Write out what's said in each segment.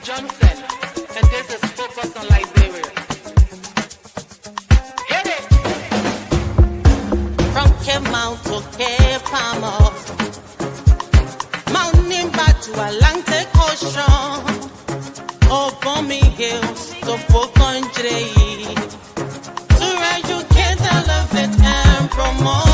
Johnson, and this is Focus on Liberia. Hit it! From Cape Mount to Cape Palmer, mountain back to Atlantic Ocean, Obomi Hills to Pocondre, to educate, elevate, and promote.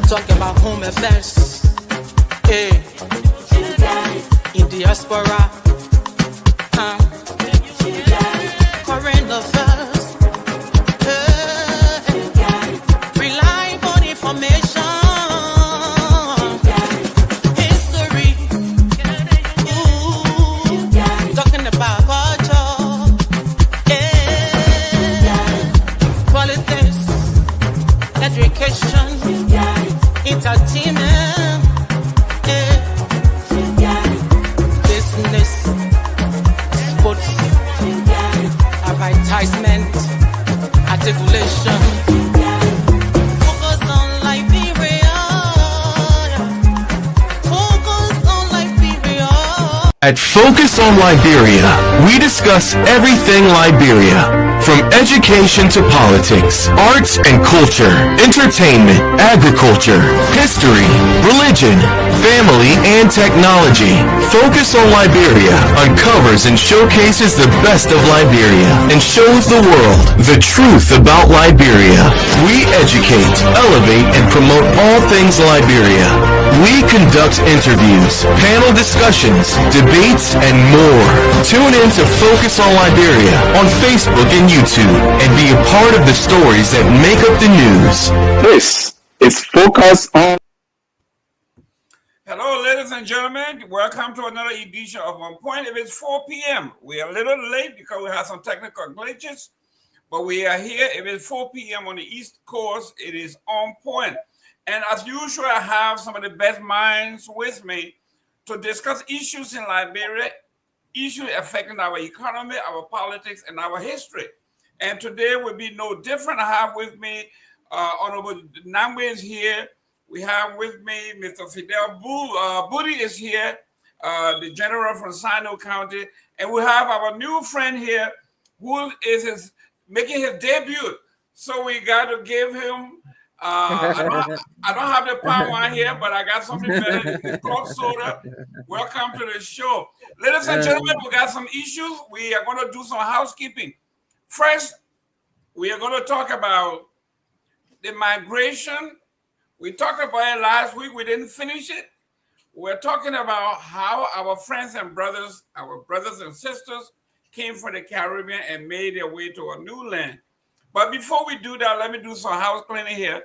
Talking about home affairs, in diaspora, current affairs, reliable information, history, talking about culture, politics, education, entertainment, business, sports, advertisement, articulation. Focus on Liberia. Focus on Liberia. At Focus on Liberia, we discuss everything Liberia. From education to politics, arts and culture, entertainment, agriculture, history, religion, family, and technology. Focus on Liberia uncovers and showcases the best of Liberia and shows the world the truth about Liberia. We educate, elevate, and promote all things Liberia. We conduct interviews, panel discussions, debates, and more. Tune in to Focus on Liberia on Facebook and YouTube and be a part of the stories that make up the news. This is Focus on. Hello, ladies and gentlemen. Welcome to another edition of On Point. If it's 4 p.m., we are a little late because we have some technical glitches, but we are here. If it's 4 p.m. on the East Coast, it is On Point. And as usual, I have some of the best minds with me to discuss issues in Liberia, issues affecting our economy, our politics, and our history. And today will be no different. I have with me Honorable Namwe is here. We have with me Mr. Fidel Booty is here, the general from Sino County. And we have our new friend here who is making his debut. So we got to give him, I don't have the power here, but I got something better than club soda. Welcome to the show. Ladies and gentlemen, we got some issues. We are going to do some housekeeping. First, we are going to talk about the migration. We talked about it last week. We didn't finish it. We're talking about how our friends and brothers, our brothers and sisters, came from the Caribbean and made their way to a new land. But before we do that, let me do some house cleaning here.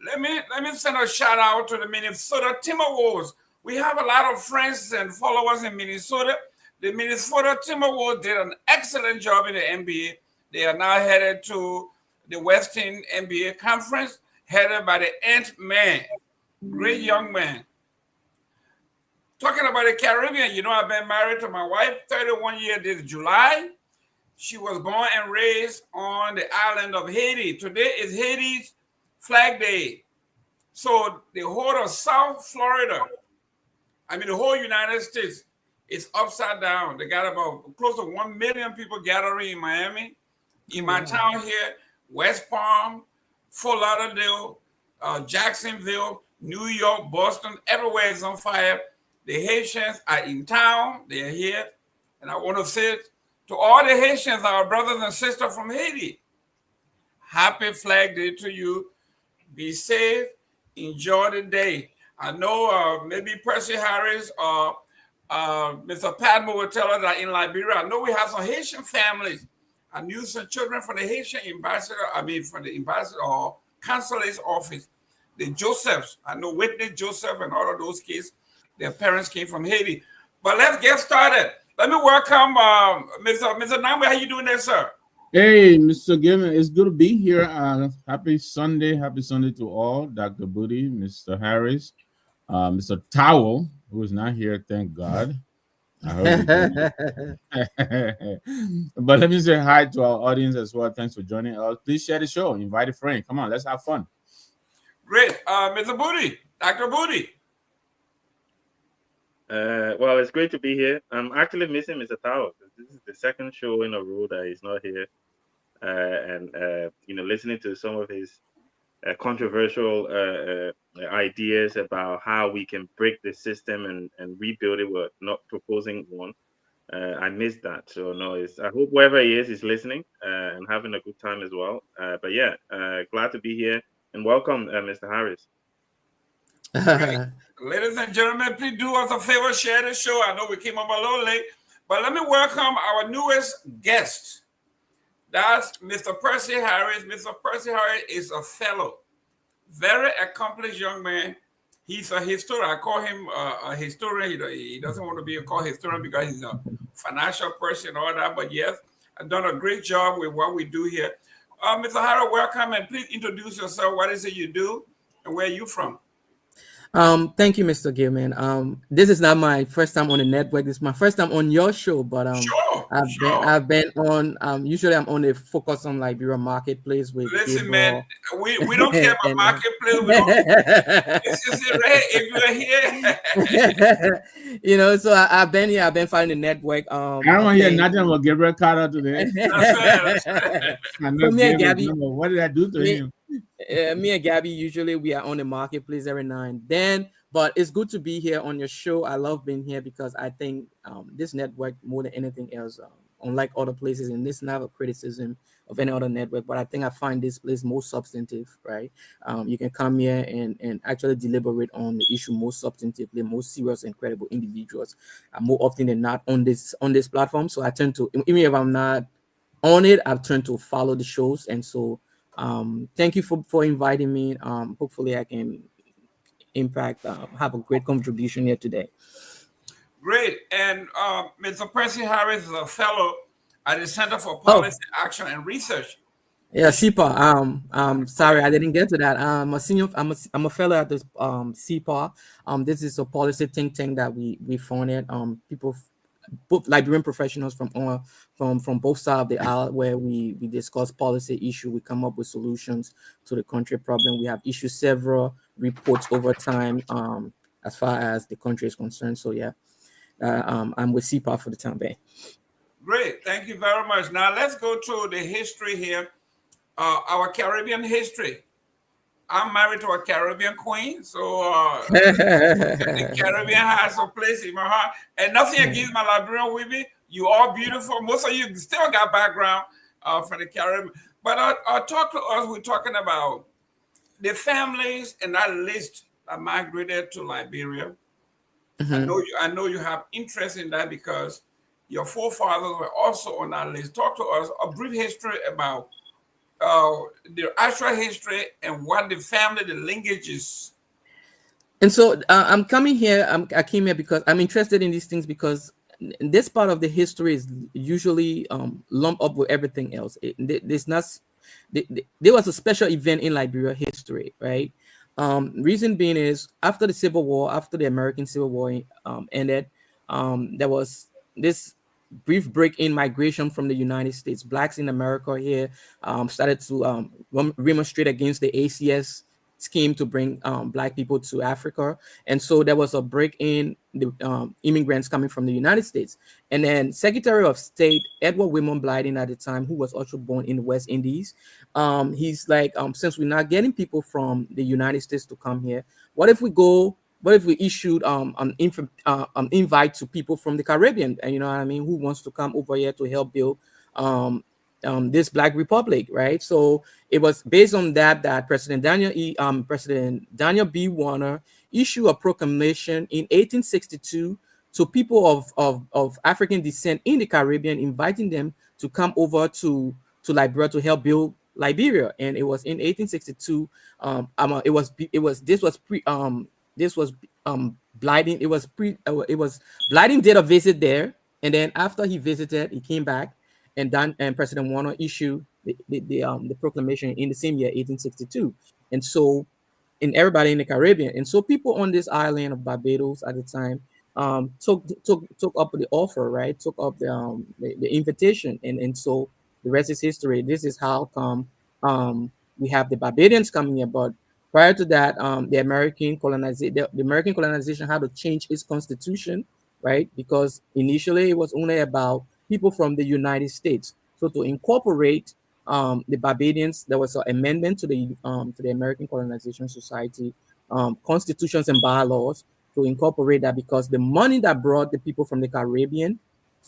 Let me send a shout out to the Minnesota Timberwolves. We have a lot of friends and followers in Minnesota. The Minnesota Timberwolves did an excellent job in the NBA. They are now headed to the Western NBA Conference, headed by the Ant-Man, great young man. Talking about the Caribbean, you know, I've been married to my wife 31 years this July. She was born and raised on the island of Haiti. Today is Haiti's Flag Day. So the whole of South Florida, the whole United States is upside down. They got about close to 1 million people gathering in Miami. In my town here, West Palm, Fort Lauderdale, Jacksonville, New York, Boston, everywhere is on fire. The Haitians are in town. They are here. And I want to say to all the Haitians, our brothers and sisters from Haiti, happy Flag Day to you. Be safe. Enjoy the day. I know maybe Percy Harris or Mr. Padmo will tell us that in Liberia, I know we have some Haitian families. I knew some children from the Haitian ambassador, from the ambassador or consulate's office, the Josephs. I know Whitney Joseph and all of those kids. Their parents came from Haiti. But let's get started. Let me welcome Mr. Namwe. How you doing there, sir? Hey, Mr. Given, it's good to be here. Happy Sunday. Happy Sunday to all. Dr. Booty, Mr. Harris, Mr. Towel, who is not here, thank God. I hope he's doing But let me say hi to our audience as well. Thanks for joining us. Please share the show. Invite a friend. Come on, let's have fun. Great. Mr. Booty, Dr. Booty. Well, it's great to be here. I'm actually missing Mr. Tao. This is the second show in a row that he's not here. Listening to some of his controversial ideas about how we can break the system and rebuild it. We're not proposing one. I missed that. So no, I hope wherever he is, he's listening and having a good time as well. But yeah, glad to be here and welcome, Mr. Harris. Ladies and gentlemen, please do us a favor, share the show. I know we came up a little late, but let me welcome our newest guest. That's Mr. Percy Harris. Mr. Percy Harris is a fellow, very accomplished young man. He's a historian. I call him a historian. He doesn't want to be called historian because he's a financial person and all that. But yes, I've done a great job with what we do here. Mr. Harris, welcome, and please introduce yourself. What is it you do, and where are you from? Thank you, Mr. Gilman. This is not my first time on the network. This is my first time on your show, but I've been on. Usually, I'm on the Focus on Liberia Marketplace with. Listen, man, we don't care about marketplace. We don't. It's just if you're here. So I've been here. I've been following the network. I don't want to hear nothing about Gabriel Carter today. That's right. Me and Gabby, what did I do to him? Me and Gabby, usually we are on the marketplace every now and then, but it's good to be here on your show. I love being here because I think this network, more than anything else, unlike other places, and this is not a criticism of any other network, but I think I find this place more substantive, right? You can come here and actually deliberate on the issue more substantively, more serious and credible individuals more often than not on this platform. So I tend to, even if I'm not on it, I've turned to follow the shows. And so thank you for inviting me. Hopefully I can have a great contribution here today. Great. And Mr. Percy Harris is a fellow at the Center for Policy Action and Research. Yeah, CPA. Sorry, I didn't get to that. I'm a fellow at this CPA. This is a policy think tank that we founded. People, both Liberian professionals from both sides of the aisle, where we discuss policy issue, we come up with solutions to the country problem. We have issued several reports over time as far as the country is concerned. So yeah, I'm with CPA for the time being. Great, thank you very much. Now let's go to the history here, our Caribbean history. I'm married to a Caribbean queen, so the Caribbean has a place in my heart. And nothing against my Liberian women. You are beautiful. Most of you still got background from the Caribbean. But talk to us. We're talking about the families and that list that migrated to Liberia. Mm-hmm. I know you have interest in that because your forefathers were also on that list. Talk to us a brief history about the actual history and what the family, the linkages. And so I'm coming here. I came here because I'm interested in these things because this part of the history is usually lumped up with everything else. There was a special event in Liberia history, right? Reason being is after the Civil War, after the American Civil War ended, there was this brief break in migration from the United States. Blacks in America here started to remonstrate against the ACS scheme to bring Black people to Africa. And so there was a break in the immigrants coming from the United States. And then Secretary of State Edward Wilmot Blyden at the time, who was also born in the West Indies, he's like, since we're not getting people from the United States to come here, what if we issued an invite to people from the Caribbean, and who wants to come over here to help build this Black Republic, right? So it was based on that President Daniel B. Warner issued a proclamation in 1862 to people of African descent in the Caribbean, inviting them to come over to Liberia to help build Liberia. And it was in 1862. This was Blyden. Blyden did a visit there, and then after he visited, he came back, and President Warner issued the proclamation in the same year, 1862, and so in everybody in the Caribbean, and so people on this island of Barbados at the time took up the offer, right? Took up the invitation, and so the rest is history. This is how come we have the Barbadians coming here, but prior to that, the American colonization had to change its constitution, right? Because initially it was only about people from the United States. So to incorporate the Barbadians, there was an amendment to the American Colonization Society constitutions and bylaws to incorporate that, because the money that brought the people from the Caribbean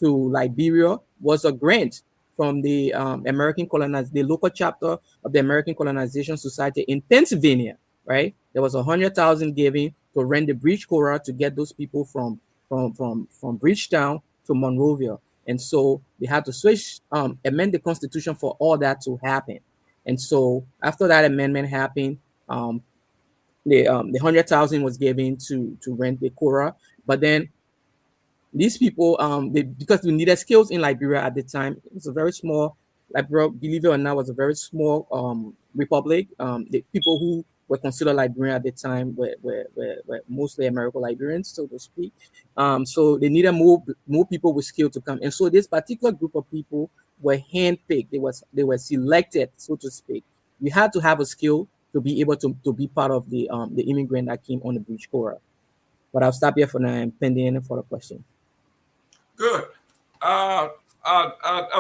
to Liberia was a grant from the the local chapter of the American Colonization Society in Pennsylvania, right? There was 100,000 given to rent the bridge Cora to get those people from Bridgetown to Monrovia. And so they had to amend the constitution for all that to happen. And so after that amendment happened, the 100,000 was given to rent the Cora. But then these people, because we needed skills in Liberia at the time, it was a very small, Liberia, believe it or not, was a very small republic. The people who were considered Liberian at the time were mostly American Liberians, so to speak. So they needed more people with skill to come. And so this particular group of people were handpicked. They were selected, so to speak. You had to have a skill to be able to be part of the immigrant that came on the bridge Cora. But I'll stop here for now and pending for the question. Good.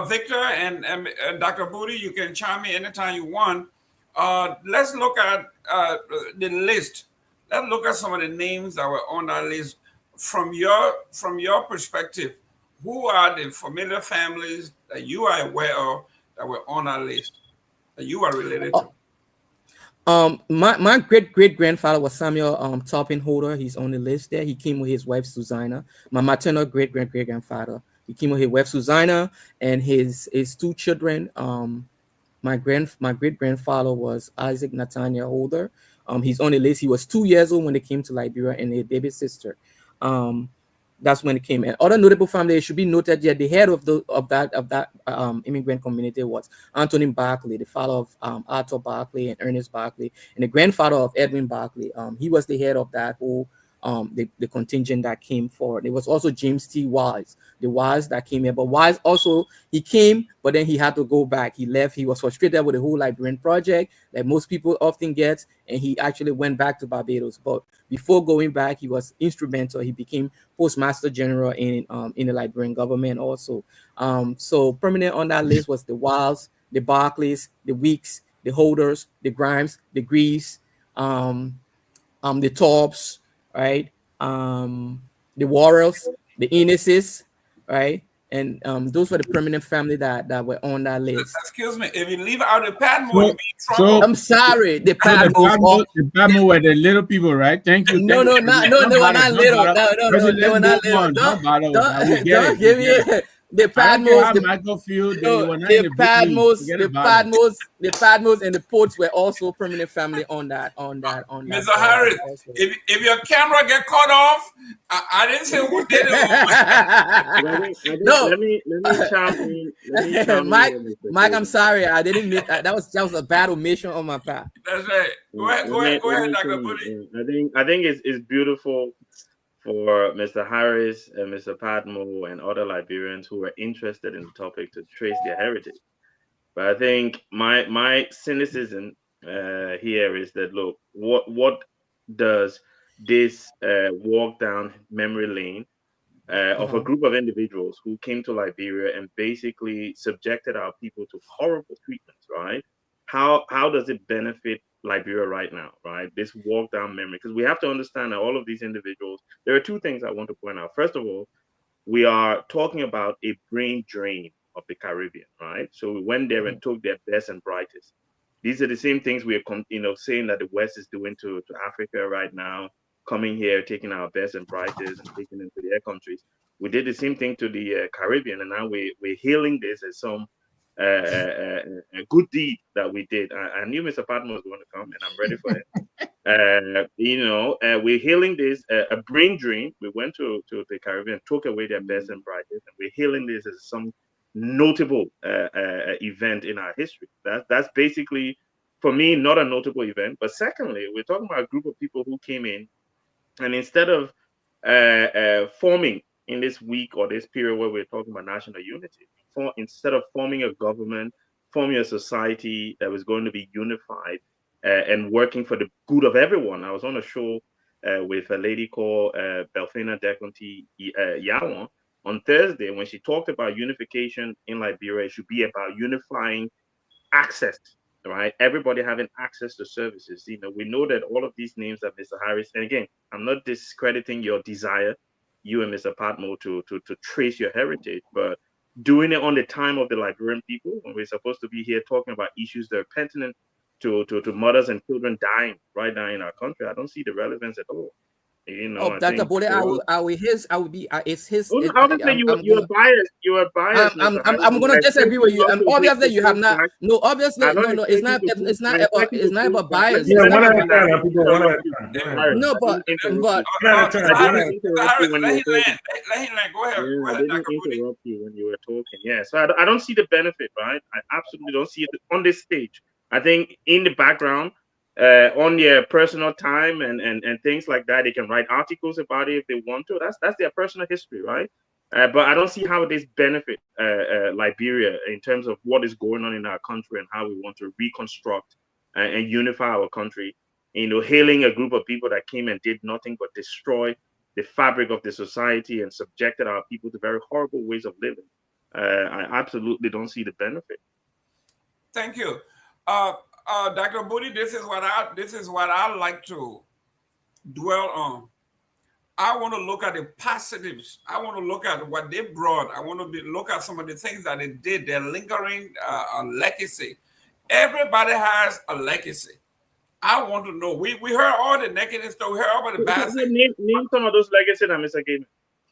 Victor and Dr. Booty, you can chime in anytime you want. Let's look at the list. Let's look at some of the names that were on that list from your perspective. Who are the familiar families that you are aware of that were on our list that you are related to? My great grandfather was Samuel Topping Holder. He's on the list there. He came with his wife Susanna. My maternal great grandfather. He came with his wife Susanna and his two children. My great grandfather was Isaac Nathaniel Holder. He's on the list. He was 2 years old when they came to Liberia, and a baby sister. That's when it came. And other notable families should be noted here. The head of that immigrant community was Anthony Barclay, the father of Arthur Barclay and Ernest Barclay, and the grandfather of Edwin Barclay. He was the head of that whole the contingent that came forward. There was also James T. Wise, the Wise that came here. But Wise also, he came, but then he had to go back. He left. He was frustrated with the whole Liberian project that most people often get, and he actually went back to Barbados. But before going back, he was instrumental. He became Postmaster General in the Liberian government also. So prominent on that list was the Wiles, the Barclays, the Weeks, the Holders, the Grimes, the Greaves, the Tops, right? The Warrels, the Inneses, right? And those were the prominent family that were on that list. Excuse me, if you leave out the Padmore, I'm sorry, the Padmore were the little people, right? Thank you. No, they were not little. They were not little. Don't give me the Padmores, the Padmores, and the Ports were also prominent family on that. Mr. Harris, if your camera get cut off, I didn't say who did it. No, let me chime in. Mike, I'm sorry, I didn't mean that. That was a bad omission on my part. That's right. Go ahead, Dr. Booty. I think it's beautiful for Mr. Harris and Mr. Padmore and other Liberians who are interested in the topic to trace their heritage. But I think my cynicism here is that, look, what does this walk down memory lane of a group of individuals who came to Liberia and basically subjected our people to horrible treatments, right? How does it benefit Liberia right now, right? This walk down memory, because we have to understand that all of these individuals, there are two things I want to point out. First of all, we are talking about a brain drain of the Caribbean, right? So we went there and took their best and brightest. These are the same things we are saying that the West is doing to Africa right now, coming here, taking our best and brightest and taking them to their countries. We did the same thing to the Caribbean, and now we're hailing this as some a good deed that we did. I knew Mr. Patton was going to come, and I'm ready for it. We're healing this a brain drain. We went to the Caribbean, took away their best and brightest, and we're healing this as some notable event in our history. That's basically, for me, not a notable event. But secondly, we're talking about a group of people who came in, and instead of forming in this week or this period where we're talking about national unity, instead of forming a government, forming a society that was going to be unified and working for the good of everyone. I was on a show with a lady called Belfina Dekonti Yawon on Thursday when she talked about unification in Liberia. It should be about unifying access, right? Everybody having access to services. We know that all of these names that Mr. Harris, and again, I'm not discrediting your desire, you and Mr. Patmo, to trace your heritage, but doing it on the time of the Liberian people, when we're supposed to be here talking about issues that are pertinent to mothers and children dying right now in our country, I don't see the relevance at all. Oh, Dr. Bode, it's his. Obviously, you're biased. You are biased. I'm gonna disagree with you. And obviously, you have not. No, obviously, no. It's not about bias. Yeah, one at a time, people. One at a time. No, but let him land. Go ahead. I didn't interrupt you when you were talking. Yeah, so I don't see the benefit, right? I absolutely don't see it on this stage. I think in the background, on their personal time and things like that, they can write articles about it if they want to. That's their personal history, right? But I don't see how this benefit Liberia in terms of what is going on in our country and how we want to reconstruct and unify our country. Hailing a group of people that came and did nothing but destroy the fabric of the society and subjected our people to very horrible ways of living. I absolutely don't see the benefit. Thank you. Dr. Booty, this is what I like to dwell on. I want to look at the positives. I want to look at what they brought. I want to look at some of the things that they did, their lingering legacy. Everybody has a legacy. I want to know. We heard all the negative stuff. We heard all the bad stuff. Name some of those legacies that Mr. Gaiman.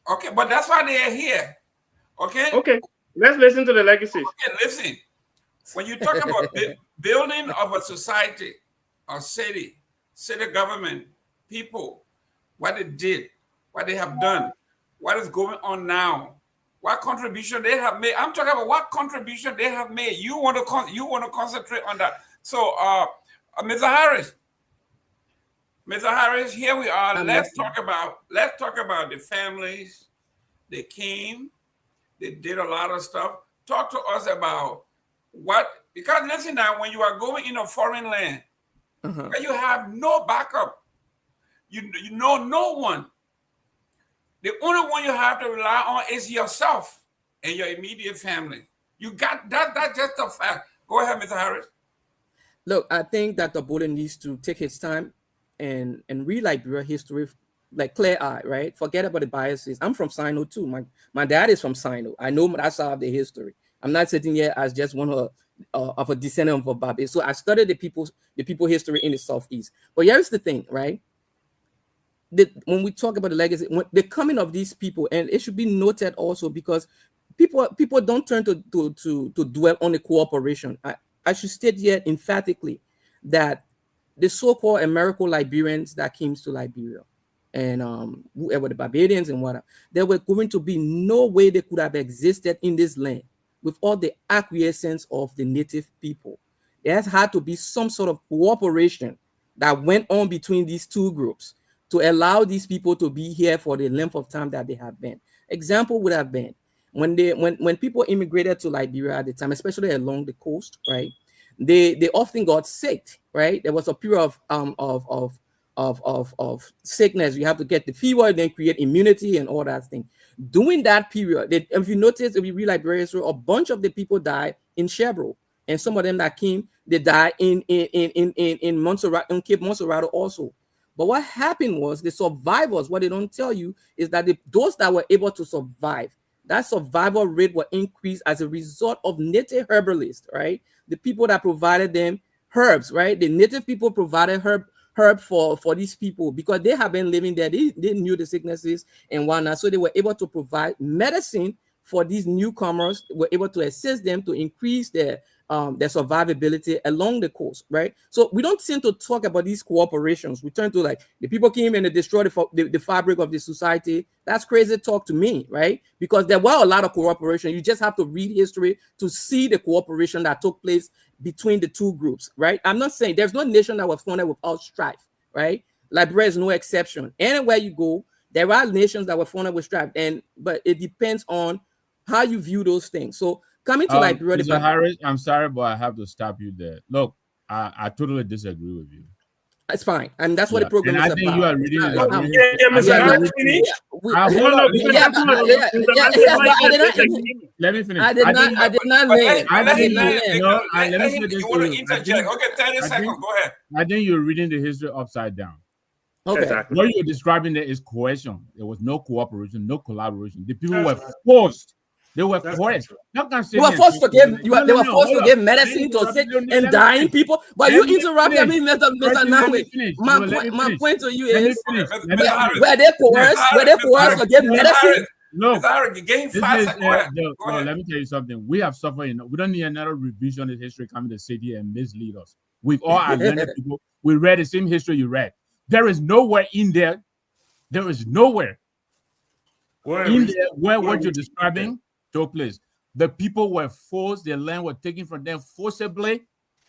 Okay, but that's why they are here. Okay? Okay, let's listen to the legacies. Okay, listen. When you talk about building of a society, a city government, people, what they did, what they have done, what is going on now, what contribution they have made. I'm talking about what contribution they have made. You want to concentrate on that. So, Mr. Harris, here we are. Let's talk about the families. They came, they did a lot of stuff. Talk to us about because listen now, when you are going in a foreign land, where you have no backup, you know no one. The only one you have to rely on is yourself and your immediate family. You got that. That's just a fact. Go ahead, Mr. Harris. Look, I think that the Bode needs to take his time and read Liberia history, like clear eye, right? Forget about the biases. I'm from Sino too. My dad is from Sino. I know that side of the history. I'm not sitting here as just one of a descendant of a Babi. So I studied the people history in the Southeast. But here's the thing, right? When we talk about the legacy, when the coming of these people, and it should be noted also because people don't turn to dwell on the cooperation. I should state here emphatically that the so-called American Liberians that came to Liberia and whoever the Barbadians and whatever, there were going to be no way they could have existed in this land with all the acquiescence of the native people. There had to be some sort of cooperation that went on between these two groups to allow these people to be here for the length of time that they have been. Example would have been when people immigrated to Liberia at the time, especially along the coast, right? They often got sick, right? There was a period of sickness. You have to get the fever, then create immunity and all that thing. During that period, if you notice, if you read Liberia history, a bunch of the people died in Chevron, and some of them that came, they died in Montserrat, in Cape Montserrat also. But what happened was the survivors, what they don't tell you is that those that were able to survive, that survival rate will increase as a result of native herbalists, right? The people that provided them herbs, right? The native people provided herb for these people because they have been living there. They knew the sicknesses and whatnot. So they were able to provide medicine for these newcomers, we're able to assist them to increase their survivability along the coast, right? So we don't seem to talk about these cooperations. We turn to like the people came and they destroyed the fabric of the society. That's crazy talk to me, right? Because there were a lot of cooperation. You just have to read history to see the cooperation that took place between the two groups, right? I'm not saying there's no nation that was founded without strife, right? Liberia is no exception. Anywhere you go, there are nations that were founded with strife, but it depends on how you view those things. So coming to Liberia, Mr. Harris, I'm sorry, but I have to stop you there. Look, I totally disagree with you. It's fine, and that's what the program and is I think about. you are reading it. Let me finish. I did not land. Let me finish. You want to interject? Okay, 30 seconds. Go ahead. I think you're reading the history upside down. Okay. Exactly. What you're describing there is coercion. There was no cooperation, no collaboration. The people were forced. They were forced. They were forced to give. They were forced to give medicine to sick and dying people. But you interrupted me, Mr. Nangwe. My point to you is, were they coerced? Were they coerced to give medicine? No. Let me tell you something. We have suffered. We don't need another revision of history coming to sit here and mislead us. We've all learned people. We read the same history you read. There is nowhere in there. There is nowhere in there where what you're describing took place. The people were forced. Their land was taken from them forcibly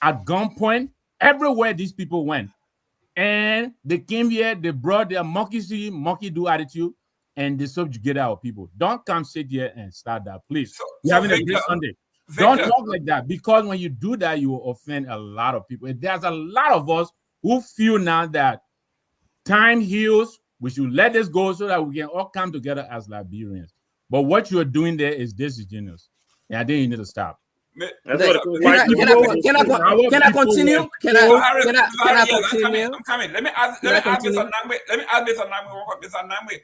at gunpoint. Everywhere these people went, and they came here. They brought their monkey see, monkey do attitude, and they subjugated our people. Don't come sit here and start that, please. We're having a great Sunday. Don't talk like that, because when you do that, you will offend a lot of people. And there's a lot of us who feel now that time heals. We should let this go so that we can all come together as Liberians. But what you're doing there is disingenuous. And I think you need to stop. Can I continue? Can I continue? I'm coming. Let me ask Mr. Nangwe.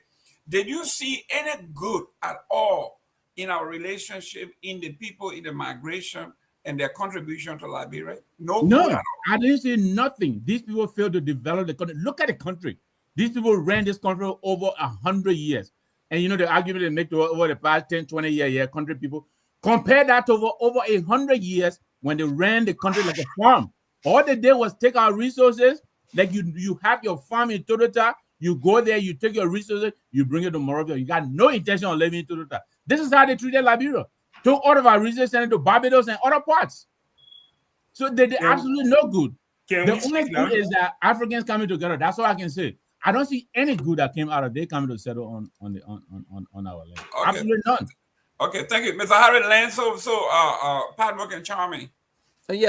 Did you see any good at all in our relationship, in the people, in the migration, and their contribution to Liberia? No, I didn't see nothing. These people failed to develop the country. Look at the country. These people ran this country over 100 years. And you know the argument they make over the past 10, 20 years, country people. Compare that to over 100 years when they ran the country like a farm. All they did was take our resources, like you have your farm in Totota, you go there, you take your resources, you bring it to Morovia. You got no intention of living in Totota. This is how they treated Liberia. Took all of our resources, sent it to Barbados and other parts. So they did absolutely no good. The only good is that Africans coming together. That's all I can say. I don't see any good that came out of they coming to settle on our land. Okay. Absolutely none. Okay, thank you, Mr. Harry Land. Padbook and Charming.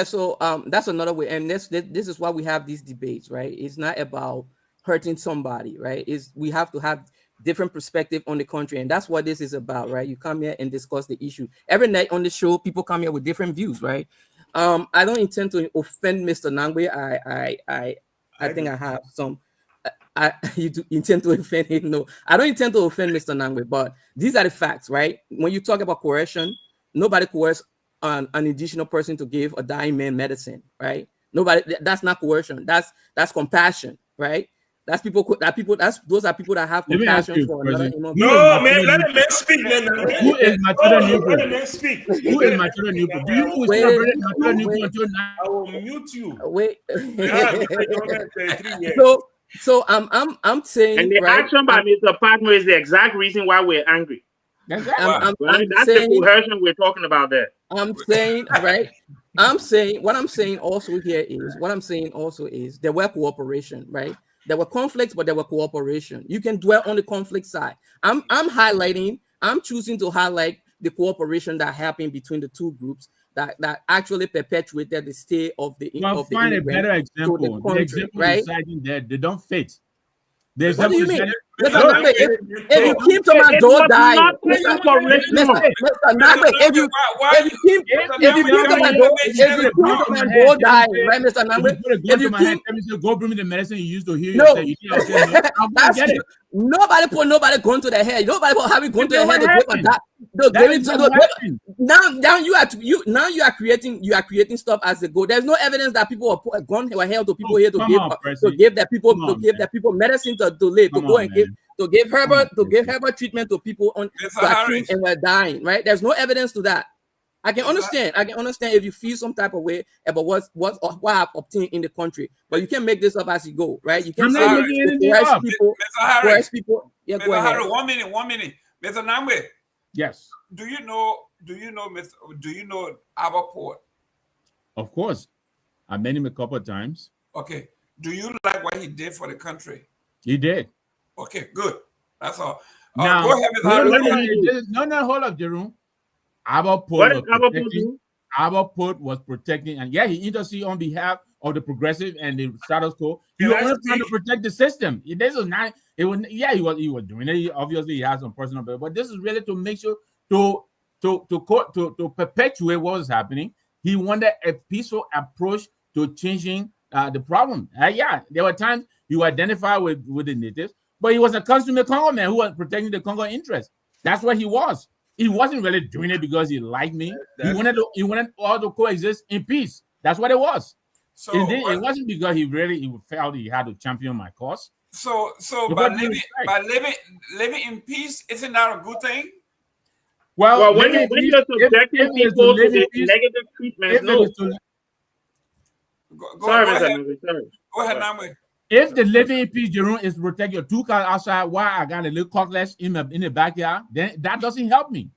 So that's another way, and this is why we have these debates, right? It's not about hurting somebody, right? We have to have different perspective on the country, and that's what this is about, right? You come here and discuss the issue. Every night on the show, people come here with different views, right? I don't intend to offend Mr. Nangwe. I think I have some. You do intend to offend him? No, I don't intend to offend Mr. Nangwe, but these are the facts, right? When you talk about coercion, nobody coerces an additional person to give a dying man medicine, right? Nobody. That's not coercion. That's compassion, right? Those are people that have compassion for another human being. No, man, let a man speak, man. Who is Matilda Newbro? Let a man speak. Who is Matilda Newbro? Do you know who celebrated Matilda Newbro until now? I will mute you. Wait. Yeah, So I'm saying, and the action by Mr. Padmo is the exact reason why we're angry. That's the coercion we're talking about there. I'm saying, right? What I'm saying also is there were cooperation, right? There were conflicts, but there were cooperation. You can dwell on the conflict side. I'm choosing to highlight the cooperation that happened between the two groups that actually perpetuated the stay of the find a better example. The example right? there, they don't fit. What do you mean? If you keep to my door dying, Mr. Nangwe, if you keep to my door dying, right, Mr. Nangwe? If you keep, go bring me the medicine you used to heal. No, get it. Nobody put nobody going to the head. Nobody put having going to the head to give now you are creating stuff as a goal. There's no evidence that people were held to people here to give their people medicine to live, to go and give to give Herbert treatment to people on Mr. who are killed Harris. and were dying, right? There's no evidence to that. I can understand if you feel some type of way about what I've obtained in the country, but you can't make this up as you go, right? You can't I'm say not making anything up. people. Mr. Harris. Yeah, Mr. go ahead. Harris, 1 minute. Mr. Namwe, Yes, do you know Aberport? of course. I met him a couple of times. Okay. Do you like what he did for the country? He did. Okay, good. That's all. Now, Go ahead, Mr. Harris. no, hold up, Jerome. Aberport What was did Aberport protecting. do? Aberport was protecting, and yeah, he interceded on behalf of the progressive and the status quo. He Can was I only trying to speak? protect the system. This was not. It was. Yeah, he was doing it. Obviously, he has some personal, but this is really to make sure to perpetuate what was happening. He wanted a peaceful approach to changing the problem. Yeah, there were times you identify with the natives, but he was a consummate Congo man who was protecting the Congo interest. That's what he was. He wasn't really doing it because he liked me. He wanted all to coexist in peace. That's what it was. So It wasn't because he felt he had to champion my cause. So With by all due living in peace, isn't that a good thing? Well, When you're subjecting people to the negative treatment, no. Go Sorry, ahead. Mr. Namwe, sorry. Go ahead, Namwe. If the living in peace, Jerome, is to protect your two cars outside while I got a little cutlass in the backyard, then that doesn't help me.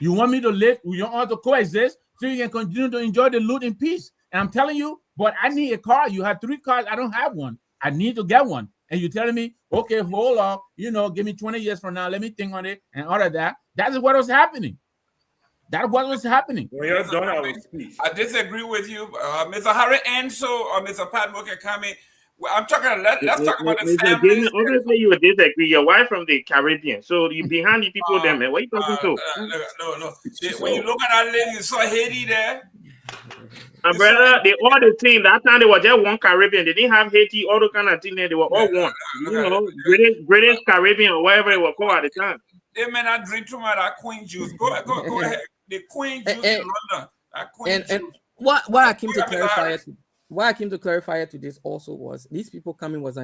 You want me to live, you want to coexist so you can continue to enjoy the loot in peace. And I'm telling you, but I need a car. You have 3 cars. I don't have one. I need to get one. And you're telling me, okay, hold on, give me 20 years from now. Let me think on it and all of that. That is what was happening. That's what was happening. When you're done, I will speak. I disagree with you, Mr. Harry Enso or Mr. Pat can come in. Well, I'm talking. Let's talk about the Mr. families. Damien, obviously, you would disagree. Your wife from the Caribbean, so you behind the people there, man. What are you talking to? No. When you look at that lady, you saw Haiti there. My brother, they all the team. That time they were just one Caribbean. They didn't have Haiti, all the kind of thing there. They were all one. British Caribbean or whatever they were called at the time. They may not drink too much of that queen juice. Go ahead. The queen juice in London. That queen juice. And what I came to clarify what I came to clarify to this also was these people coming was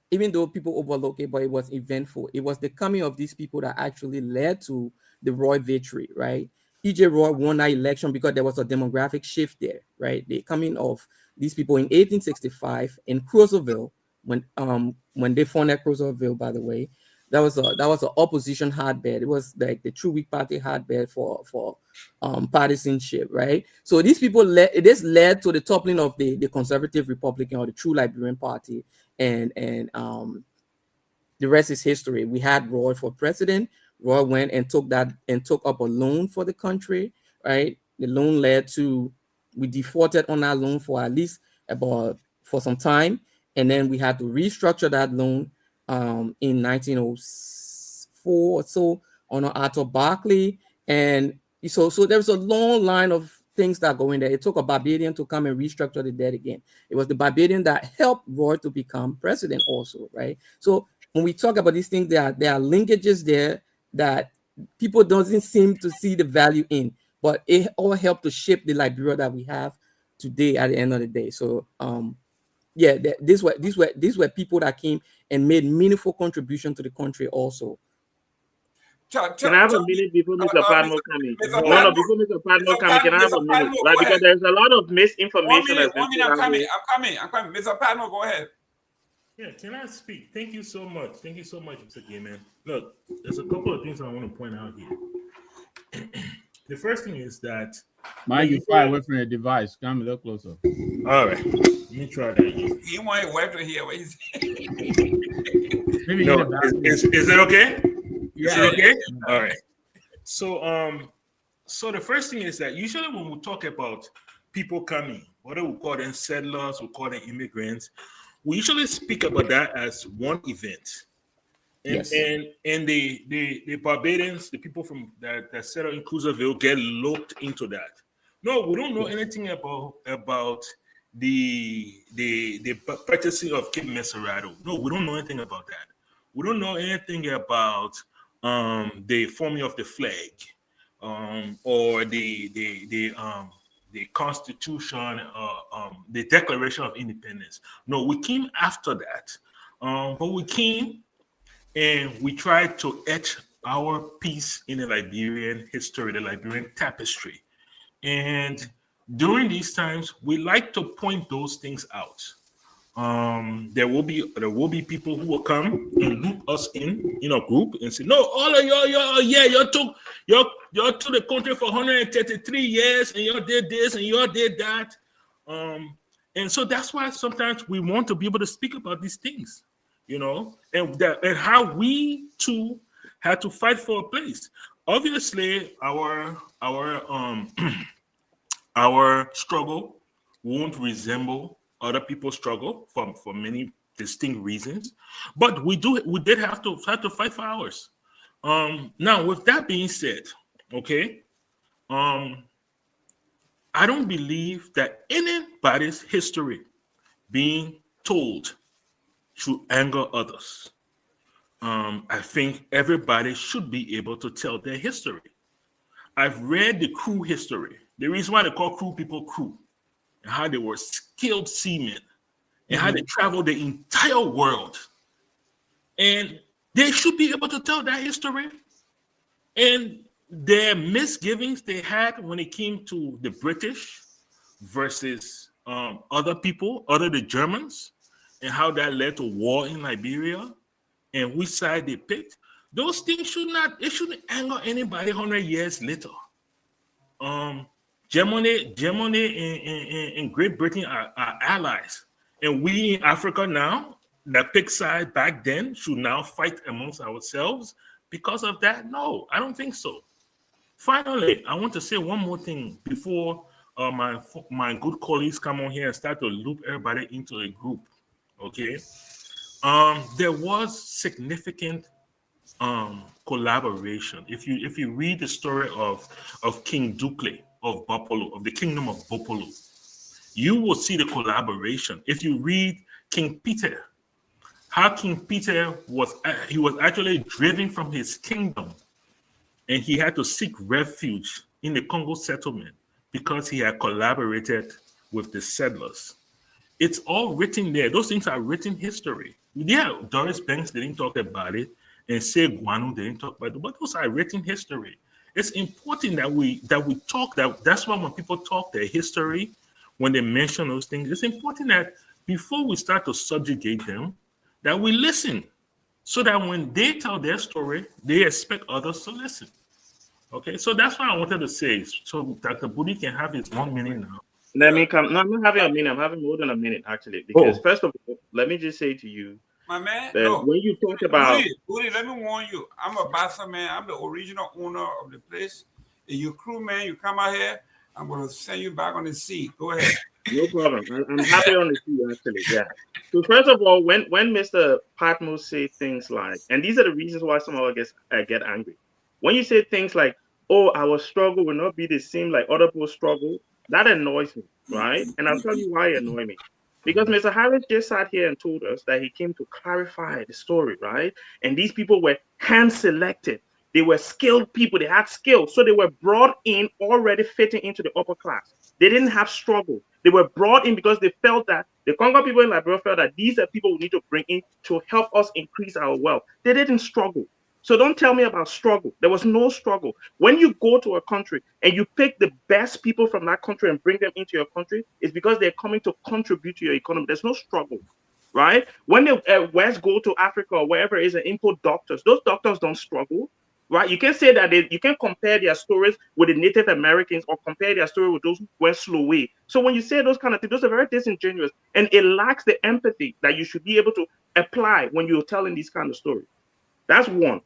even though people overlook it, but it was eventful. It was the coming of these people that actually led to the Roy victory, right? E.J. Roy won that election because there was a demographic shift there, right? The coming of these people in 1865 in Cruiserville, when they founded Cruiserville, by the way, that was an opposition hotbed. It was like the True Whig Party hotbed for partisanship, right? So these people led to the toppling of the Conservative Republican or the True Liberian Party, and the rest is history. We had Roy for president. Roy went and took up a loan for the country, right? The loan led to we defaulted on that loan for at least for some time, and then we had to restructure that loan in 1904 or so on Arthur Barkley, and so there's a long line of things that go in there. It took a Barbadian to come and restructure the debt again. It was the Barbadian that helped Roy to become president also, right? So when we talk about these things, there are linkages there that people doesn't seem to see the value in, but it all helped to shape the Liberia that we have today at the end of the day. So yeah, these were people that came and made meaningful contribution to the country also. Can I have a minute before Mr. Padmo coming? Before Mr. Padmo coming, can I have a minute? Right, because there's a lot of misinformation. I'm coming. Mr. Padmo, go ahead. Yeah, can I speak? Thank you so much. Mr. Gayman. Look, there's a couple of things I want to point out here. The first thing is that mind you far away from the device. Come a little closer. All right. Let me try that. He want his wife to hear what he's saying. No, is it okay? Yeah. Is it okay? All right. So the first thing is that usually when we talk about people coming, whether we call them settlers, we call them immigrants, we usually speak about that as one event. And, Yes. and the Barbadians, the people from that settled in Cruiserville, get looked into that. No, we don't know anything about the purchasing of Cape Meserado. No, we don't know anything about that. We don't know anything about the forming of the flag, or the Constitution, the Declaration of Independence. No, we came after that, but we came and we try to etch our piece in the Liberian history, the Liberian tapestry. And during these times, we like to point those things out. There will be people who will come and loop us in a group and say, no, all of y'all took the country for 133 years and y'all did this and y'all did that. And so that's why sometimes we want to be able to speak about these things, and how we too had to fight for a place. Obviously, our our struggle won't resemble other people's struggle for many distinct reasons, but we did have to fight for ours. Now, with that being said, okay, I don't believe that anybody's history being told should anger others. I think everybody should be able to tell their history. I've read the crew history. The reason why they call crew people crew, and how they were skilled seamen, and how they traveled the entire world. And they should be able to tell that history. And their misgivings they had when it came to the British versus other people, other the Germans, and how that led to war in Liberia, and which side they picked. Those things shouldn't anger anybody 100 years later. Germany and Great Britain are allies. And we in Africa now, that pick side back then, should now fight amongst ourselves because of that? No, I don't think so. Finally, I want to say one more thing before my good colleagues come on here and start to loop everybody into a group. Okay, there was significant collaboration. If you read the story of King Dukle of Bopolo, of the kingdom of Bopolo, you will see the collaboration. If you read King Peter, how King Peter was actually driven from his kingdom, and he had to seek refuge in the Congo settlement because he had collaborated with the settlers. It's all written there. Those things are written history. Yeah, Doris Banks didn't talk about it, and say Guanu didn't talk about it, but those are written history. It's important that we talk. That's why when people talk their history, when they mention those things, it's important that before we start to subjugate them, that we listen, so that when they tell their story, they expect others to listen. Okay, so that's what I wanted to say. So Dr. Budi can have his 1 minute now. Let me come. No, I'm not having a minute. I'm having more than a minute, actually. Because first of all, let me just say to you, my man, that when you talk about... Budi, let me warn you. I'm a Bassa man. I'm the original owner of the place. If you crew, man, you come out here, I'm going to send you back on the sea. Go ahead. No problem. I'm happy on the sea, actually. Yeah. So first of all, when Mr. Patmos say things like, and these are the reasons why some of us get angry. When you say things like, oh, our struggle will not be the same like other people's struggle, that annoys me, right? And I'll tell you why it annoys me. Because Mr. Harris just sat here and told us that he came to clarify the story, right? And these people were hand-selected. They were skilled people. They had skills. So they were brought in already fitting into the upper class. They didn't have struggle. They were brought in because they felt that the Congo people in Liberia felt that these are people we need to bring in to help us increase our wealth. They didn't struggle. So don't tell me about struggle. There was no struggle. When you go to a country and you pick the best people from that country and bring them into your country, it's because they're coming to contribute to your economy. There's no struggle, right? When the West go to Africa or wherever it is and import doctors, those doctors don't struggle, right? You can say that you can compare their stories with the Native Americans or compare their story with those who went slow way. So when you say those kind of things, those are very disingenuous, and it lacks the empathy that you should be able to apply when you're telling these kind of stories. That's one.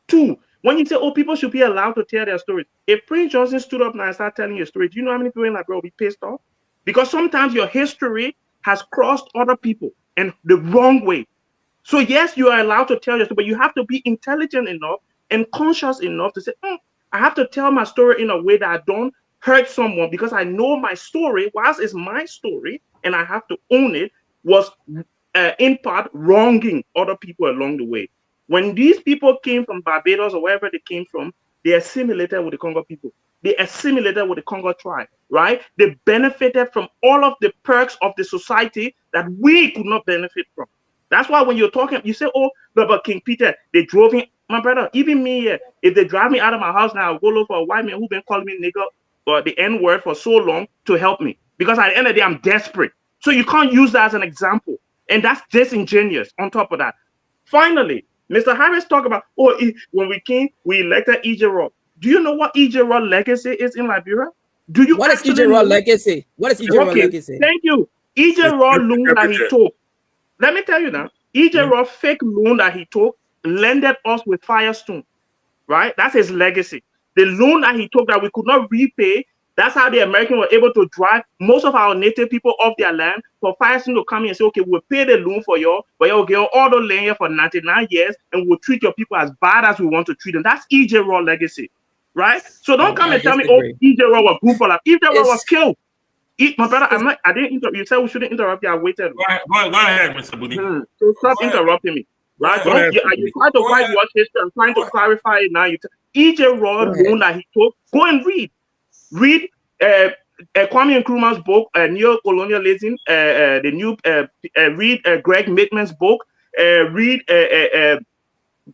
Two, when you say, oh, people should be allowed to tell their stories. If Prince Johnson stood up now and started telling your story, do you know how many people in Liberia will be pissed off? Because sometimes your history has crossed other people in the wrong way. So yes, you are allowed to tell your story, but you have to be intelligent enough and conscious enough to say, I have to tell my story in a way that I don't hurt someone, because I know my story, whilst it's my story and I have to own it, was in part wronging other people along the way. When these people came from Barbados or wherever they came from, they assimilated with the Congo people. They assimilated with the Congo tribe, right? They benefited from all of the perks of the society that we could not benefit from. That's why when you're talking, you say, "Oh, but King Peter, they drove him." My brother, even me here, if they drive me out of my house now, I'll go look for a white man who been calling me nigga or the N word for so long to help me. Because at the end of the day, I'm desperate. So you can't use that as an example. And that's disingenuous on top of that. Finally, Mr. Harris talked about, when we came, we elected EJ Rock. Do you know what EJ Rock legacy is in Liberia? Do you What is actually EJ Raw know? legacy? What is EJ Raw Okay, legacy? thank you. EJ It's Raw loan that he everything. took. Let me tell you now. EJ Mm. Raw fake loan that he took landed us with Firestone, right? That's his legacy. The loan that he took that we could not repay, that's how the Americans were able to drive most of our native people off their land for Firestone to come in and say, okay, we'll pay the loan for you, but you'll get all the land here for 99 years and we'll treat your people as bad as we want to treat them. That's EJ Raw legacy, right? So don't come I and tell me, oh, disagree. EJ Raw was good for that. EJ Raw was It's, killed. My brother, it's I didn't interrupt. You said we shouldn't interrupt you. I waited. Go ahead, Mr. Budi. So stop Go ahead. interrupting me. Go Right? ahead. Go ahead, You try to Go fight ahead. watch history. I'm trying Go to ahead. clarify it now. EJ Raw go ahead. loan that he took. Go and read. Read Kwame Nkrumah's book, Neo-Colonialism. The new. Read Greg Mitman's book. Read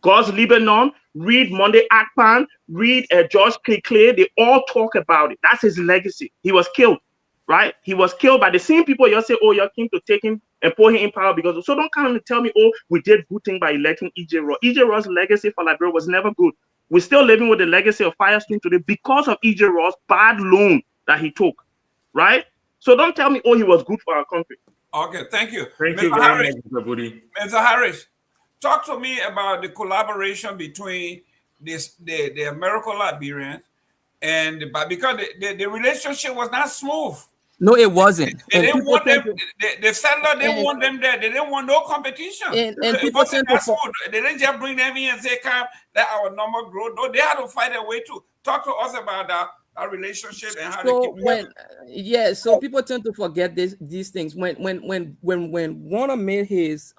God's Lebanon, read Monday Akpan, read George Clay. They all talk about it. That's his legacy. He was killed, right? He was killed by the same people you say, oh, you're king to take him and put him in power because. So don't come and tell me, oh, we did good thing by electing EJ Raw. EJ Raw's legacy for Liberia was never good. We're still living with the legacy of Firestone today because of EJ Raw's bad loan that he took, right? So don't tell me, oh, he was good for our country. Okay, thank you. Thank Mr. you very Harris, much, Mr. Budi. Mr. Harris, talk to me about the collaboration between the American Liberians and because the relationship was not smooth. No, it wasn't. They And didn't people want them. tend to The settler didn't and, want them there. They didn't want no competition. and It people wasn't tend to that smooth. They didn't just bring them in and say, "Come, let our number grow." No, they had to fight their way to. Talk to us about that relationship and how they so keep when together. so people tend to forget these things when Warner made his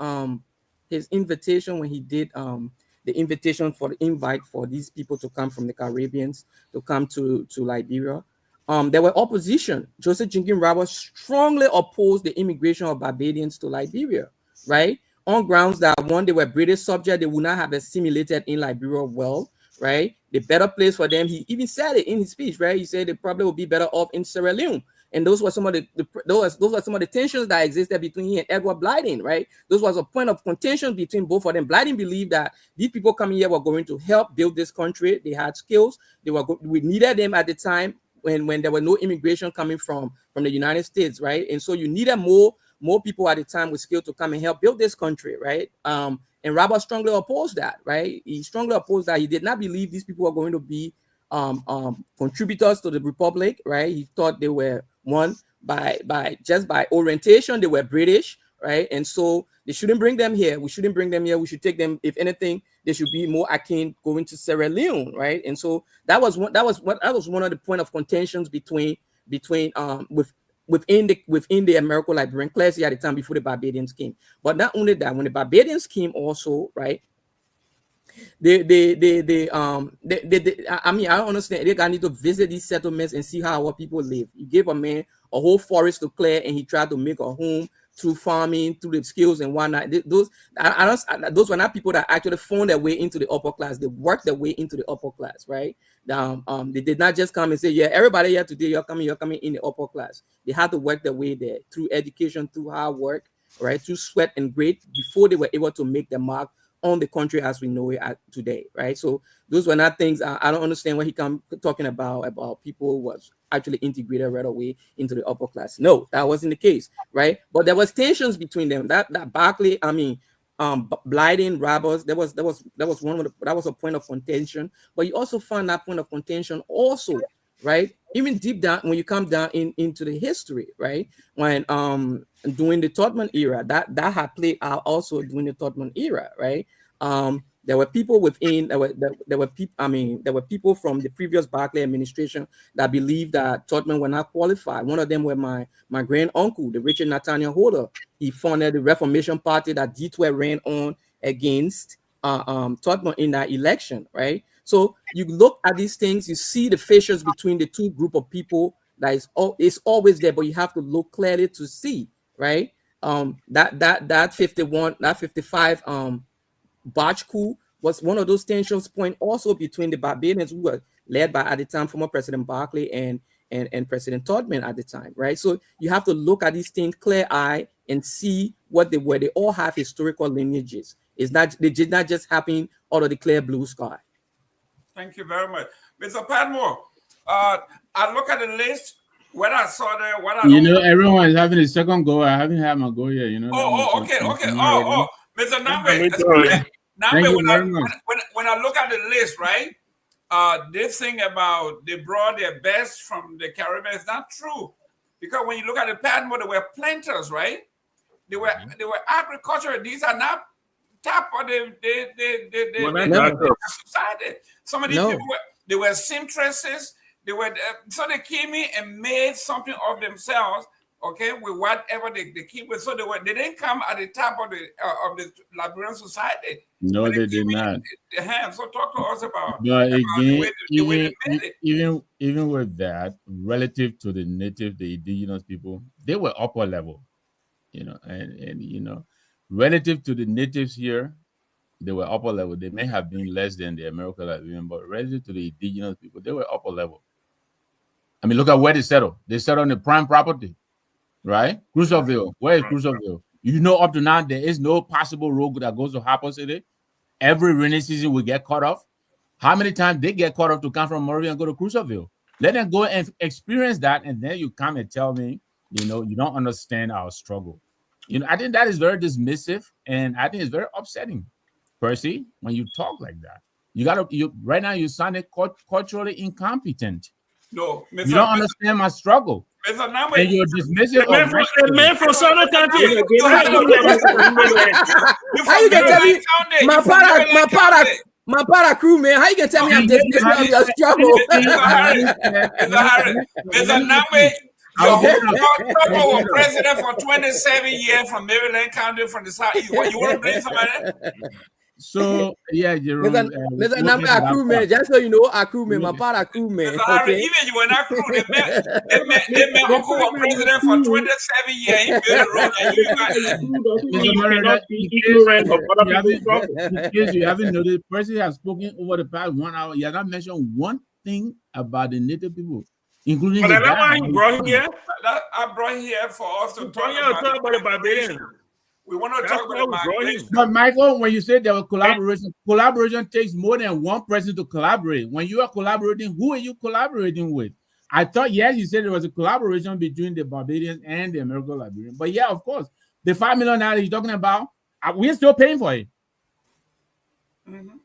invitation, when he did the invitation for the invite for these people to come from the Caribbeans to come to Liberia. There were opposition. Joseph Jenkins Roberts strongly opposed the immigration of Barbadians to Liberia, right? On grounds that one, they were British subject, they would not have assimilated in Liberia well, right? The better place for them, he even said it in his speech, right? He said they probably would be better off in Sierra Leone. And those were some of those were some of the tensions that existed between he and Edward Blyden, right? Those was a point of contention between both of them. Blyden believed that these people coming here were going to help build this country. They had skills. We needed them at the time when there were no immigration coming from the United States, right? And so you needed more people at the time with skill to come and help build this country, right? And Robert strongly opposed that, right? He strongly opposed that. He did not believe these people were going to be contributors to the republic, right? He thought they were one by orientation, they were British, right? And so they shouldn't bring them here. We shouldn't bring them here. We should take them. If anything, they should be more akin going to Sierra Leone, right? And so that was one of the point of contentions between within the American Liberian class at the time before the Barbadians came. But not only that, when the Barbadians came also, right? I mean, I don't understand. They need to visit these settlements and see how our people live. You gave a man a whole forest to clear, and he tried to make a home through farming, through the skills and whatnot. Those were not people that actually found their way into the upper class. They worked their way into the upper class, right? They did not just come and say, "Yeah, everybody here today, you're coming in the upper class." They had to work their way there through education, through hard work, right? Through sweat and grit before they were able to make the mark on the country as we know it today, right? So those were not things. I don't understand what he come talking about people who was actually integrated right away into the upper class. No, that wasn't the case, right? But there was tensions between them. That Barclay, I mean, Blyden, Roberts, that was a point of contention. But you also find that point of contention also, right? Even deep down when you come down into the history, right? When during the Todman era, that had played out also during the Todman era, right? There were people within there were people from the previous Barclay administration that believed that Todman were not qualified. One of them were my grand uncle, the Richard Nathaniel Holder. He founded the Reformation Party that Detroit ran on against Todman in that election, right? So you look at these things, you see the fissures between the two group of people that is always there, but you have to look clearly to see, right? that 55 Barge coup was one of those tension points also between the Barbadians, who were led by at the time former President Barclay and President Todman at the time, right? So you have to look at these things clear eye and see what they were. They all have historical lineages. They did not just happen out of the clear blue sky. Thank you very much, Mr. Padmore. I look at the list. What I saw there, everyone is having a second go. I haven't had my go yet. Okay. Mr. Nambe, when I look at the list, right? This thing about they brought their best from the Caribbean is not true, because when you look at the Padmore, they were planters, right? They were agriculture. These are not top of the society. Some of these people they were seamstresses. They were so they came in and made something of themselves, okay, with whatever they came with. So they didn't come at the top of the Liberian society. No, they did not. So talk to us about. But again, even with that, relative to the native, the indigenous people, they were upper level, and relative to the natives here, they were upper level. They may have been less than the American Liberian, but relative to the indigenous people, they were upper level. I mean, look at where they settled. They settled on the prime property, right? Crusoeville. Where is Crusoeville? Up to now, there is no possible road that goes to Harper City. Every rainy season will get cut off. How many times they get cut off to come from Murray and go to Crusoeville? Let them go and experience that, and then you come and tell me, you don't understand our struggle. I think that is very dismissive, and I think it's very upsetting, Percy, when you talk like that. Right now you sounded culturally incompetent. No, you don't understand my struggle. Mr. And you're dismissive. The man from Southern Country. How you can tell me my para crew, man? How you can tell me I'm dismissive of your struggle? Mr. Nambe, you were president for 27 years from Maryland County from the South. You want to blame somebody? So yeah, Jerome. Listen, I'm a crewman. Just so you know, a crewman, my part a crewman. Okay? Even you were not crew. They met Uncle was president for 27 years. He built a road, and you haven't noticed, the person has spoken over the past 1 hour. He has not mentioned one thing about the native people, including. But that's why I brought here. I brought here for us to talk about the Barbadians. We want to talk about migration. But Michael, when you say there was collaboration takes more than one person to collaborate. When you are collaborating, who are you collaborating with? I thought, yes, you said there was a collaboration between the Barbadians and the American Liberian. But yeah, of course, the $5 million you're talking about, we're still paying for it. Mm-hmm.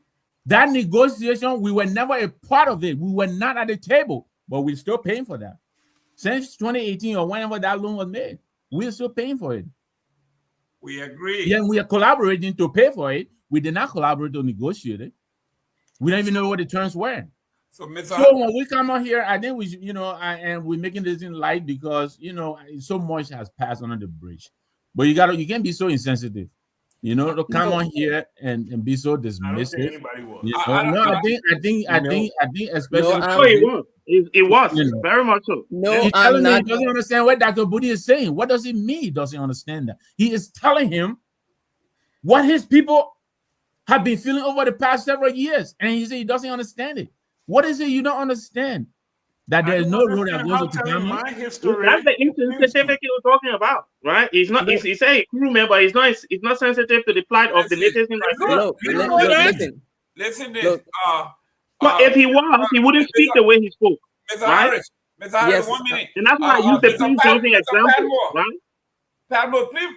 That negotiation, we were never a part of it. We were not at the table, but we're still paying for that. Since 2018 or whenever that loan was made, we're still paying for it. We agree. Yeah, we are collaborating to pay for it. We did not collaborate to negotiate it. We don't even know what the terms were. So when we come out here, I think we should, and we're making this in light because, so much has passed under the bridge. But you can't be so insensitive, to come on here and be so dismissive. I think especially. It was very much so. No, he doesn't understand what Dr. Budi is saying. What does it mean? He doesn't understand that. He is telling him what his people have been feeling over the past several years, and he said he doesn't understand it. What is it you don't understand? That there is no road that goes to Kigami. That's the insensitivity you're talking about, right? He's not. He's a crew member. He's not sensitive to the plight of the natives in Liberia. Listen, this. But if he was, he wouldn't speak the way he spoke. Mr. Harris, 1 minute. And that's why I use the Prince Johnson example, right? Pablo, please,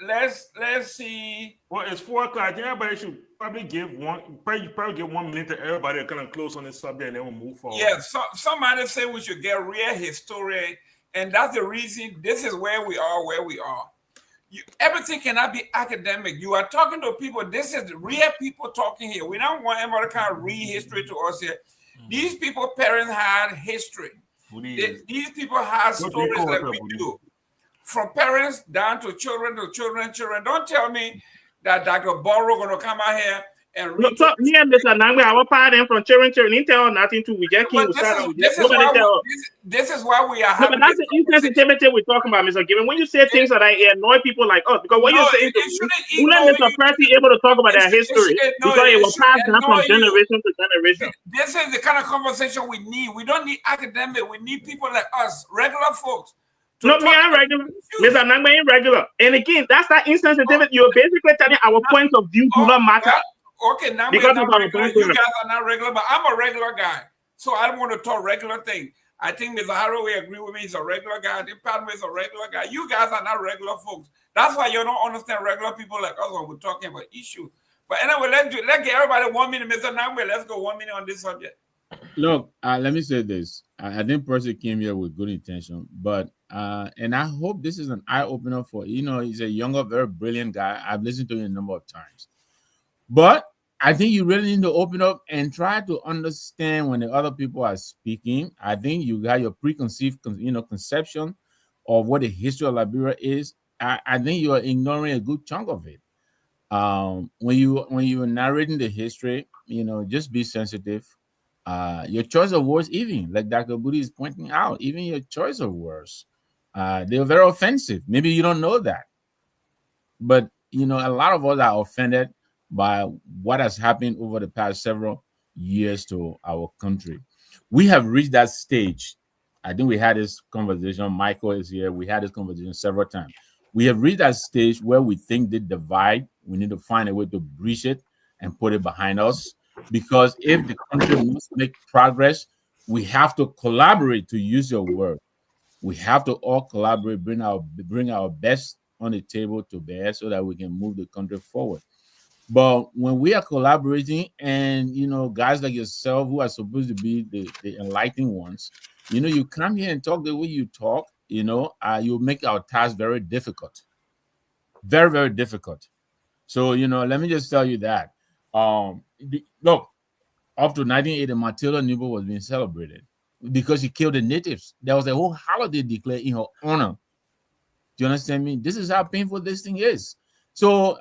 let's see. Well, it's 4 o'clock. I think everybody should probably give 1 minute to everybody to kind of close on this subject, and then we'll move forward. Yeah, somebody said we should get real history, and that's the reason this is where we are. Everything cannot be academic. You are talking to people. This is real people talking here. We don't want anybody to kind of read history to us here. These people's parents had history. These people have stories like we do. From parents down to children. Don't tell me that Dr. Borrow going to come out here and No, read so me and Mr. Nangwe, our parent from children, he tell us nothing to. We just came But to start. this is Nobody why tell us. this is why we are No, but having that's this the conversation. insensitivity we're talking about, Mr. Given. When you say things that it annoy people like us, because what No, you're saying to it me, shouldn't you let ego Mr. you. Percy able to talk about their history because it It was should passed down from annoy you. generation to generation. This is the kind of conversation we need. We don't need academic. We need people like us, regular folks, to No, talk me, I'm about regular. issues. Mr. Nangme ain't regular. And again, that's that insensitivity. You're basically telling our points of view do not matter Okay, now we're because not of our regular. You background. guys are not regular, but I'm a regular guy. So I don't want to talk regular thing. I think Mr. Haraway agree with me. He's a regular guy. I think Padma is a regular guy. You guys are not regular folks. That's why you don't understand regular people like us when we're talking about issues. But anyway, let's get everybody 1 minute. Mr. Nangwe, let's go 1 minute on this subject. Look, let me say this. I think Percy came here with good intention, but and I hope this is an eye opener for he's a younger, very brilliant guy. I've listened to him a number of times, but I think you really need to open up and try to understand when the other people are speaking. I think you got your preconceived, conception of what the history of Liberia is. I think you are ignoring a good chunk of it. When you are narrating the history, just be sensitive. Your choice of words, even like Dr. Budi is pointing out, even your choice of words, they're very offensive. Maybe you don't know that, but a lot of us are offended by what has happened over the past several years to our country. We have reached that stage. I think we had this conversation. Michael is here. We had this conversation several times. We have reached that stage where we think the divide, we need to find a way to bridge it and put it behind us. Because if the country must make progress, we have to collaborate, to use your word. We have to all collaborate, bring our best on the table to bear so that we can move the country forward. But when we are collaborating and guys like yourself who are supposed to be the enlightening ones, you come here and talk the way you talk, you make our task very difficult. Very, very difficult. So, let me just tell you that. Look, up to 1980, Matilda Nebo was being celebrated because she killed the natives. There was a whole holiday declared in her honor. Do you understand me? This is how painful this thing is. So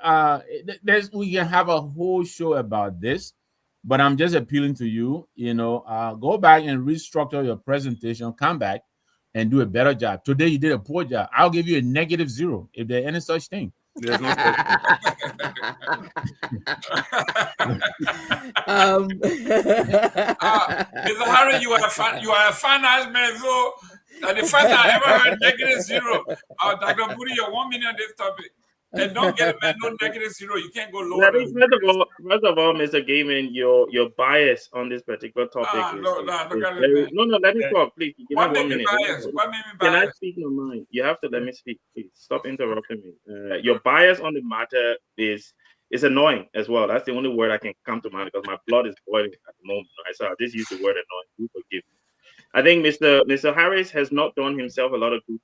we can have a whole show about this, but I'm just appealing to you. Go back and restructure your presentation. Come back and do a better job. Today you did a poor job. I'll give you a -0 if there's any such thing. There's no such thing. Mr. Harry, you are a finance man, so the first time I ever heard -0. Dr. Budi, you're 1 minute on this topic. And don't get it, man, no -0. You can't go lower than First of all, Mr. Gaiman, your bias on this particular topic is look at very, it. no, let me talk, please. Give me What 1 made me minute. biased? What made me Can I biased? speak my mind? You have to let me speak, please. Stop interrupting me. Your bias on the matter is annoying as well. That's the only word I can come to mind because my blood is boiling at the moment. Right? So I'll just use the word annoying. Do forgive me. I think Mr. Harris has not done himself a lot of good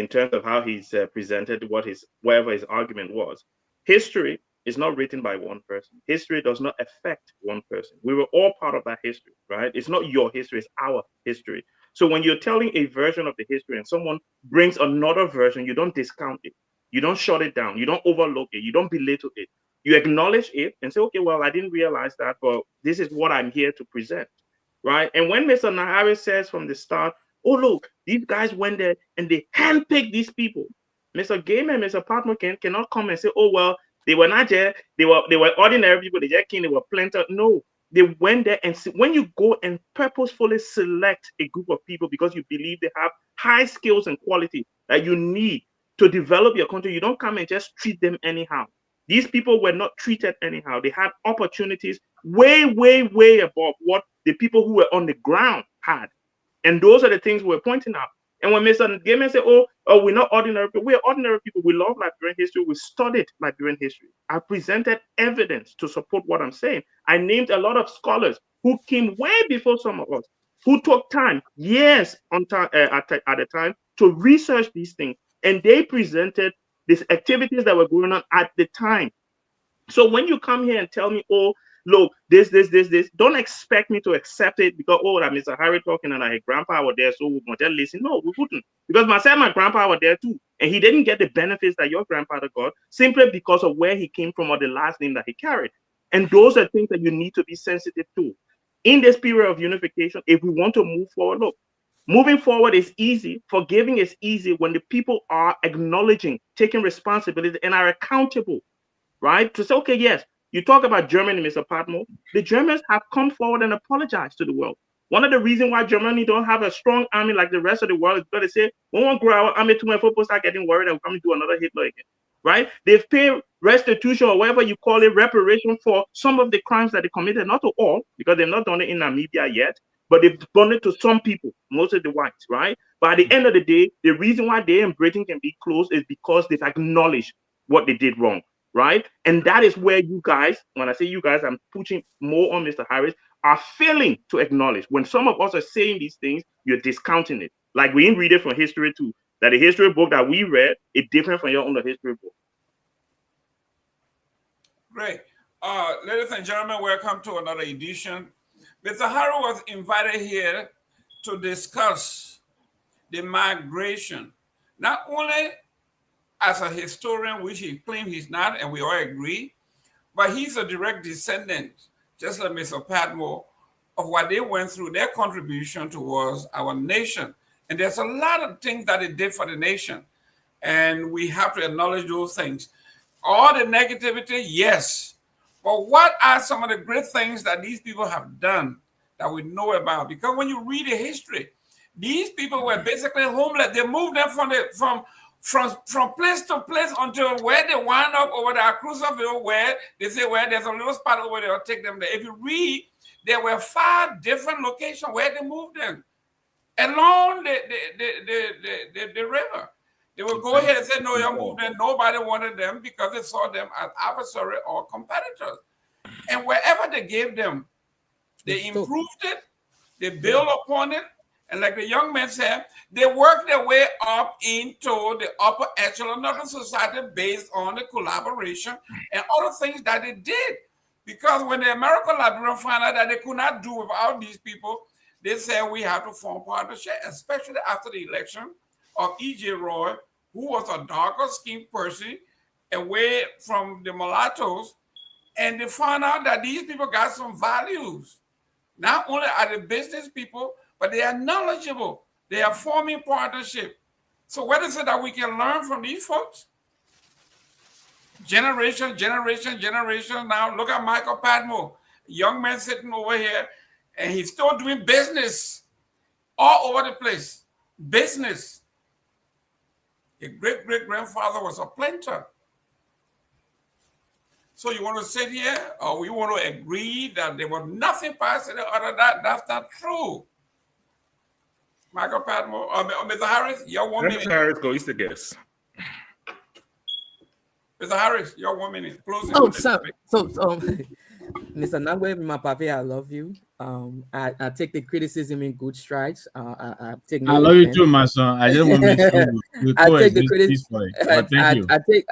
in terms of how he's presented whatever his argument was. History is not written by one person. History does not affect one person. We were all part of that history, right? It's not your history, it's our history. So when you're telling a version of the history and someone brings another version, you don't discount it. You don't shut it down. You don't overlook it. You don't belittle it. You acknowledge it and say, okay, well, I didn't realize that, but this is what I'm here to present, right? And when Mr. Nahari says from the start, oh, look, these guys went there and they handpicked these people. Mr. Game and Mr. Patmo cannot come and say, oh, well, they were not there. They were ordinary people. They just came, they were planted. No, they went there and when you go and purposefully select a group of people because you believe they have high skills and quality that you need to develop your country, you don't come and just treat them anyhow. These people were not treated anyhow. They had opportunities way, way, way above what the people who were on the ground had. And those are the things we're pointing out. And when Mr. Gaiman said, oh, we're not ordinary people, we're ordinary people. We love Liberian history. We studied Liberian history. I presented evidence to support what I'm saying. I named a lot of scholars who came way before some of us, who took time, years at the time, to research these things. And they presented these activities that were going on at the time. So when you come here and tell me, oh, look, this, don't expect me to accept it because, oh, that Mr. Harry talking and his grandpa was there, so we want to listen. No, we wouldn't. Because myself, my grandpa was there too. And he didn't get the benefits that your grandfather got simply because of where he came from or the last name that he carried. And those are things that you need to be sensitive to. In this period of unification, if we want to move forward, look, moving forward is easy. Forgiving is easy when the people are acknowledging, taking responsibility, and are accountable, right? To say, okay, yes, you talk about Germany, Mr. Patmo. The Germans have come forward and apologized to the world. One of the reasons why Germany don't have a strong army like the rest of the world is because they say, we won't grow our army too much, people start getting worried and we're coming to do another Hitler again, right? They've paid restitution or whatever you call it, reparation for some of the crimes that they committed, not to all, because they've not done it in Namibia yet, but they've done it to some people, mostly the whites, right? But at the end of the day, the reason why they and Britain can be close is because they've acknowledged what they did wrong, right? And that is where you guys, when I say you guys, I'm pushing more on Mr. Harris, are failing to acknowledge. When some of us are saying these things, you're discounting it. Like we didn't read it from history too. That the history book that we read is different from your own history book. Great. Ladies and gentlemen, welcome to another edition. Mr. Harris was invited here to discuss the migration, not only as a historian, which he claims he's not, and we all agree, but he's a direct descendant, just like Mr. Patmore, of what they went through, their contribution towards our nation. And there's a lot of things that they did for the nation, and we have to acknowledge those things. All the negativity, yes, but what are some of the great things that these people have done that we know about? Because when you read the history, these people were basically homeless. They moved them from place to place until where they wound up over the Cruiserville, where they say, well, there's a little spot over there, I'll take them there. If you read, there were 5 different locations where they moved them along the river. They would go ahead and say, no, you're moved them. Nobody wanted them because they saw them as adversary or competitors. And wherever they gave them, they improved it, they built upon it, and like the young man said, they worked their way up into the upper echelon of the society based on the collaboration and other things that they did. Because when the American Liberian found out that they could not do without these people, they said we have to form partnership, especially after the election of E.J. Roy, who was a darker skinned person away from the mulattoes. And they found out that these people got some values. Not only are they business people, but they are knowledgeable. They are forming partnership. So what is it that we can learn from these folks? Generation. Now look at Michael Padmore, young man sitting over here, and he's still doing business all over the place. Business. His great-great-grandfather was a planter. So you want to sit here, or we want to agree that there was nothing past it other than that? That's not true. Michael Padmore, Mr. Harris, your 1 minute. Mr. Harris, go. He's the guest. Mr. Harris, your 1 minute. Closing. Oh, so Mr. Nagwe, my papi, I love you. I take the criticism in good strides. I take. No I love offense. you too, my son. I just want to make sure we I take the coexist peacefully. But thank you.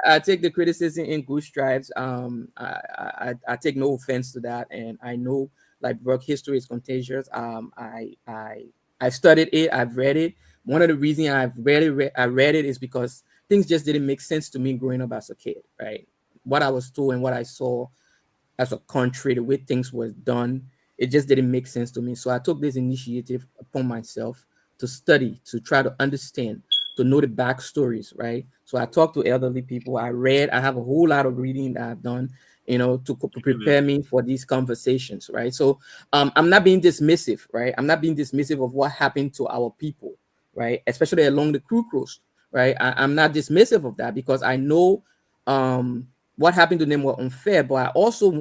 I take the criticism in good strides. I take no offense to that, and I know like work history is contagious. I've studied it. I've read it. One of the reasons I've read it is because things just didn't make sense to me growing up as a kid. Right, what I was told and what I saw as a country, the way things were done, it just didn't make sense to me. So I took this initiative upon myself to study, to try to understand, to know the backstories, right? So I talked to elderly people. I have a whole lot of reading that I've done, to prepare me for these conversations, right? So I'm not being dismissive, right? I'm not being dismissive of what happened to our people, right? Especially along the Crew Coast, right? I'm not dismissive of that because I know what happened to them were unfair, but I also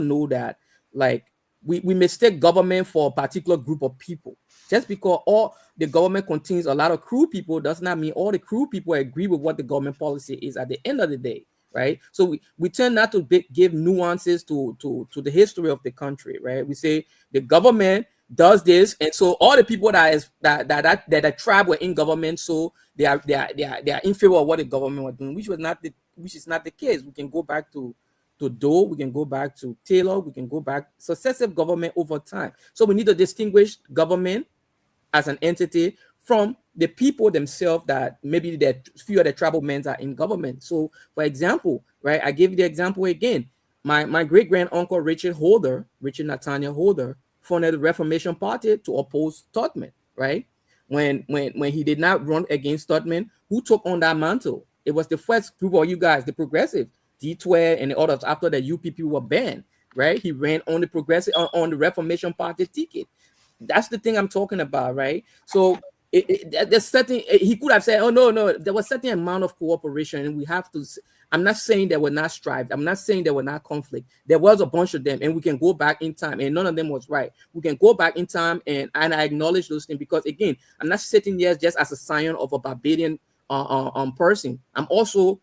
know that like we mistake government for a particular group of people. Just because all the government contains a lot of crew people does not mean all the crew people agree with what the government policy is at the end of the day, right? So we tend not to give nuances to the history of the country, right? We say the government does this, and so all the people that the tribe were in government, so they are in favor of what the government was doing, which is not the case. We can go back to Doe, we can go back to Taylor, we can go back successive government over time. So we need to distinguish government as an entity from the people themselves that maybe few of the tribal men are in government. So for example, right, I give you the example again, my great grand uncle Richard Nathaniel Holder, founded the Reformation Party to oppose Tubman, right? When he did not run against Tubman, who took on that mantle? It was the first group of you guys, the progressive, D12 and the others after the UPP were banned, right? He ran on the progressive on the Reformation Party ticket. That's the thing I'm talking about, right? So there's certain he could have said, oh no, there was certain amount of cooperation, and we have to. I'm not saying there were not strife. I'm not saying there were not conflict. There was a bunch of them, and we can go back in time, and none of them was right. We can go back in time, and I acknowledge those things because again, I'm not sitting here just as a scion of a Barbadian person. I'm also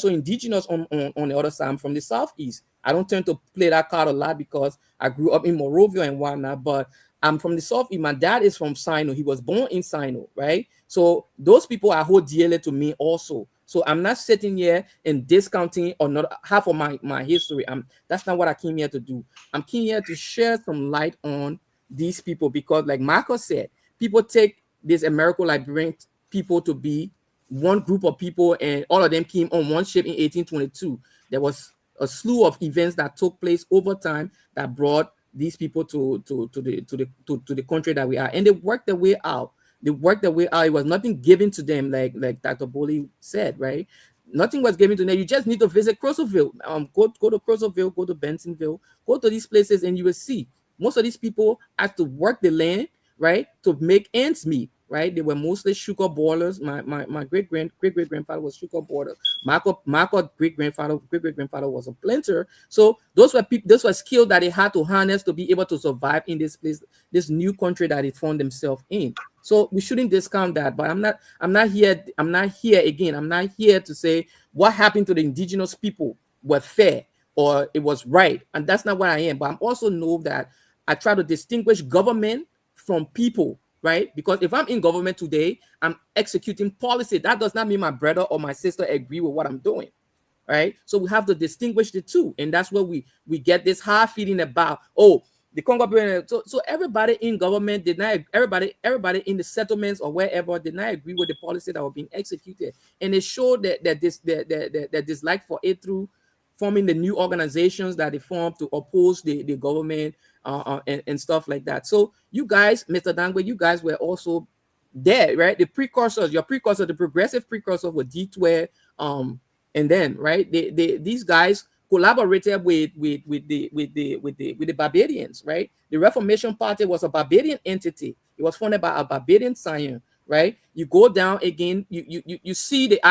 indigenous on the other side. I'm from the southeast. I don't tend to play that card a lot because I grew up in Morovia and whatnot, but I'm from the southeast. My dad is from Sino. He was born in Sino, right? So those people are hold dearly to me also. So I'm not sitting here and discounting or not half of my history. That's not what I came here to do. I'm came here to share some light on these people because, like Marcus said, people take this American Liberian people to be one group of people, and all of them came on one ship in 1822. There was a slew of events that took place over time that brought these people to the country that we are, and they worked their way out. They worked their way out. It was nothing given to them, like Dr. Boley said, right? Nothing was given to them. You just need to visit Crosserville. Go to Crosserville, go to Bensonville, go to these places, and you will see most of these people had to work the land, right, to make ends meet. Right, they were mostly sugar boilers. My great grandfather was sugar boiler. Marco great grandfather was a planter. So those were people. Those were skills that they had to harness to be able to survive in this place, this new country that they found themselves in. So we shouldn't discount that. But I'm not here again. I'm not here to say what happened to the indigenous people were fair or it was right, and that's not what I am. But I'm also know that I try to distinguish government from people. Right? Because if I'm in government today, I'm executing policy. That does not mean my brother or my sister agree with what I'm doing. Right? So we have to distinguish the two. And that's where we get this hard feeling about, oh, the Congo. So everybody in government did not, everybody in the settlements or wherever did not agree with the policy that was being executed. And it showed that dislike for it through forming the new organizations that they formed to oppose the government and stuff like that. So you guys, Mr. Dangwe, you guys were also there, right? The precursors, the progressive precursors were D12, and then right, these guys collaborated with the Barbadians, right? The Reformation Party was a Barbadian entity. It was founded by a Barbadian scion, right? You go down again, you see the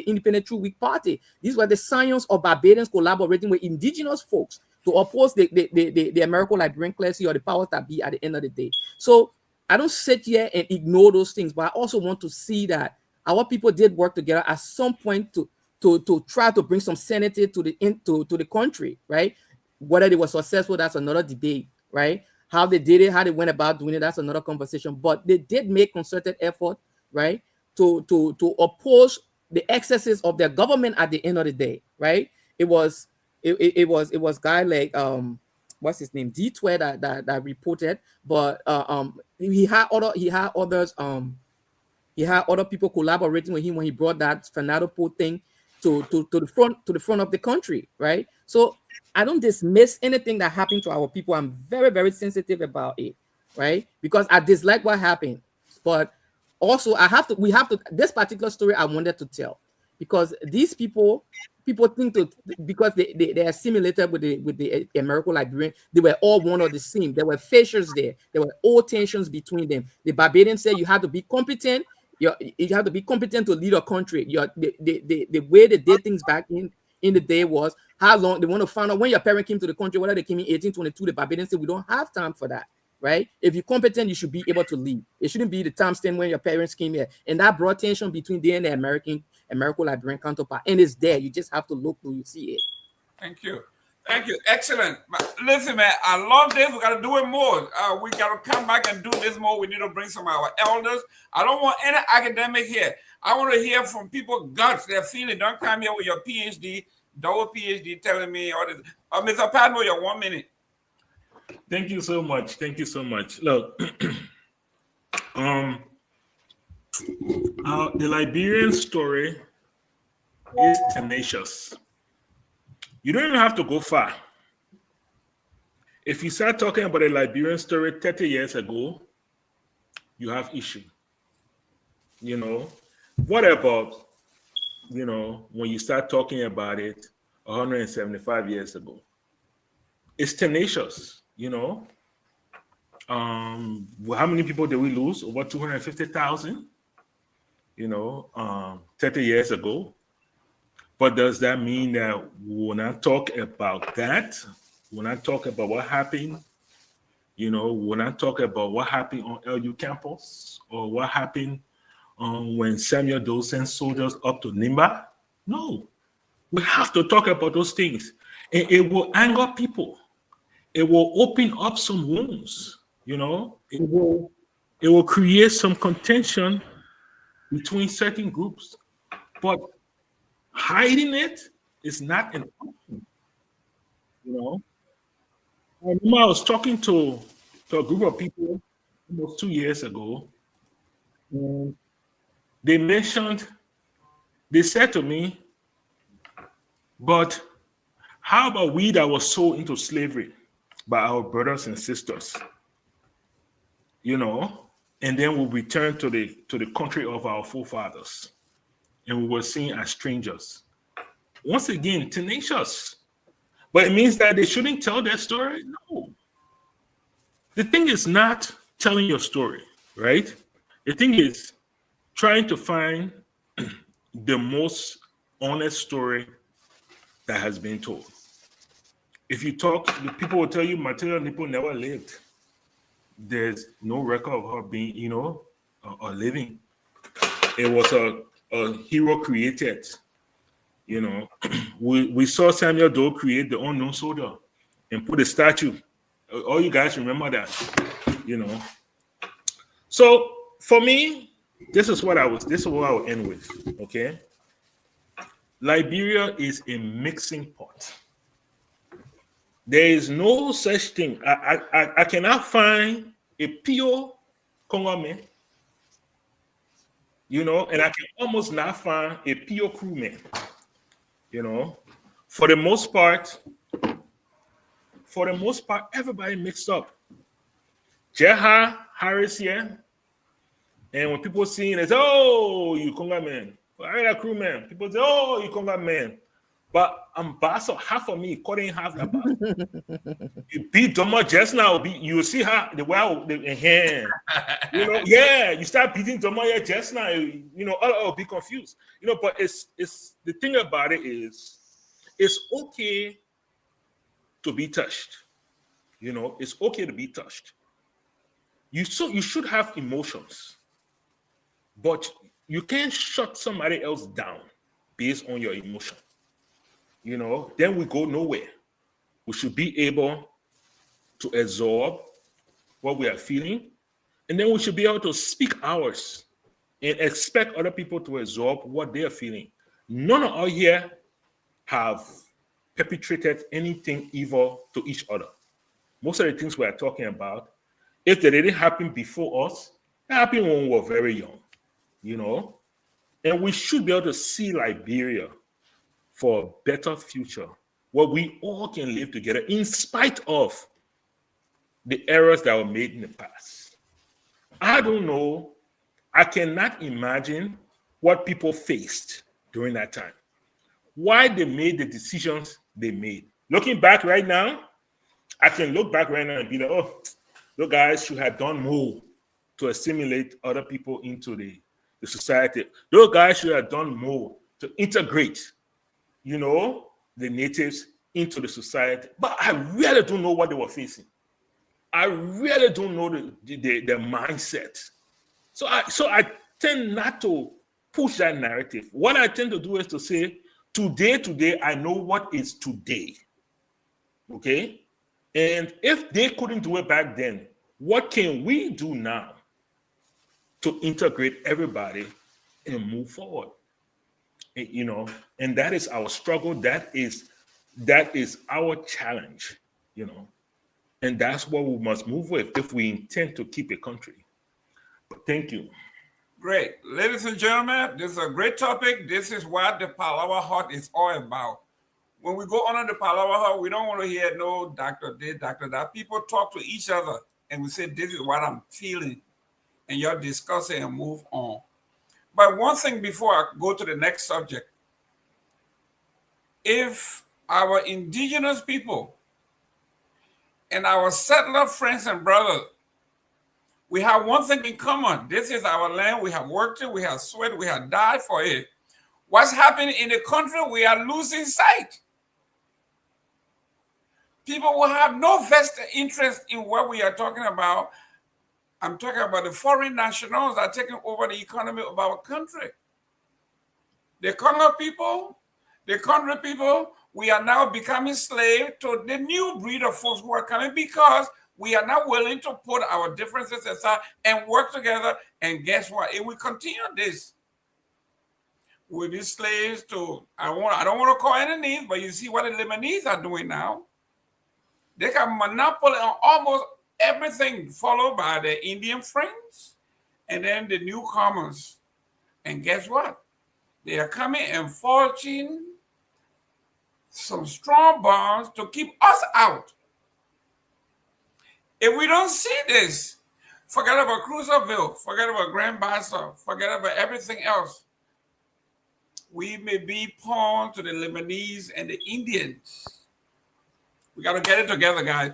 Independent True Weak Party. These were the scions of Barbadians collaborating with indigenous folks to oppose the American Liberian class or the powers that be at the end of the day. So I don't sit here and ignore those things, but I also want to see that our people did work together at some point to try to bring some sanity to the country, right? Whether they were successful, that's another debate, right? How they did it, how they went about doing it, that's another conversation. But they did make concerted effort, right, to oppose the excesses of their government at the end of the day, right? It was guy like what's his name, D12 that reported, but he had other people collaborating with him when he brought that Fanado thing to the front of the country, right? So I don't dismiss anything that happened to our people. I'm very, very sensitive about it, right? Because I dislike what happened, but also we have to this particular story I wanted to tell because these people think because they assimilated with the American Liberian, they were all one or the same. There were fissures there. There were old tensions between them. The Barbadians said you have to be competent. You have to be competent to lead a country. The way they did things back in the day was how long they want to find out when your parent came to the country, whether they came in 1822. The Barbadians said we don't have time for that. Right? If you're competent, you should be able to lead. It shouldn't be the time stamp when your parents came here. And that brought tension between them and the American Liberian counterpart. And it's there. You just have to look till you see it. Thank you. Excellent. Listen, man, I love this. We got to do it more. We got to come back and do this more. We need to bring some of our elders. I don't want any academic here. I want to hear from people guts, their feeling. Don't come here with your PhD, double PhD telling me all this. Mr. Padmo, your 1 minute. Thank you so much. Look, the Liberian story is tenacious. You don't even have to go far. If you start talking about a Liberian story 30 years ago, you have issue. You know, what about, you know, when you start talking about it 175 years ago? It's tenacious, you know. Well, how many people did we lose? Over 250,000, you know, 30 years ago. But does that mean that we will not talk about that? We'll not talk about what happened? You know, we'll not talk about what happened on LU campus or what happened when Samuel Doe sent soldiers up to Nimba? No, we have to talk about those things. And it will anger people. It will open up some wounds, you know. It will create some contention between certain groups. But hiding it is not an option, you know. I remember I was talking to a group of people almost 2 years ago. And they said to me, but how about we that was sold into slavery by our brothers and sisters, you know, and then we return to the country of our forefathers, and we were seen as strangers. Once again, tenacious. But it means that they shouldn't tell their story? No. The thing is not telling your story, right? The thing is trying to find the most honest story that has been told. If you talk, the people will tell you Material Nipo never lived. There's no record of her being, you know, or living. It was a hero created. You know, we saw Samuel Doe create the unknown soldier and put a statue. All you guys remember that, you know. So for me, this is what I will end with. Okay. Liberia is a mixing pot. There is no such thing. I cannot find a pure Congo man, you know, and I can almost not find a pure crewman. You know, for the most part, everybody mixed up. Jeha Harris here, and when people see it, oh, you Congo man, I got a crew man. People say, oh, you Congo man, but ambassador half of me couldn't have that. You beat Doma just now. You see her the way the hand, you know, yeah. You start beating Doma just now. You know, I'll be confused. You know, but it's the thing about it is, it's okay to be touched. You know, it's okay to be touched. You should have emotions, but you can't shut somebody else down based on your emotion. You know, then we go nowhere. We should be able to absorb what we are feeling, and then we should be able to speak ours and expect other people to absorb what they are feeling. None of us here have perpetrated anything evil to each other. Most of the things we are talking about, if they didn't happen before us, it happened when we were very young, you know? And we should be able to see Liberia for a better future, where we all can live together in spite of the errors that were made in the past. I don't know. I cannot imagine what people faced during that time, why they made the decisions they made. Looking back right now, I can look back right now and be like, oh, those guys should have done more to assimilate other people into the society. Those guys should have done more to integrate, you know, the natives into the society. But I really don't know what they were facing. I really don't know the mindset. So I tend not to push that narrative. What I tend to do is to say, today, I know what is today. Okay? And if they couldn't do it back then, what can we do now to integrate everybody and move forward? You know, and that is our struggle. That is our challenge, you know, and that's what we must move with if we intend to keep a country. But thank you. Great. Ladies and gentlemen, this is a great topic. This is what the Palawa Hut is all about. when we go under the palaver, we don't want to hear no doctor this, doctor that. People talk to each other and we say, this is what I'm feeling. And you're discussing and move on. But one thing before I go to the next subject, if our indigenous people and our settler friends and brothers, we have one thing in common. This is our land. We have worked it. We have sweat. We have died for it. What's happening in the country? We are losing sight. People will have no vested interest in what we are talking about. I'm talking about the foreign nationals that are taking over the economy of our country. The Congo people, the country people, we are now becoming slave to the new breed of folks who are coming because we are not willing to put our differences aside and work together. And guess what? If we continue this, we'll be slaves to, I don't want to call any names, but you see what the Lebanese are doing now. They got monopoly on almost everything, followed by the Indian friends and then the newcomers. And guess what? They are coming and forging some strong bonds to keep us out. If we don't see this, forget about Cruiserville, forget about Grand Bassa, forget about everything else. We may be pawned to the Lebanese and the Indians. We got to get it together, guys.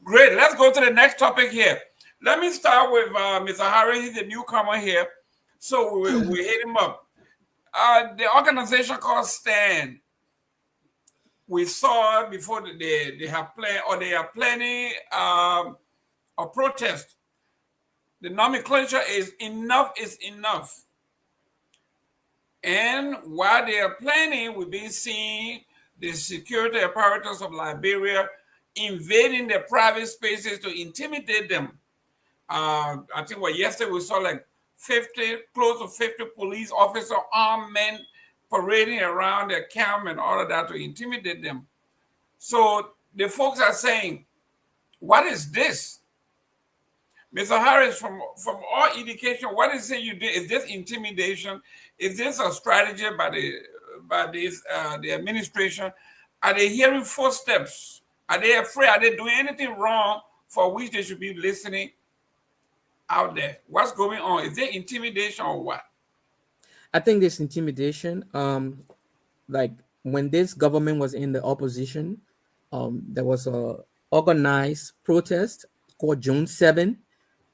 Great. Let's go to the next topic here. Let me start with Mr. Harry. He's a newcomer here. So we hit him up. The organization called STAND. We saw before they have planned, or they are planning a protest. The nomenclature is enough is enough. And while they are planning, we've been seeing the security apparatus of Liberia invading their private spaces to intimidate them. I think yesterday we saw like close to 50 police officers, armed men parading around their camp and all of that to intimidate them. So the folks are saying, what is this? Mr. Harris, from all indication, what is it you did? Is this intimidation? Is this a strategy by the administration? Are they hearing footsteps? Are they afraid? Are they doing anything wrong for which they should be listening out there? What's going on? Is there intimidation or what? I think this intimidation, like when this government was in the opposition, there was a organized protest called June 7.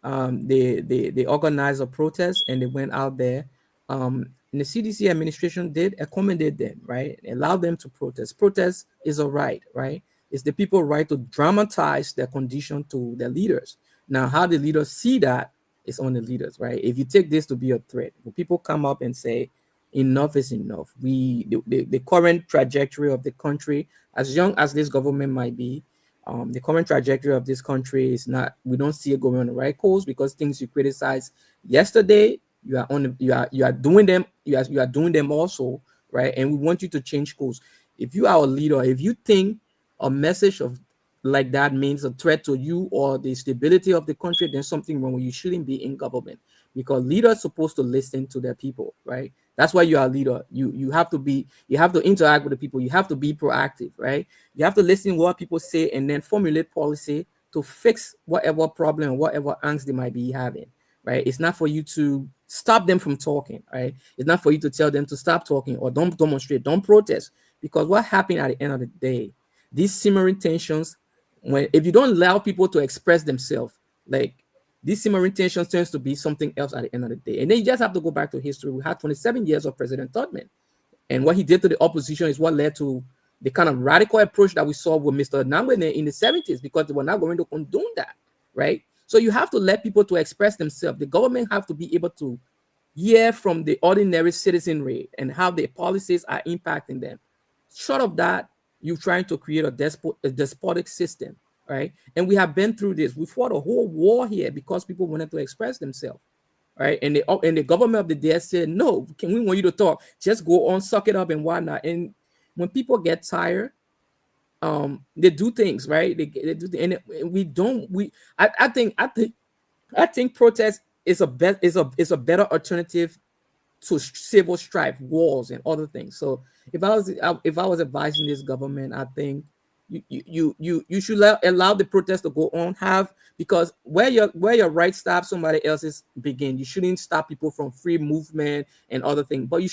They organized a protest and they went out there. And the CDC administration did accommodate them, right? Allow them to protest. Protest is a right, right? It's the people's right to dramatize their condition to their leaders. Now, how the leaders see that is on the leaders, right? If you take this to be a threat, when people come up and say, enough is enough. The current trajectory of the country, as young as this government might be, the current trajectory of this country is not, we don't see it going on the right course, because things you criticized yesterday, you are doing them also, right? And we want you to change course. If you are a leader, if you think a message of like that means a threat to you or the stability of the country, then something wrong. You shouldn't be in government, because leaders are supposed to listen to their people, right? That's why you are a leader. You have to interact with the people. You have to be proactive, right? You have to listen to what people say and then formulate policy to fix whatever problem, whatever angst they might be having, right? It's not for you to stop them from talking, right? It's not for you to tell them to stop talking or don't demonstrate, don't protest, because what happened at the end of the day, these simmering tensions, if you don't allow people to express themselves, like these simmering tensions tends to be something else at the end of the day. And then you just have to go back to history. We had 27 years of President Tubman, and what he did to the opposition is what led to the kind of radical approach that we saw with Mr. Nangwene in the 70s, because they were not going to condone that, right? So you have to let people to express themselves. The government have to be able to hear from the ordinary citizenry and how the policies are impacting them. Short of that, you're trying to create a despotic system, right? And we have been through this. We fought a whole war here because people wanted to express themselves, right? And the government of the day said, no, we want you to talk. Just go on, suck it up and whatnot. And when people get tired, they do things, right? They do, and we don't. I think protest is a better alternative to civil strife, wars, and other things. So if I was advising this government, I think you should allow the protest to go on. Have because where your right stops, somebody else's begin. You shouldn't stop people from free movement and other things. But you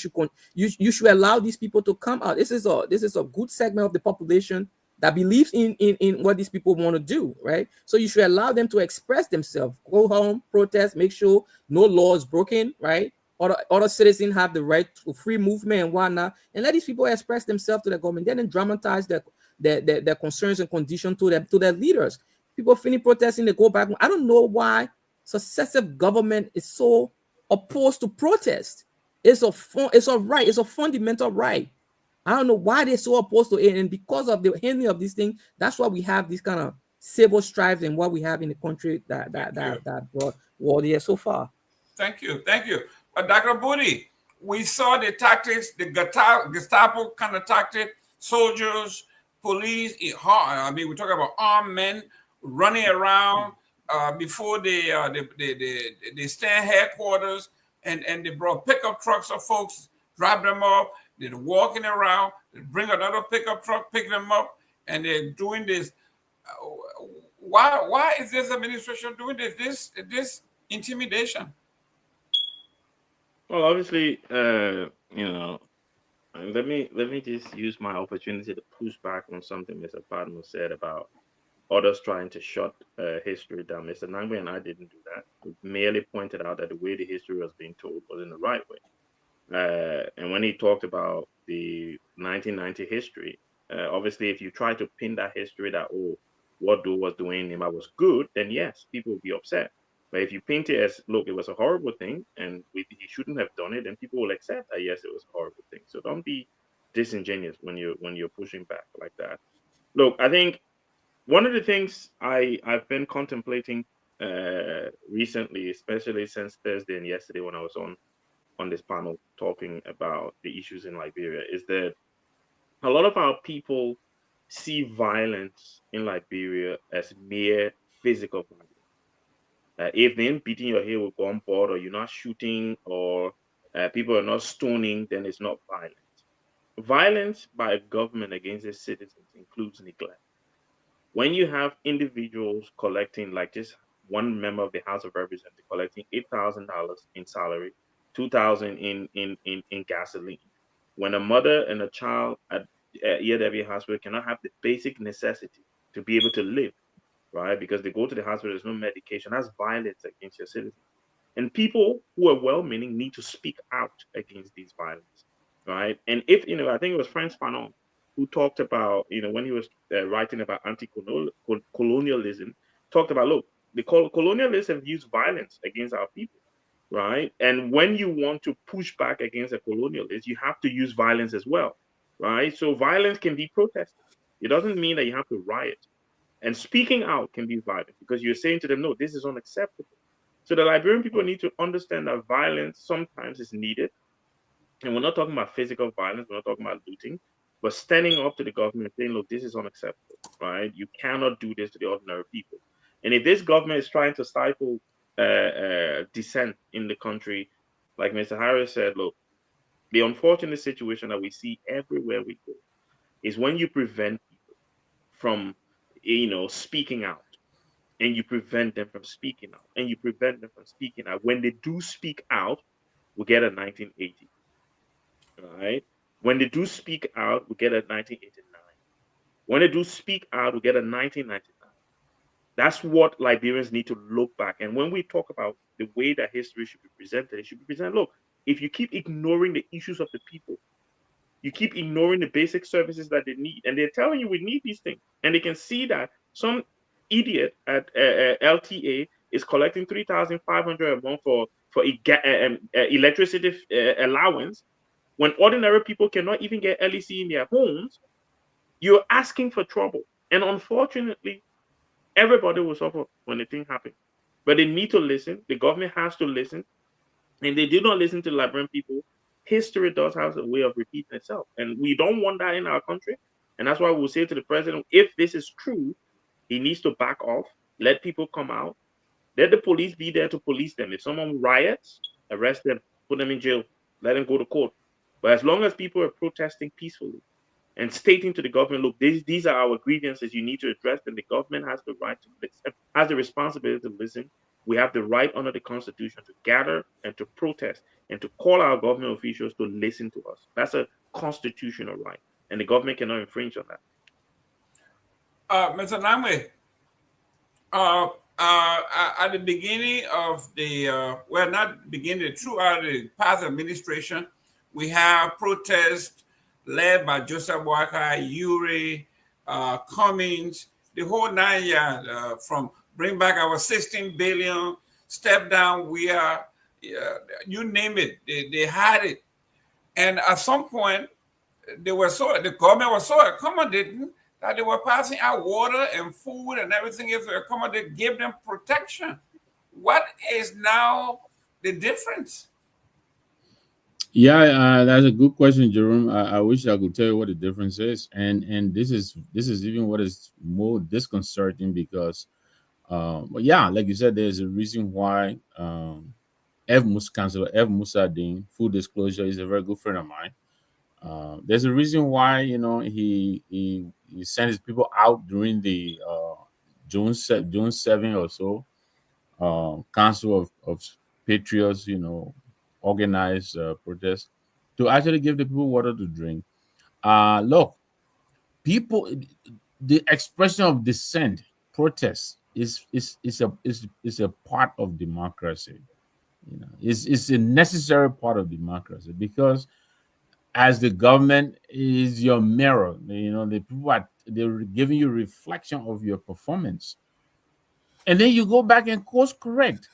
should allow these people to come out. This is a good segment of the population that believes in what these people want to do, right? So you should allow them to express themselves, go home, protest, make sure no law is broken, right? Other citizens have the right to free movement and whatnot, and let these people express themselves to the government. Then dramatize their concerns and conditions to their leaders. People finish protesting, they go back. I don't know why successive government is so opposed to protest. It's a right, it's a fundamental right. I don't know why they're so opposed to it, and because of the handling of these things, that's why we have this kind of civil strife and what we have in the country that brought war here so far. Thank you. Dr. Booty, we saw the tactics, the Gestapo kind of tactic, soldiers, police. I mean, we're talking about armed men running around before they stand headquarters, and they brought pickup trucks of folks, drop them off. They're walking around, they bring another pickup truck, pick them up, and they're doing this. Why is this administration doing this intimidation? Well, obviously, let me just use my opportunity to push back on something Mr. Padmo said about others trying to shut history down. Mr. Nangwe and I didn't do that. We merely pointed out that the way the history was being told was in the right way. And when he talked about the 1990 history, obviously, if you try to pin that history that, oh, what Do was doing Nima was good, then yes, people will be upset. But if you paint it as, look, it was a horrible thing and he shouldn't have done it, then people will accept that, yes, it was a horrible thing. So don't be disingenuous when you're pushing back like that. Look, I think one of the things I've been contemplating recently, especially since Thursday and yesterday when I was on this panel talking about the issues in Liberia, is that a lot of our people see violence in Liberia as mere physical violence. If they're beating your head with gunpowder, or you're not shooting, or people are not stoning, then it's not violence. Violence by a government against its citizens includes neglect. When you have individuals collecting, like just one member of the House of Representatives collecting $8,000 in salary, 2,000 in gasoline, when a mother and a child at EAW hospital cannot have the basic necessity to be able to live, right? Because they go to the hospital, there's no medication. That's violence against your citizens. And people who are well-meaning need to speak out against these violence, right? And if, I think it was Frantz Fanon who talked about, when he was writing about anti-colonialism, talked about, look, the colonialists have used violence against our people, right? And when you want to push back against a colonialist, you have to use violence as well, right? So violence can be protested. It doesn't mean that you have to riot. And speaking out can be violent because you're saying to them, no, this is unacceptable. So the Liberian people need to understand that violence sometimes is needed. And we're not talking about physical violence, we're not talking about looting, but standing up to the government and saying, look, this is unacceptable, right? You cannot do this to the ordinary people. And if this government is trying to stifle dissent in the country, like Mr. Harris said, look, the unfortunate situation that we see everywhere we go is when you prevent people from, speaking out, and you prevent them from speaking out, and you prevent them from speaking out. When they do speak out, we get a 1980, right? When they do speak out, we get a 1989. When they do speak out, we get a 1999. That's what Liberians need to look back. And when we talk about the way that history should be presented, it should be presented, look, if you keep ignoring the issues of the people, you keep ignoring the basic services that they need, and they're telling you we need these things, and they can see that some idiot at LTA is collecting 3,500 a month for electricity allowance, when ordinary people cannot even get LEC in their homes. You're asking for trouble, and unfortunately, everybody will suffer when the thing happens. But they need to listen. The government has to listen, and they do not listen to the Liberian people. History does have a way of repeating itself, and we don't want that in our country. And that's why we'll say to the president, if this is true, he needs to back off, let people come out, let the police be there to police them. If someone riots, arrest them, put them in jail, let them go to court. But as long as people are protesting peacefully and stating to the government, look, these are our grievances you need to address, then the government has the right to listen, has the responsibility to listen. We have the right under the Constitution to gather and to protest and to call our government officials to listen to us. That's a constitutional right, and the government cannot infringe on that. Mr. Namwe, at the beginning of the, well, not beginning, throughout the past administration, we have protests led by Joseph Walker, Uri, Cummings, the whole 9 yards, from bring back our 16 billion, step down, we are, you name it, they had it. And at some point, the government was so accommodating that they were passing out water and food and everything else to accommodate, give them protection. What is now the difference? Yeah, that's a good question, Jerome. I wish I could tell you what the difference is, and this is even what is more disconcerting because, but yeah, like you said, there's a reason why Councilor F. Musadin, full disclosure, is a very good friend of mine. There's a reason why he sent his people out during the June 7 or so Council of Patriots, organized protest to actually give the people water to drink. Look, people, the expression of dissent, protest is a part of democracy. It's a necessary part of democracy because as the government is your mirror, the people they're giving you reflection of your performance, and then you go back and course correct.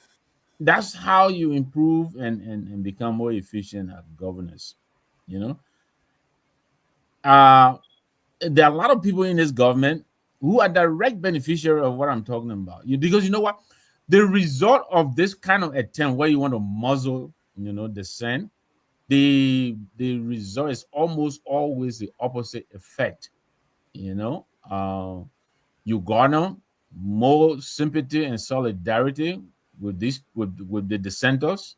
That's how you improve and become more efficient at governance. You know, uh, there are a lot of people in this government who are direct beneficiary of what I'm talking about. Because you know what, the result of this kind of attempt where you want to muzzle, dissent, the result is almost always the opposite effect. You garner more sympathy and solidarity with with the dissenters,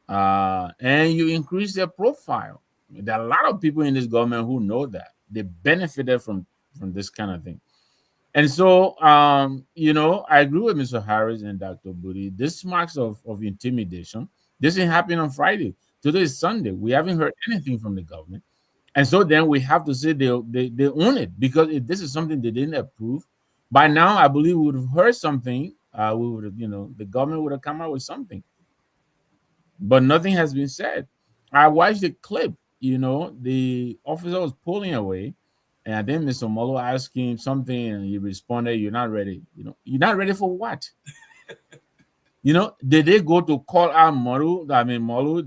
and you increase their profile. There are a lot of people in this government who know that they benefited from this kind of thing. And so, I agree with Mr. Harris and Dr. Booty. This marks of intimidation. This didn't happen on Friday. Today is Sunday. We haven't heard anything from the government. And so then we have to say they own it, because if this is something they didn't approve, by now I believe we would have heard something. We would have, the government would have come out with something. But nothing has been said. I watched the clip, the officer was pulling away, and then Mr. Molo asked him something, and he responded, "You're not ready. You're not ready for what?" Did they go to call out Molu? Molu,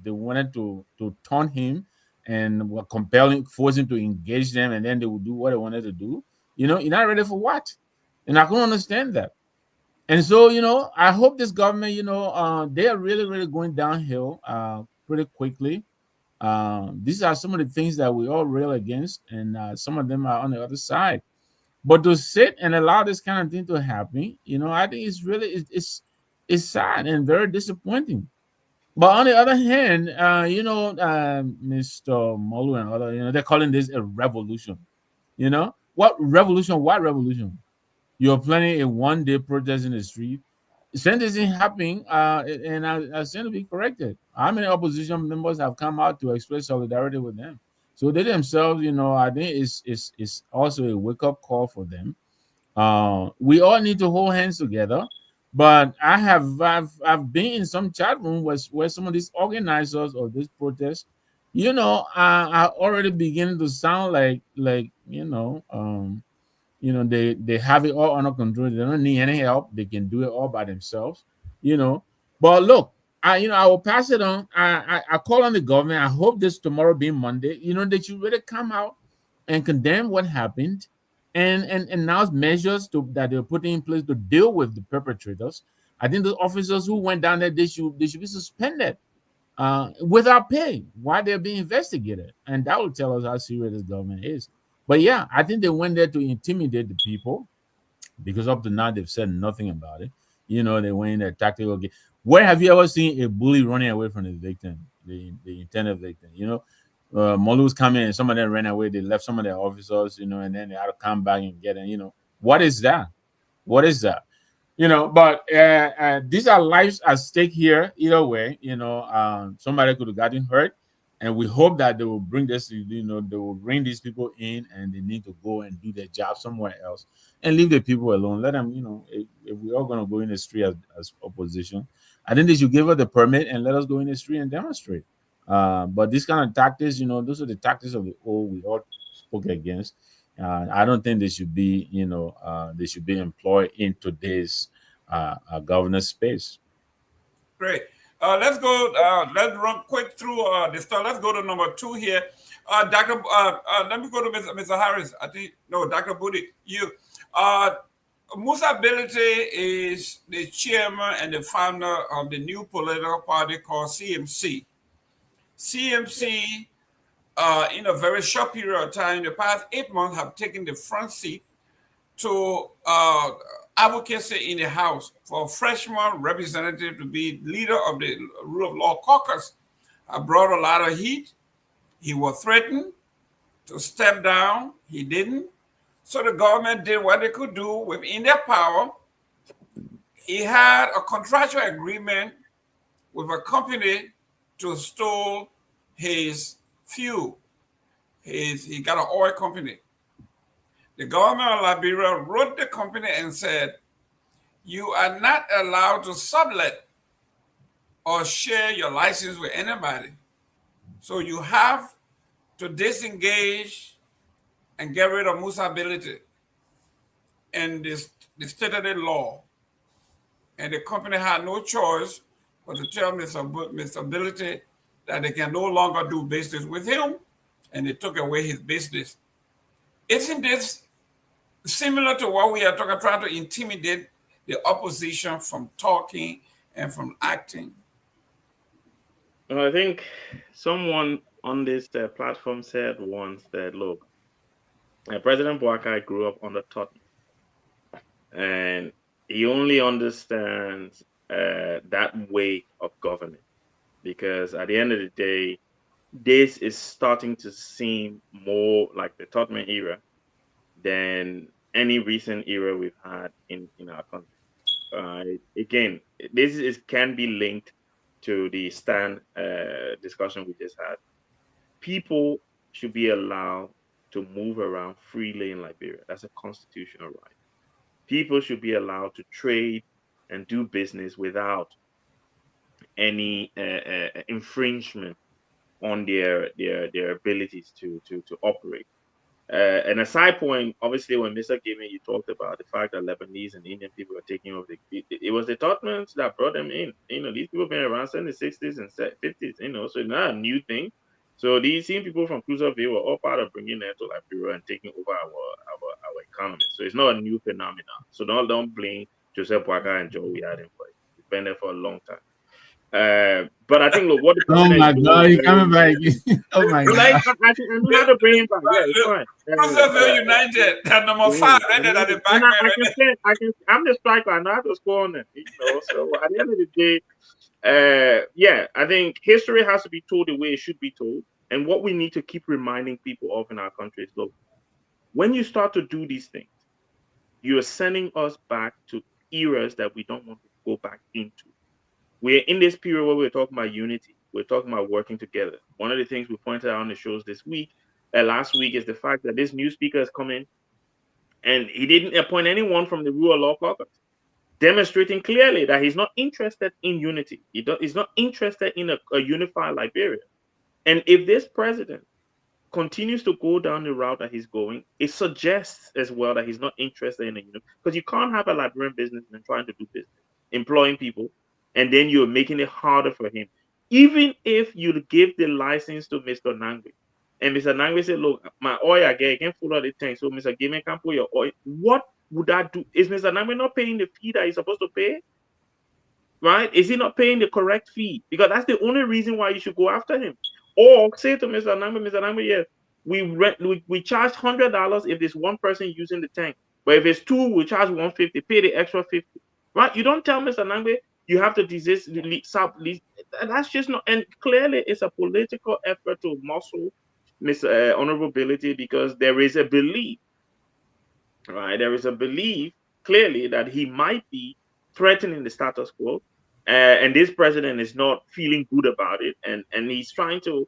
they wanted to taunt him and were forcing to engage them, and then they would do what they wanted to do. You're not ready for what? And I couldn't understand that. And so, I hope this government, they are really, really going downhill pretty quickly. These are some of the things that we all rail against, and some of them are on the other side. But to sit and allow this kind of thing to happen, I think it's really it's sad and very disappointing. But on the other hand, Mr. Molu and other, they're calling this a revolution. What revolution? What revolution? You're planning a one-day protest in the street. Since this isn't happening, and I stand to be corrected. How many opposition members have come out to express solidarity with them? So they themselves, I think it's also a wake-up call for them. We all need to hold hands together. But I've been in some chat room where some of these organizers of this protest, are already beginning to sound like they have it all under control. They don't need any help. They can do it all by themselves. But look, I will pass it on. I call on the government. I hope this tomorrow being Monday, they should really come out and condemn what happened, and announce measures that they're putting in place to deal with the perpetrators. I think the officers who went down there, they should be suspended without pay while they're being investigated, and that will tell us how serious this government is. But yeah, I think they went there to intimidate the people, because up to now they've said nothing about it. They went in there tactical game. Where have you ever seen a bully running away from the victim, the intended victim? You know, Molu's coming and some of them ran away. They left some of their officers, you know, and then they had to come back and get them. You know, what is that? What is that? You know, but these are lives at stake here. Either way, you know, somebody could have gotten hurt, and we hope that they will bring this. You know, they will bring these people in, and they need to go and do their job somewhere else, and leave the people alone. Let them, you know, if we're all gonna go in the street as opposition, I think they should give us the permit and let us go in the street and demonstrate. But these kind of tactics, you know, those are the tactics of the old we all spoke against. I don't think they should be, you know, they should be employed in today's governance space. Great. Let's go. Let's run quick through the stuff. Let's go to number 2 here. Doctor, let me go to Mr. Harris. I think no, Dr. Booty. You, Musa Ability is the chairman and the founder of the new political party called CMC. CMC, in a very short period of time, the past 8 months, have taken the front seat to advocacy in the House for a freshman representative to be leader of the Rule of Law Caucus. I brought a lot of heat. He was threatened to step down. He didn't. So the government did what they could do within their power. He had a contractual agreement with a company to store his fuel. He got an oil company. The government of Liberia wrote the company and said, you are not allowed to sublet or share your license with anybody. So you have to disengage and get rid of Musa Ability and the stated law. And the company had no choice but to tell Mr. Ability that they can no longer do business with him, and they took away his business. Isn't this similar to what we are talking, trying to intimidate the opposition from talking and from acting? I think someone on this platform said once that, look, President Boakai grew up under Tottenham, and he only understands that way of governing, because at the end of the day, this is starting to seem more like the Tottenham era than any recent era we've had in our country. Again, this can be linked to the stand discussion we just had. People should be allowed to move around freely in Liberia. That's a constitutional right. People should be allowed to trade and do business without any infringement on their abilities to operate. And a side point, obviously, when Mr. Gimme, you talked about the fact that Lebanese and Indian people are taking over it was the Tottenhams that brought them in. You know, these people have been around since the 60s and 50s, you know, so it's not a new thing. So these same people from Cruiserville were all part of bringing them to Liberia and taking over our economy. So it's not a new phenomenon. So don't blame Joseph Boakai and Joe. We had him for it. We've been there for a long time. But I think, look, what the Oh president my is doing God, is he's very coming back. important. Oh my Like, God. I have to bring him back. Yeah, it's fine. Cruiserville United, that number 5, ended at the back. And I'm the striker. I know how to score on them. You know, so at the end of the day, yeah, I think history has to be told the way it should be told. And what we need to keep reminding people of in our country is, look, when you start to do these things, you are sending us back to eras that we don't want to go back into. We're in this period where we're talking about unity. We're talking about working together. One of the things we pointed out on the shows this week, last week, is the fact that this new speaker has come in and he didn't appoint anyone from the Rule of Law Caucus, demonstrating clearly that he's not interested in unity. He's not interested in a unified Liberia. And if this president continues to go down the route that he's going, it suggests as well that he's not interested in it, because you can't have a Liberian businessman trying to do business, employing people, and then you're making it harder for him. Even if you give the license to Mr. Nangwe, and Mr. Nangwe said, look, my oil again can't full of the tank, so Mr. Gimme can put your oil. What would that do? Is Mr. Nangwe not paying the fee that he's supposed to pay? Right? Is he not paying the correct fee? Because that's the only reason why you should go after him. Or say to Mr. Nangwe, yes, we charge $100 if there's one person using the tank. But if it's two, we charge $150, pay the extra $50. Right? You don't tell Mr. Nangwe, You have to desist, and that's just not. And clearly, it's a political effort to muscle Mr. Honorability because there is a belief, right? There is a belief clearly that he might be threatening the status quo, and this president is not feeling good about it, and he's trying to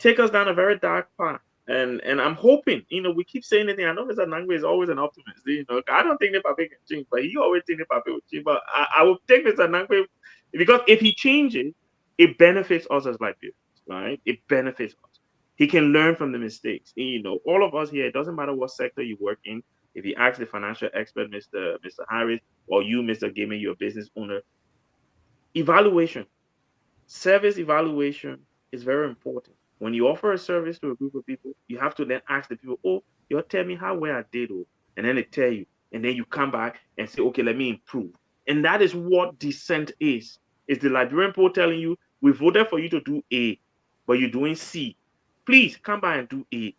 take us down a very dark path. And I'm hoping, we keep saying anything. I know Mr. Nangwe is always an optimist. I don't think the Pape can change, but he always think the Pape will change. But I will take Mr. Nangwe because if he changes, it benefits us as Liberians, right? It benefits us. He can learn from the mistakes. All of us here, it doesn't matter what sector you work in. If you ask the financial expert, Mr. Harris, or you, Mr. Gaming, you're a business owner, evaluation, service evaluation is very important. When you offer a service to a group of people, you have to then ask the people, oh, you tell me how well I did, and then they tell you, and then you come back and say, okay, let me improve. And that is what dissent is. It's the Liberian people telling you, we voted for you to do A, but you're doing C. Please come back and do A.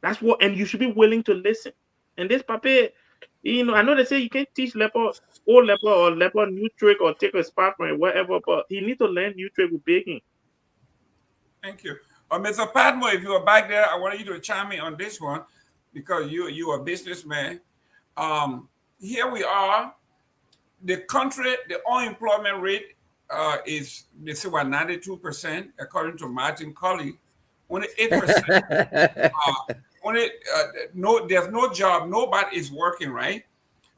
That's what, and you should be willing to listen. And this paper, I know they say you can't teach leopard, old leopard or leopard new trick or take a spot from it, whatever, but he need to learn new trick with baking. Thank you. Mr. Padmo, if you are back there, I wanted you to chime in on this one because you are a businessman. Here we are. The country, the unemployment rate is, they say, what, 92%, according to Martin Colley. Only 8%. There's no job. Nobody is working, right?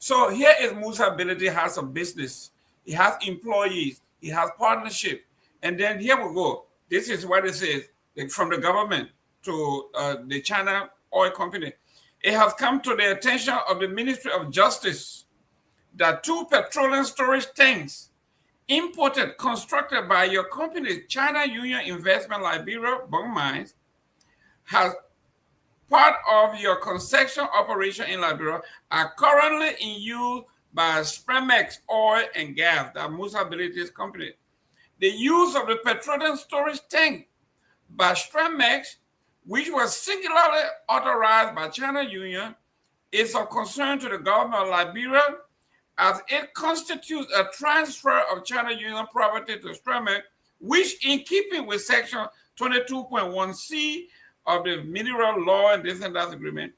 So here is Musa Ability has a business. He has employees. He has partnership. And then here we go. This is what it says from the government to the China oil company. It has come to the attention of the Ministry of Justice that 2 petroleum storage tanks constructed by your company, China Union Investment Liberia Bung Mines, has part of your concession operation in Liberia are currently in use by Spremex Oil and Gas, that Musa Ability's company. The use of the petroleum storage tank by Spremex, which was singularly authorized by China Union, is of concern to the government of Liberia as it constitutes a transfer of China Union property to Spremex, which, in keeping with Section 22.1c of the Mineral Law and this and that agreement,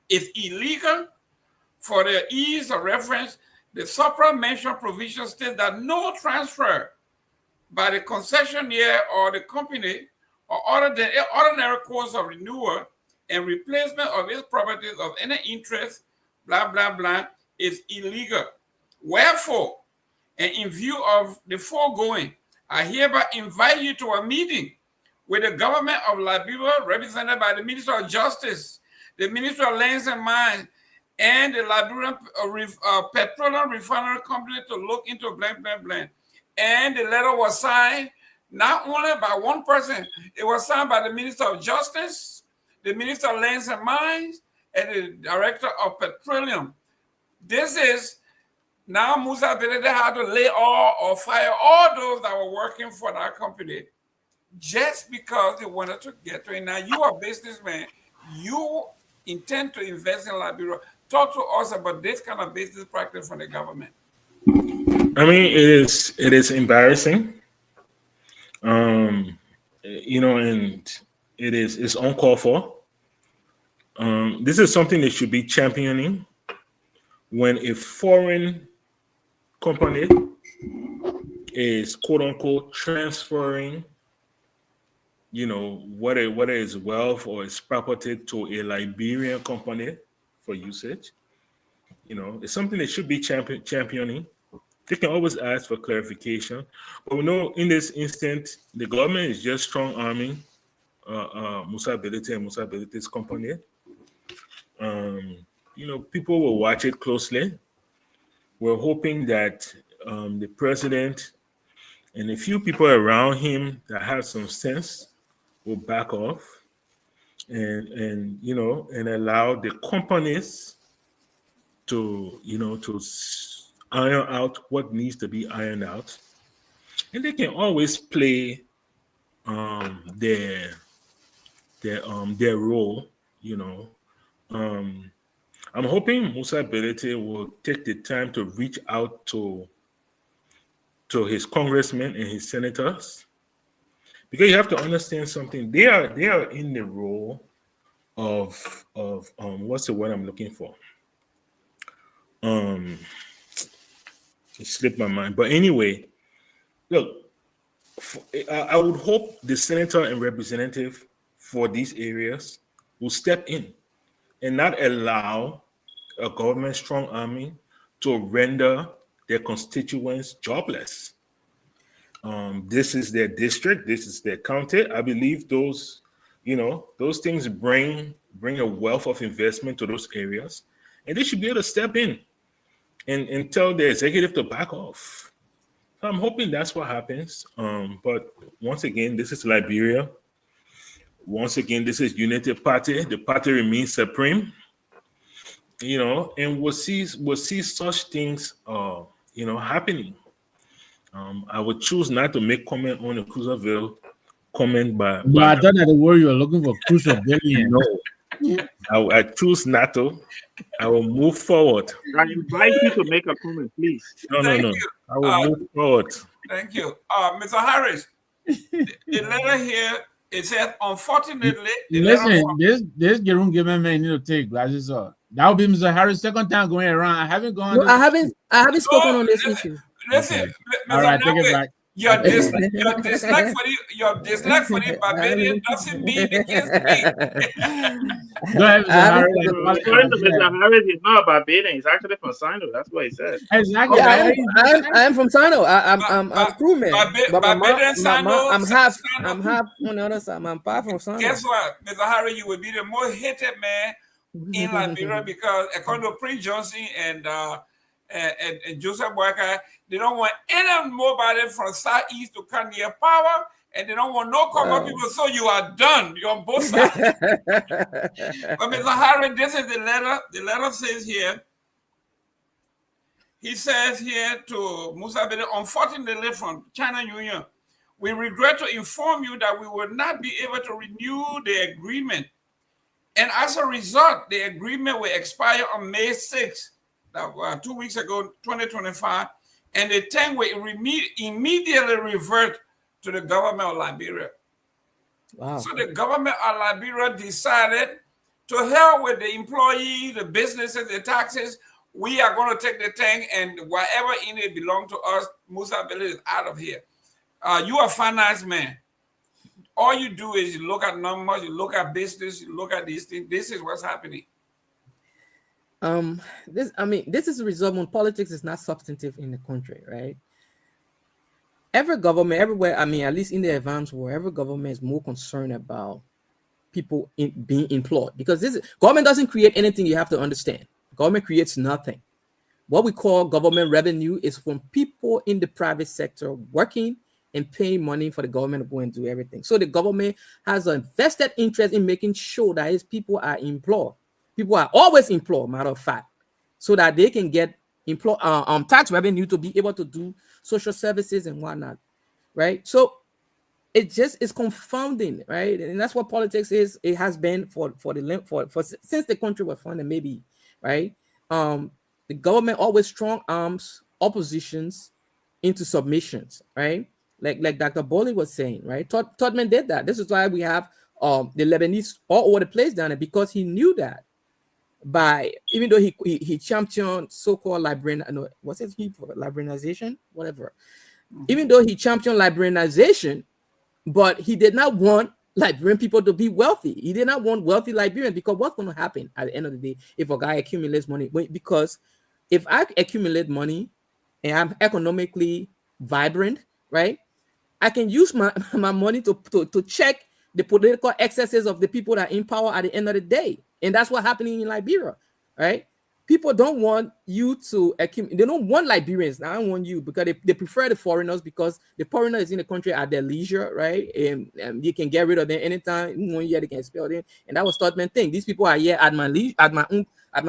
is illegal. For the ease of reference, the supra-mentioned provision states that no transfer by the concessionaire or the company or other than ordinary course of renewal and replacement of its properties of any interest, blah, blah, blah, is illegal. Wherefore, and in view of the foregoing, I hereby invite you to a meeting with the government of Liberia, represented by the Minister of Justice, the Minister of Lands and Mines, and the Liberian Petroleum Refinery Company to look into blank, blank, blank. And the letter was signed not only by one person, it was signed by the Minister of Justice, the Minister of Lands and Mines, and the Director of Petroleum. This is now Musa Ability had to lay all or fire all those that were working for that company just because they wanted to get to it. Now, you are a businessman. You intend to invest in Liberia. Talk to us about this kind of business practice from the government. I mean, it is embarrassing. And it's uncalled for. This is something they should be championing when a foreign company is quote unquote transferring, whether it's wealth or it's property to a Liberian company for usage. It's something they should be championing. They can always ask for clarification, but we know in this instant the government is just strong arming Musa Ability and Musa Ability's company. People will watch it closely. We're hoping that the president and a few people around him that have some sense will back off and allow the companies to iron out what needs to be ironed out, and they can always play their role. I'm hoping Musa Ability will take the time to reach out to to his congressmen and his senators, because you have to understand something. They are in the role of what's the word I'm looking for? It slipped my mind. But anyway, look, I would hope the senator and representative for these areas will step in and not allow a government strong army to render their constituents jobless. This is their district. This is their county. I believe those things bring a wealth of investment to those areas, and they should be able to step in and tell the executive to back off. So I'm hoping that's what happens. But once again, this is Liberia. Once again, this is Unity Party. The party remains supreme. And we'll see such things happening. I would choose not to make comment on the Cruiserville comment by I thought that the word you were looking for Cruiserville. No. I choose not to. I will move forward. I invite you to make a comment, please. No. You. I will move forward. Thank you. Mr. Harris, the letter here, it says, unfortunately, listen, this Jerome Given man need to take glasses off. That would be Mr. Harris' second time going around. I haven't gone. No, I haven't spoken on this issue. Listen, Okay. Mr. All right, take it back. Your dislike for the Barbadian doesn't mean they can't speak. Go ahead, Mr. Harris. According to Mr. Harris, he's not a Barbadian. He's actually from Sino. That's what he said. Exactly. Yeah, I am from Sino. I'm a crewman. But I'm half on the other side. I'm part from Sino. Guess what, Mr. Harris, you will be the most hated man in Liberia because according to Prince Johnson and Joseph Boyka, they don't want nobody from Southeast to come near power, and they don't want no common people. So you are done. You're on both sides. But Mr. Harris, this is the letter. The letter says here. He says here to Musa Bede, unfortunately from China Union, we regret to inform you that we will not be able to renew the agreement. And as a result, the agreement will expire on May 6th, 2 weeks ago, 2025, and the thing will immediately revert to the government of Liberia. Wow. So the government of Liberia decided to hell with the employees, the businesses, the taxes. We are going to take the thing, and whatever in it belongs to us, Musa Bede is out of here. You are a finance man. All you do is you look at numbers, you look at business, you look at these things. This is what's happening. This is a result when politics is not substantive in the country, right? Every government, everywhere, at least in the advanced world, every government is more concerned about people being employed, because government doesn't create anything. You have to understand, government creates nothing. What we call government revenue is from people in the private sector working and paying money for the government to go and do everything. So the government has a vested interest in making sure that its people are employed. People are always employed, matter of fact, so that they can get tax revenue to be able to do social services and whatnot, right? So it just is confounding, right? And that's what politics is. It has been for since the country was founded, maybe, right? The government always strong arms oppositions into submissions, right? Like Dr. Bowley was saying, right? Todman did that. This is why we have the Lebanese all over the place down there, because he knew that even though he championed so-called liberalization, whatever. Even though he championed liberalization, but he did not want Liberian people to be wealthy. He did not want wealthy Liberians, because what's going to happen at the end of the day if a guy accumulates money? Because if I accumulate money and I'm economically vibrant, right, I can use my money to check the political excesses of the people that are in power at the end of the day. And that's what's happening in Liberia, right? People don't want you to accumulate. They don't want Liberians. I don't want you, because they prefer the foreigners, because the foreigner is in the country at their leisure, right? And you can get rid of them anytime. 1 year they can expel them. And that was Todman's thing. These people are here at my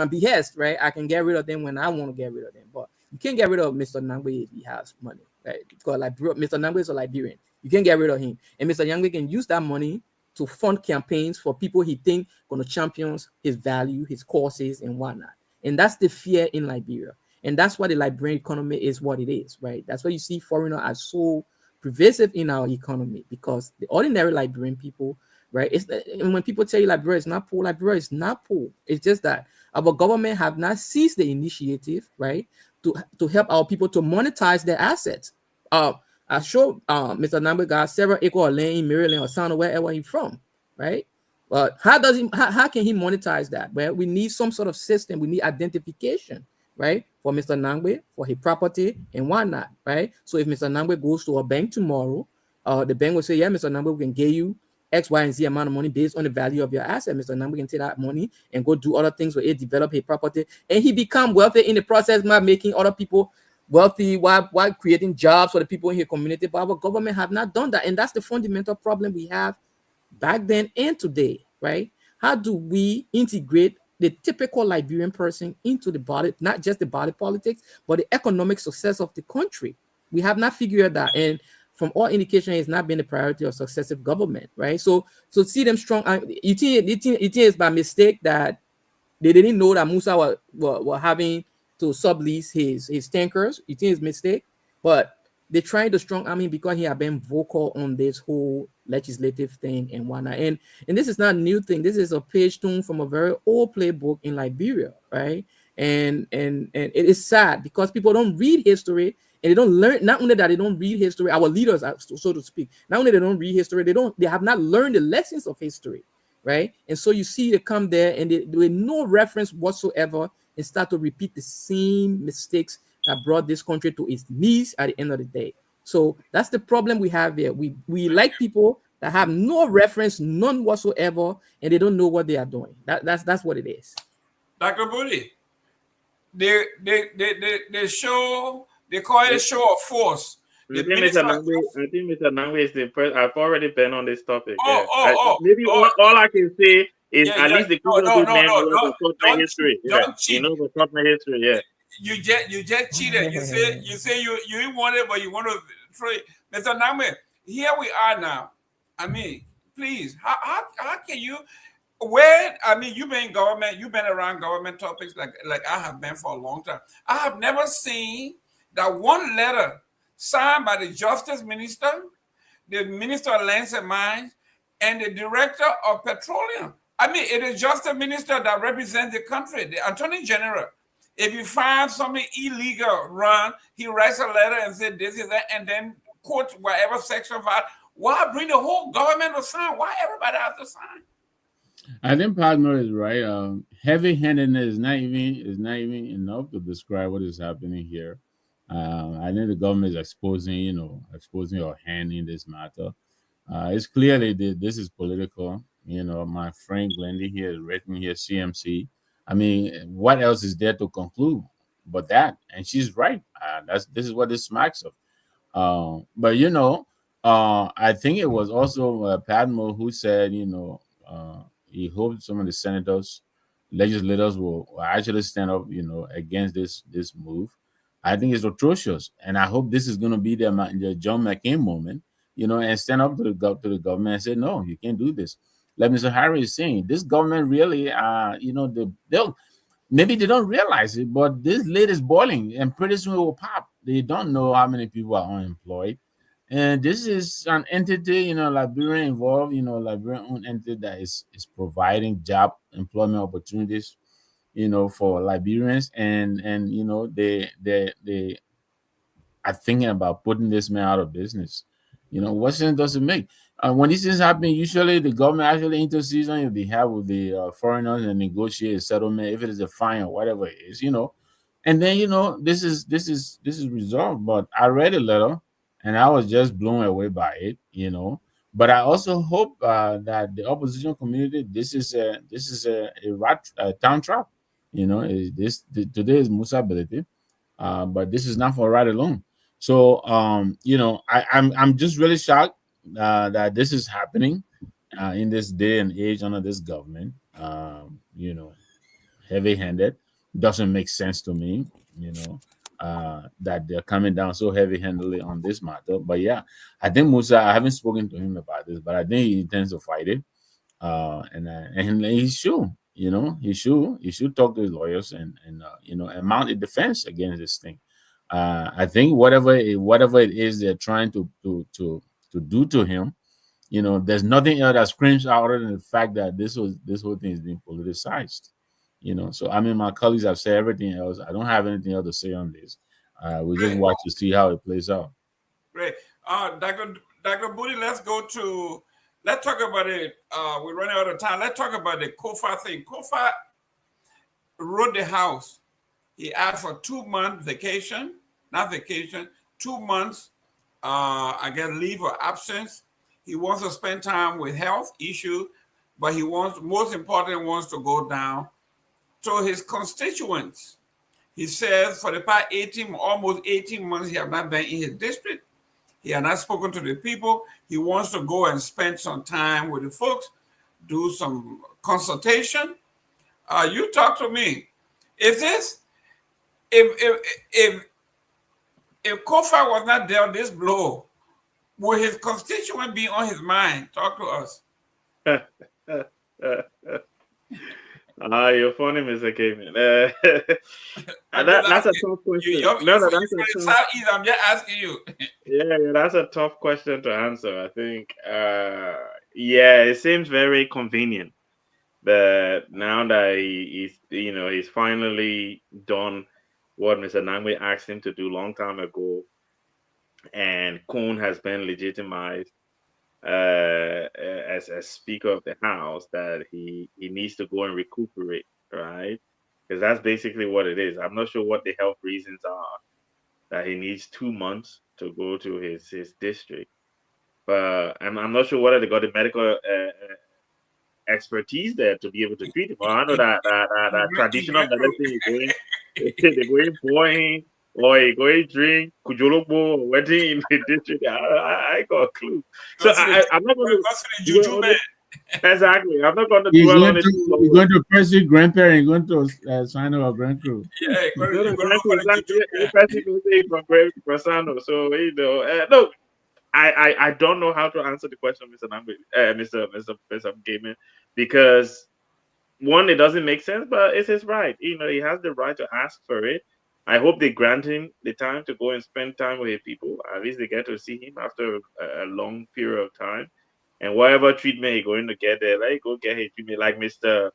behest, right? I can get rid of them when I want to get rid of them. But you can't get rid of Mr. Nangwe if he has money, right? Because Mr. Nangwe is a Liberian. You can't get rid of him. And Mr. Nangwe can use that money to fund campaigns for people he thinks going to champion his value, his causes, and whatnot. And that's the fear in Liberia. And that's why the Liberian economy is what it is, right? That's why you see foreigners are so pervasive in our economy, because the ordinary Liberian people, right? And when people tell you Liberia is not poor, Liberia is not poor. It's just that our government have not seized the initiative, right, to help our people to monetize their assets. I sure Mr. Nambwe got several acres of land in Maryland or Sound or wherever he's from, right? But how can he monetize that? Well, we need some sort of system. We need identification, right, for Mr. Nangwe, for his property and whatnot, right? So if Mr. Nangwe goes to a bank tomorrow, the bank will say, yeah, Mr. Nangwe, we can give you X, Y, and Z amount of money based on the value of your asset. Mr. Nangwe can take that money and go do other things with it, develop his property, and he become wealthy in the process by making other people wealthy while creating jobs for the people in his community. But our government have not done that. And that's the fundamental problem we have back then and today, right? How do we integrate the typical Liberian person into the body, not just the body politics, but the economic success of the country? We have not figured that, and from all indication, it's not been the priority of successive government, right? So see them strong. You think it's by mistake that they didn't know that Musa were having to sublease his tankers. You think it's mistake, but they tried to strong arm him because he had been vocal on this whole legislative thing and whatnot. And this is not a new thing. This is a page turn from a very old playbook in Liberia, right? And it is sad because people don't read history and they don't learn. Not only that they don't read history, our leaders, so to speak, not only they don't read history, they have not learned the lessons of history, right? And so you see they come there and they with no reference whatsoever and start to repeat the same mistakes that brought this country to its knees at the end of the day. So that's the problem we have here. We like people that have no reference, none whatsoever, and they don't know what they are doing. That's what it is. Dr. Booty, they show, they call it a show of force. I think Mr. Nangwe is the first. I've already been on this topic. Maybe all I can say is at least the people who know history. Don't cheat. You know the proper history. Yeah. You just cheated. You say you want it, but you want to throw it. Mr. Nangwe, here we are now. I mean, please, how can you? You've been in government, you've been around government topics like I have been for a long time. I have never seen that one letter signed by the Justice Minister, the Minister of Lands and Mines, and the Director of Petroleum. I mean, it is just the minister that represents the country, the Attorney General. If you find something illegal run, he writes a letter and says this is that, and then quote whatever section of it. Why bring the whole government to sign? Why everybody has to sign? I think Padma is right. Heavy-handedness is not even enough to describe what is happening here. I think the government is exposing your hand in this matter. It's clearly this is political. My friend Glendy here is written here CMC. I mean, what else is there to conclude but that? And she's right. This is what this smacks of. But I think it was also Padma who said, he hoped some of the legislators will actually stand up, against this move. I think it's atrocious, and I hope this is going to be the John McCain moment, and stand up to the government and say, no, you can't do this. Like Mr. Harry is saying, this government really, maybe they don't realize it, but this lid is boiling, and pretty soon it will pop. They don't know how many people are unemployed, and this is an entity, Liberian involved, Liberian owned entity that is providing job employment opportunities, for Liberians, and they are thinking about putting this man out of business. What sense does it make? When these things happen, usually the government actually intercedes on your behalf with the foreigners and negotiate a settlement, if it is a fine or whatever it is, and then this is resolved. But I read a letter and I was just blown away by it, But I also hope that the opposition community, this is a town trap. Today is Musa ability, but this is not for right alone. So I'm just really shocked that this is happening in this day and age under this government. Heavy-handed doesn't make sense to me. That they're coming down so heavy-handedly on this matter. But yeah, I think Musa, I haven't spoken to him about this, but I think he intends to fight it. And he should. You know, he should talk to his lawyers and mount a defense against this thing. I think whatever it is they're trying to do to him, there's nothing else that screams out other than the fact that this whole thing is being politicized. So I mean, my colleagues have said everything else. I don't have anything else to say on this. We just Great. watch to see how it plays out. Great. Dr. Booty, let's talk about it. We're running out of time. Let's talk about the Kofa thing. Kofa wrote the house. He asked for 2 months vacation, not vacation, 2 months, I guess, leave or absence. He wants to spend time with health issues, but he most important, wants to go down to his constituents. He says for the past almost 18 months, he has not been in his district. He has not spoken to the people. He wants to go and spend some time with the folks, do some consultation. You talk to me. If Kofa was not dealt this blow, would his constituent be on his mind? Talk to us. You're funny, Mr. Cayman. That's a tough question. I'm just asking you. Yeah, that's a tough question to answer. I think, it seems very convenient that now that he's finally done what Mr. Nangwe asked him to do long time ago, and Kuhn has been legitimized as Speaker of the House, that he needs to go and recuperate, right? Because that's basically what it is. I'm not sure what the health reasons are that he needs 2 months to go to his district, but I'm not sure whether they got the medical expertise there to be able to treat him. Well, I know that traditional medicine they're going boring, or you're going drink kujolobo or wedding in the district. I got a clue. So I'm not going to. Exactly. I'm not going to dwell on it. You're going to press your grandparent. You're going to sign up a grandcrew. Yeah, So look, I don't know how to answer the question, Mr. Nambi, Mr. Gaiman, because one, it doesn't make sense, but it's his right. He has the right to ask for it. I hope they grant him the time to go and spend time with his people. At least they get to see him after a long period of time. And whatever treatment he's going to get there, let go get his treatment. Like Mr.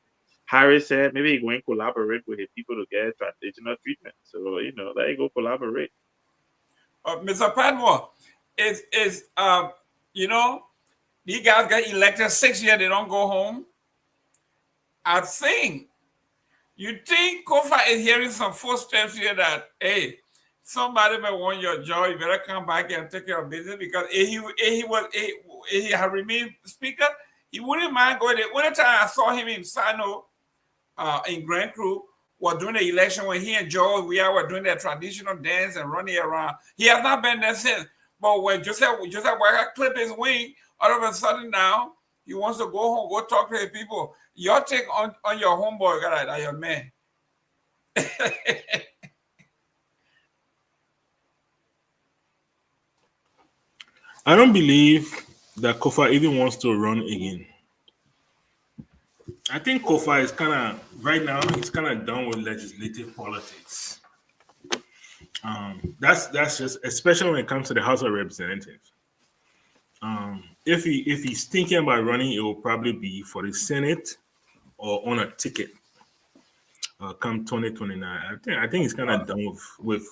Harris said, maybe he's going to collaborate with his people to get traditional treatment. So, let go collaborate. Mr. Padmore, these guys get elected 6 years, they don't go home. You think Kofa is hearing some footsteps here that, hey, somebody may want your job, you better come back and take care of business, because if he had remained speaker, he wouldn't mind going there. One time I saw him in Sano, in Grand Cru, was during the election when he and Joe were doing their traditional dance and running around. He has not been there since. But when Joseph Walker clipped his wing, all of a sudden now, he wants to go home, go talk to his people. Your take on your homeboy, God, your man. I don't believe that Kofa even wants to run again. I think Kofa is right now, he's kind of done with legislative politics. That's just, especially when it comes to the House of Representatives. If he's thinking about running, it will probably be for the Senate or on a ticket come 2029. I think he's kind of done with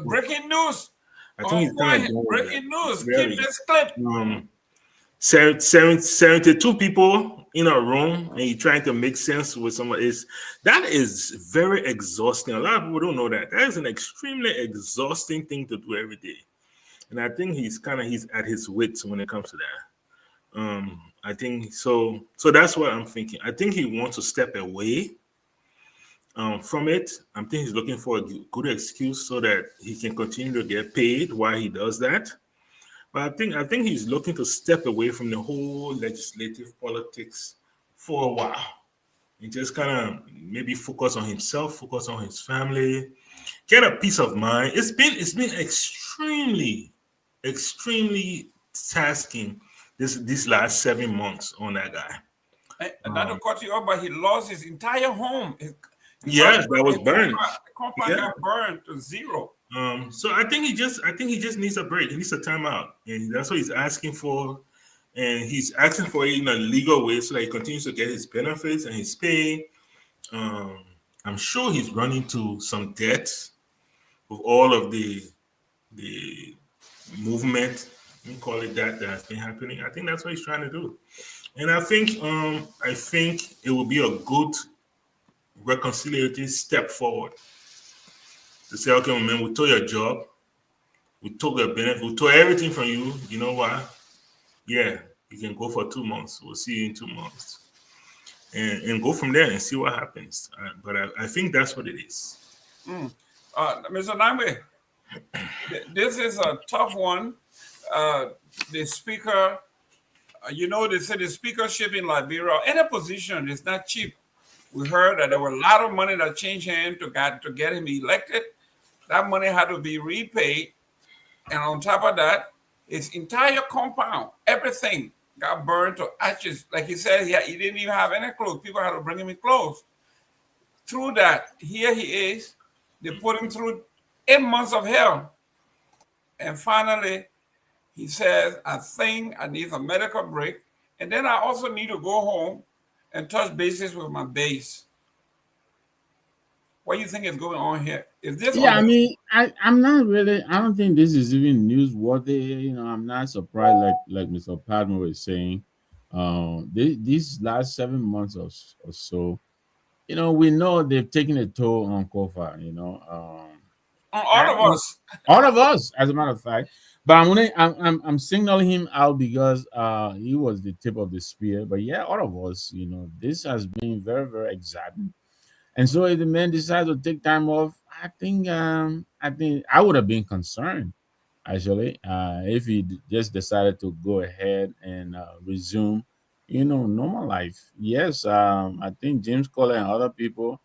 breaking news. I think he's kind of done breaking news. Really. Keep this clip. 72 people in a room, and you're trying to make sense with somebody. That is very exhausting. A lot of people don't know that. That is an extremely exhausting thing to do every day. And I think he's at his wits when it comes to that. I think so. So that's what I'm thinking. I think he wants to step away from it. I think he's looking for a good excuse so that he can continue to get paid while he does that. But I think he's looking to step away from the whole legislative politics for a while and just kind of maybe focus on himself, focus on his family, get a peace of mind. It's been extremely tasking this last 7 months on that guy. And not to cut you off, but he lost his entire home. Yes, that was his burned. compound Yeah. got burned to zero. So I think he just needs a break. He needs a timeout, and that's what he's asking for. And he's asking for it in a legal way so that he continues to get his benefits and his pay. Um, I'm sure he's running to some debt with all of the movement, let me call it that, that has been happening. I think that's what he's trying to do. And I think it will be a good reconciliatory step forward to say, okay, man, we took your job, we took your benefit, we took everything from you. You know what? Yeah, you can go for 2 months. We'll see you in 2 months. And go from there and see what happens. But I think that's what it is. Mr. Namwe, this is a tough one. The speaker, they said the speakership in Liberia, any position is not cheap. We heard that there were a lot of money that changed hands to get him elected. That money had to be repaid. And on top of that, his entire compound, everything got burned to ashes. Like he said, he didn't even have any clothes. People had to bring him in clothes. Through that, here he is. They put him through 8 months of hell. And finally, he says, I think I need a medical break. And then I also need to go home and touch bases with my base. What do you think is going on here? Is this Yeah, I mean, I'm not really. I don't think this is even newsworthy. I'm not surprised, like Mr. Padman was saying. These last 7 months or so, we know they've taken a toll on Kofa. on all of us? All of us, as a matter of fact. But I'm signaling him out because he was the tip of the spear. But yeah, all of us, this has been very, very exciting. And so if the man decides to take time off, I think I would have been concerned actually if he just decided to go ahead and resume, normal life. Yes, I think James Collar and other people,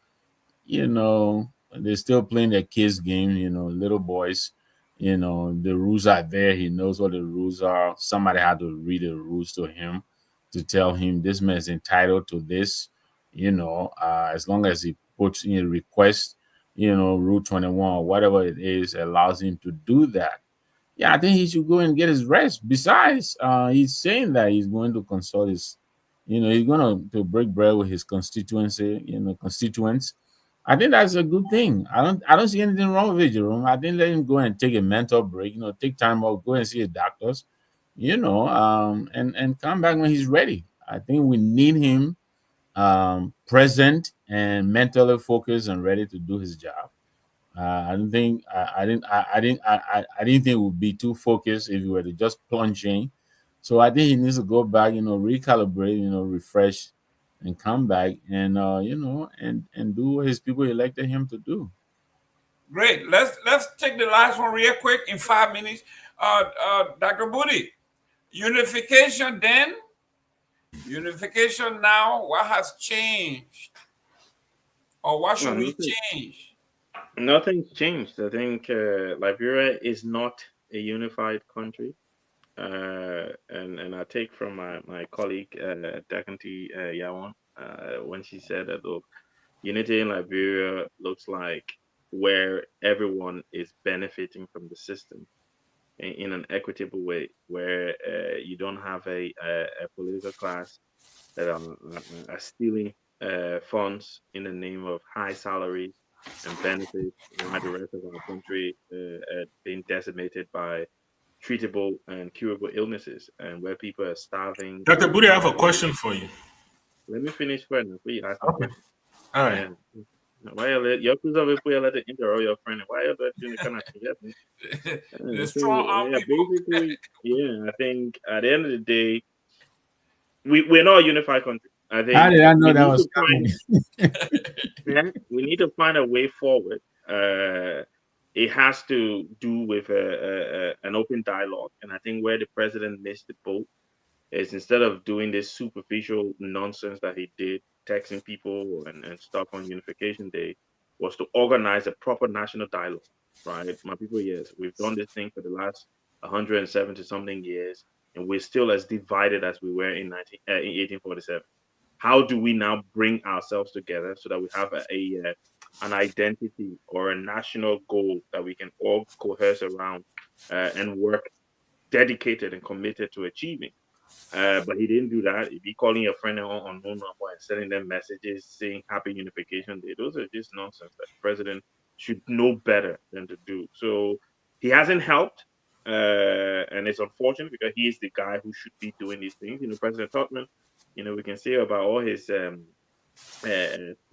they're still playing their kids game, little boys. The rules are there. He knows what the rules are. Somebody had to read the rules to him to tell him this man is entitled to this, as long as he puts in a request, Rule 21 or whatever it is allows him to do that. Yeah, I think he should go and get his rest. Besides, he's saying that he's going to consult his, he's going to break bread with his constituency, constituents. I think that's a good thing. I don't see anything wrong with it, Jerome. I think let him go and take a mental break, take time off, go and see his doctors, and come back when he's ready. I think we need him present and mentally focused and ready to do his job. I don't think I didn't think it would be too focused if he were to just plunge in. So I think he needs to go back, recalibrate, refresh, and come back and and do what his people elected him to do. Great. Let's take the last one real quick in 5 minutes. Dr. Booty, unification then, unification now. What has changed, or what should Well, we change? nothing's changed. I think Liberia is not a unified country. And I take from my colleague Dakanti Yawan when she said that, look, unity in Liberia looks like where everyone is benefiting from the system in an equitable way, where you don't have a political class that are stealing funds in the name of high salaries and benefits, while the rest of our country being decimated by treatable and curable illnesses, and where people are starving. Dr. Budi, I have a question for you. Let me finish first before you ask me Okay. question. All right. Why you let your cruiser before you let it interrupt your friend? Why you let you kind of The strong arm people. basically, yeah. I think at the end of the day, we're not a unified country. I How think did I know we that need was to find we need to find a way forward. It has to do with an open dialogue, and I think where the president missed the boat is instead of doing this superficial nonsense that he did, texting people and stuff on Unification Day, was to organize a proper national dialogue. Right, my people. Yes, we've done this thing for the last 170 something years, and we're still as divided as we were in 1847. how do we now bring ourselves together so that we have an identity or a national goal that we can all coerce around and work dedicated and committed to achieving. But he didn't do that. If you calling your friend on unknown number and sending them messages saying Happy Unification Day, those are just nonsense that the president should know better than to do. So he hasn't helped, and it's unfortunate because he is the guy who should be doing these things. President Totman, we can say about all his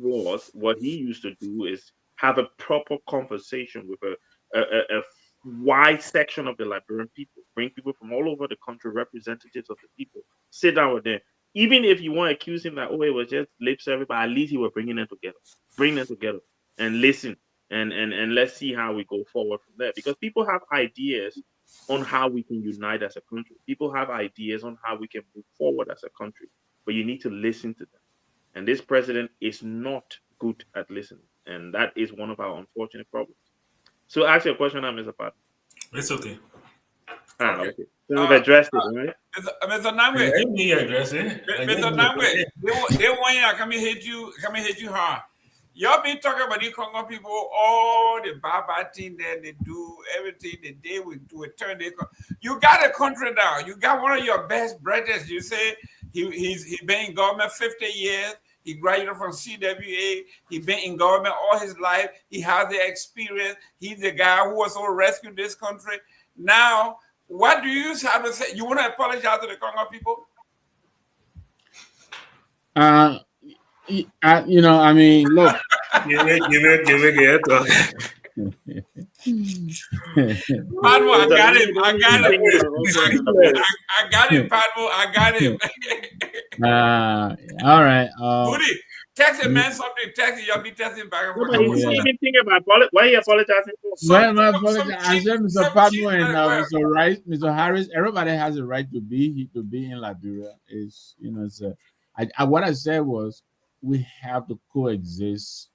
flaws. What he used to do is have a proper conversation with a wide section of the Liberian people, bring people from all over the country, representatives of the people, sit down with them. Even if you want to accuse him that, it was just lip service, but at least he was bring them together and listen and let's see how we go forward from there. Because people have ideas on how we can unite as a country. People have ideas on how we can move forward as a country, but you need to listen to them. And this president is not good at listening, and that is one of our unfortunate problems. So ask your question now, Mr. Pat. It's okay. Okay. So we've addressed it, right? Mr. Nangwe. Let me address it. Mr. Nangwe, they want you to come and hit you hard. Y'all been talking about these Congo people, all the bad thing that they do, everything that they will do, turn their. You got a country now. You got one of your best brothers. You say he's been in government 50 years. He graduated from CWA. He's been in government all his life. He has the experience. He's the guy who was so rescued this country. Now, what do you have to say? You want to apologize to the Congo people? I mean, look. Give it. Padmo, I got him. I got him, Padmo. I got him. All right. Booty, text a man something. Text y'all be texting back and forth. But he's even thinking about why are you apologizing for? I said Mr. Padmo and Mr. Harris. Everybody has a right to be in Liberia. What I said was we have to coexist,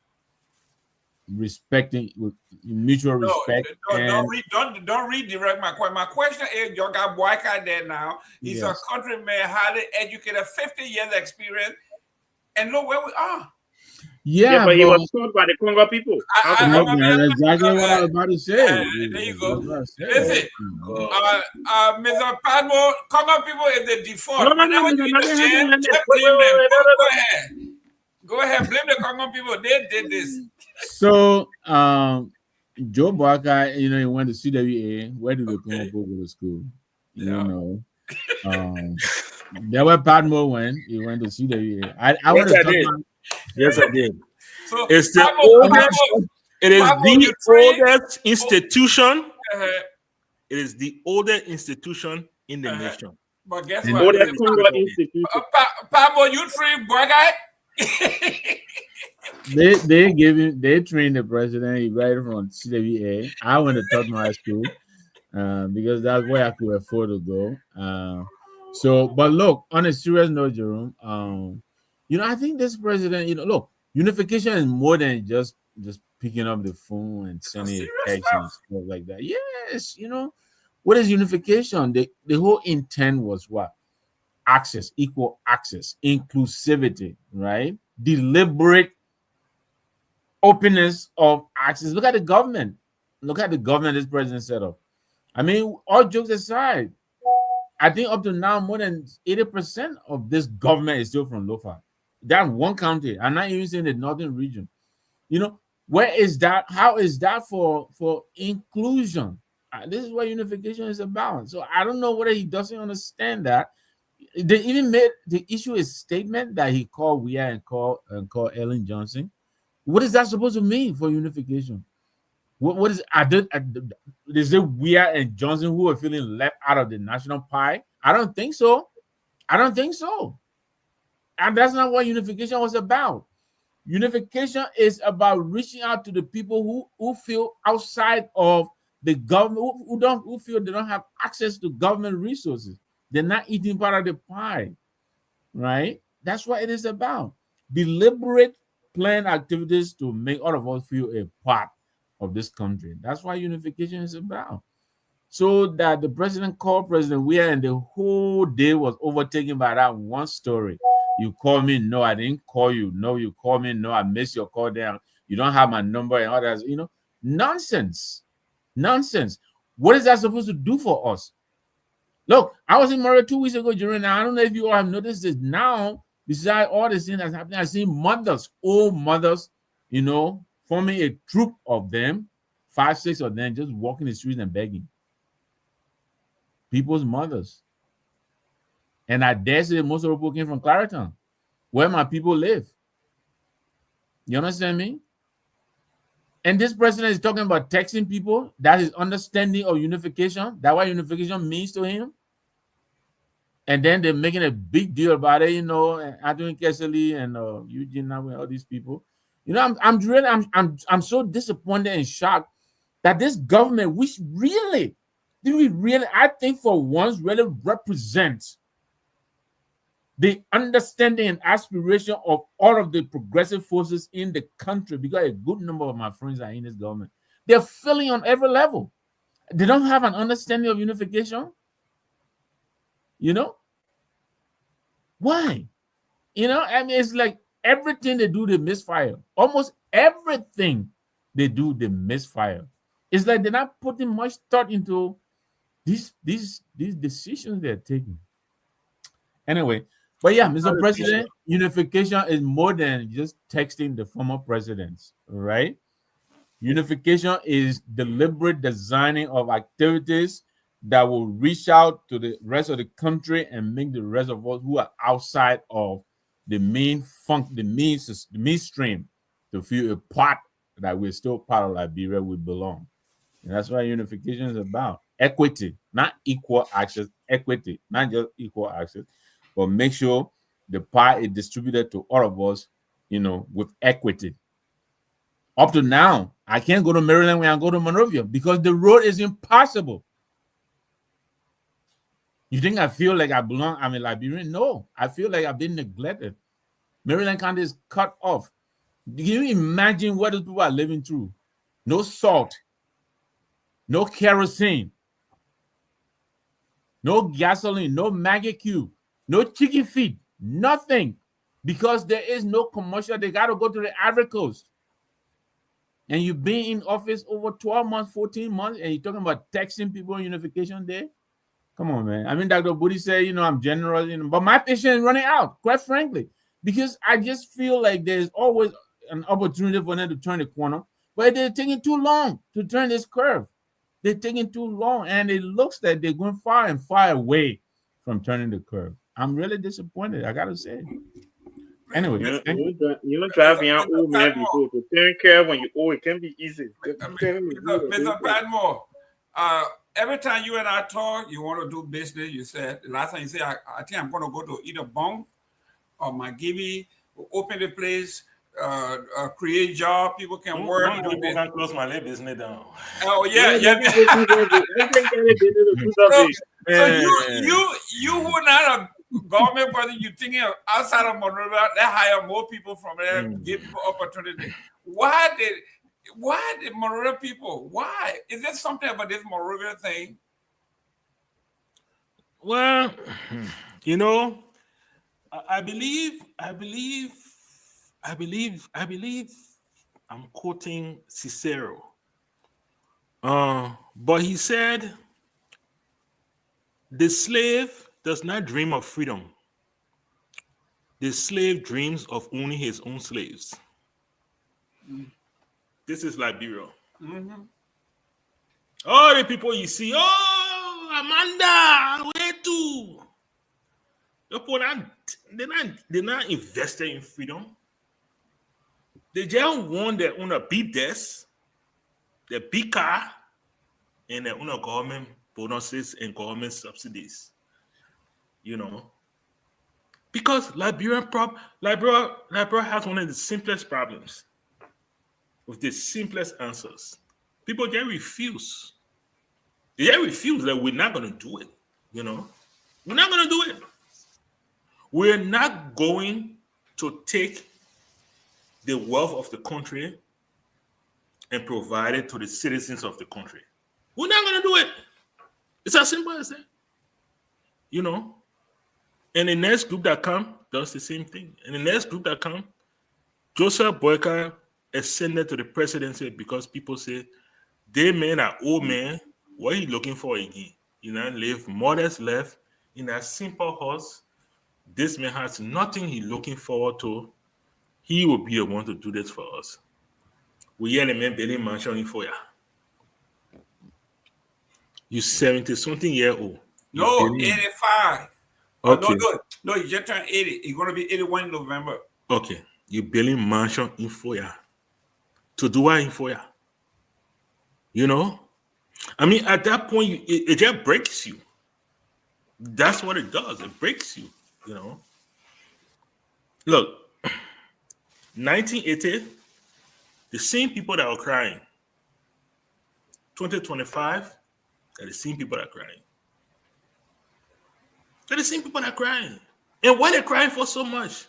respecting with mutual respect. Don't redirect my question. My question is, you got Boyka there now. He's a countryman, highly educated, 50 years experience, and look where we are. Yeah, but he was taught by the Congo people. That's exactly what I was about to say. There you go. Listen, Mr. Padmo, Congo people is the default. Go ahead, blame the Congo people. They did this. So, Joe Boyka, he went to CWA. Where did the Congo go to school? There where Padmo went. He went to CWA. Yes, I did. So it's the oldest institution. It is the oldest institution in the nation. But guess what? Padmo, you train Boyka. They trained the president. He graduated from CWA. I went to Tottenham High School because that's where I could afford to go. But look, on a serious note, Jerome, I think this president, look, unification is more than just picking up the phone and sending a text and stuff like that. Yes, what is unification? The whole intent was what? Access, equal access, inclusivity, right? Deliberate openness of access. Look at the government. This president set up. I mean, all jokes aside, I think up to now, more than 80% of this government is still from Lofa. That one county. I'm not even saying the northern region. Where is that? How is that for inclusion? This is what unification is about. So I don't know whether he doesn't understand that. They even made the issue a statement that he called we and called Ellen Johnson. What is that supposed to mean for unification? What is is it we and Johnson who are feeling left out of the national pie? I don't think so. And that's not what unification was about. Unification is about reaching out to the people who feel outside of the government, who feel they don't have access to government resources. They're not eating part of the pie, right? That's what it is about. Deliberate planned activities to make all of us feel a part of this country. That's what unification is about. So that the president called President Weah and the whole day was overtaken by that one story. You call me, no, I didn't call you. No, you call me, no, I missed your call down. You don't have my number and all that. Nonsense. Nonsense. What is that supposed to do for us? Look, I was in Murray 2 weeks ago, Jerry. Now, I don't know if you all have noticed this. Now, besides all the things that's happening, I see mothers, old mothers, forming a troop of them, 5, 6 of them, just walking the streets and begging. People's mothers. And I dare say most of the people came from Clariton, where my people live. You understand me? And this president is talking about texting people. That is understanding of unification. That's what unification means to him. And then they're making a big deal about it, Adrian Kessley and Eugene Nabu and all these people. I'm so disappointed and shocked that this government, which really, I think for once, really represents the understanding and aspiration of all of the progressive forces in the country, because a good number of my friends are in this government. They're failing on every level. They don't have an understanding of unification. Why? It's like everything they do, they misfire. Almost everything they do, they misfire. It's like they're not putting much thought into these decisions they're taking. Anyway, but yeah, Mr. President, unification is more than just texting the former presidents, right? Unification is deliberate designing of activities that will reach out to the rest of the country and make the rest of us who are outside of the mainstream to feel a part that we're still part of Liberia, we belong. And that's what unification is about. Equity, not equal access, equity, not just equal access, but make sure the pie is distributed to all of us, with equity. Up to now, I can't go to Maryland when I go to Monrovia because the road is impossible. You think I feel like I belong? I'm a Liberian? No, I feel like I've been neglected. Maryland County is cut off. Can you imagine what those people are living through? No salt, no kerosene, no gasoline, no Maggie Cube, no chicken feed, nothing, because there is no commercial. They got to go to the Ivory Coast. And you've been in office over 12 months, 14 months, and you're talking about texting people on Unification Day? Come on, man. I mean, Dr. Booty said, I'm generous, but my patience is running out, quite frankly, because I just feel like there's always an opportunity for them to turn the corner, but they're taking too long to turn this curve. They're taking too long, and it looks like they're going far and far away from turning the curve. I'm really disappointed, I got to say. Anyway, you driving out old man before to turn care when you old, it can be easy. Mr. Bradmore, every time you and I talk, you want to do business. You said the last time you said, I think I'm going to go to either Bong or Magibby, open the place, create job, people can work. Don't can close my leg business down. Oh yeah. So you who not a government person, you thinking outside of Monrovia, they hire more people from there, give people opportunity. Why did Monrovia people? Why is there something about this Monrovia thing? Well, I believe I'm quoting Cicero. But he said, the slave does not dream of freedom. The slave dreams of owning his own slaves. This is Liberia. All the people you see, Amanda, where to? They're not invested in freedom. They just want their own big desk, their big car, and their own government bonuses and government subsidies. Because Liberia has one of the simplest problems with the simplest answers. People just refuse. They just refuse that we're not going to do it. We're not going to do it. We're not going to take the wealth of the country and provide it to the citizens of the country. We're not going to do it. It's as simple as that. And the next group that come, does the same thing. And the next group that come, Joseph Boyka ascended to the presidency because people say, they men are old men. What are you looking for again? You know, live modest life in a simple house. This man has nothing he's looking forward to. He will be the one to do this for us. We hear the man building mansion for you. You 70-something-year-old. No, 85. Oh, Okay. no, you just turned 80. You're going to be 81 in November. Okay. You building mansion in Foya. To do what in Foya? You know? I mean, at that point, it just breaks you. That's what it does. It breaks you, you know? Look, 1980, the same people that are crying. 2025, they're the same people that are crying. They're the same people that are crying. And why they're crying for so much?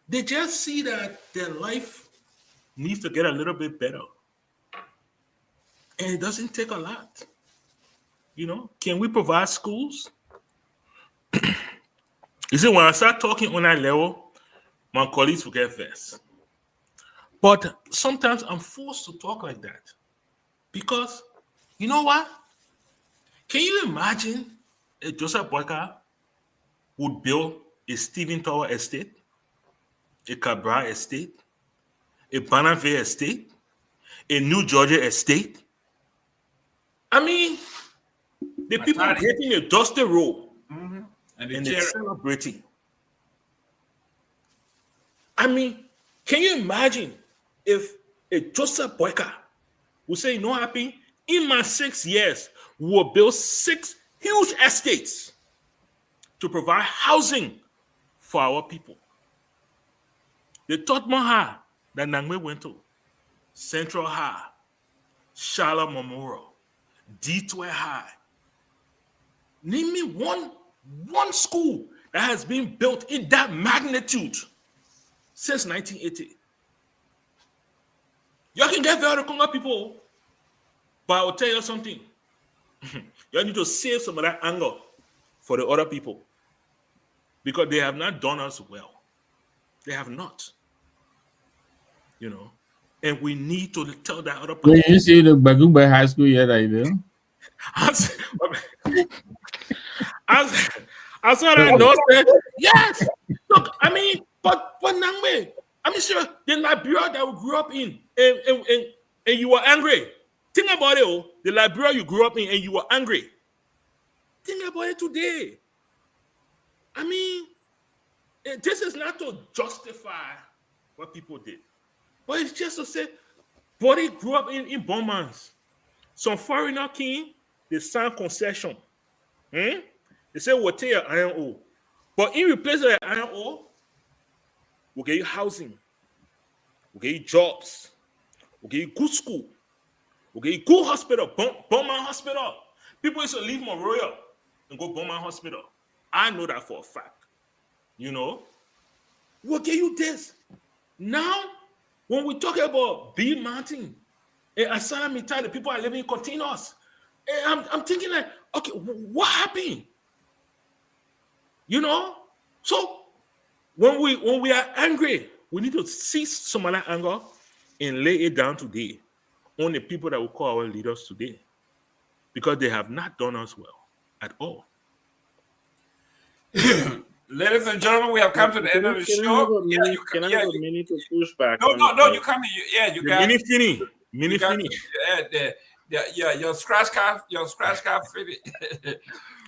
They just see that their life needs to get a little bit better. And it doesn't take a lot. You know, can we provide schools? You see, when I start talking on that level, my colleagues forget first. But sometimes I'm forced to talk like that. Because, you know what? Can you imagine if Joseph Boyka would build a Stephen Tower estate, a Cabral estate, a Bannerville estate, a New Georgia estate? I mean, the people getting a dusty road and they're celebrating. I mean, can you imagine if a Joseph Boyka would say, you know what happened? In my 6 years, we will build 6 huge estates to provide housing for our people. They taught me how that Nangme went to Central High, Charlotte Memorial, D12 High. Name me one school that has been built in that magnitude since 1980. You can get very Congo people, but I will tell you something. You need to save some of that anger for the other people because they have not done us well. They have not. You know, and we need to tell that other person. Did you see the Bagumba High School yet, I do? I saw that note. Yes. Look, I mean, but Nangme, I mean, sure, the Liberia that we grew up in, and you were angry. Think about it, oh, the Liberia you grew up in, and you were angry. Think about it today. I mean, this is not to justify what people did, but it's just to say, Body grew up in Bonmans. Some foreigner king, they sign concession. They say, we'll take your iron ore. But in replace of the iron ore, we'll get you housing. We'll get you jobs. We'll get you good school. We'll get you good hospital. Bonman Hospital. People used to leave Memorial and go Bonman Hospital. I know that for a fact. You know? We'll get you this. Now, when we talk about Bee Mountain, and Asana Mita, the people are living continuous. And I'm thinking like, okay, what happened? You know? So when we are angry, we need to cease some of that anger and lay it down today on the people that we call our leaders today. Because they have not done us well at all. Ladies and gentlemen, we have come to the end of the show. Can I have a minute to push back? No, you come here. You got Mini fini. Your scratch card fitted.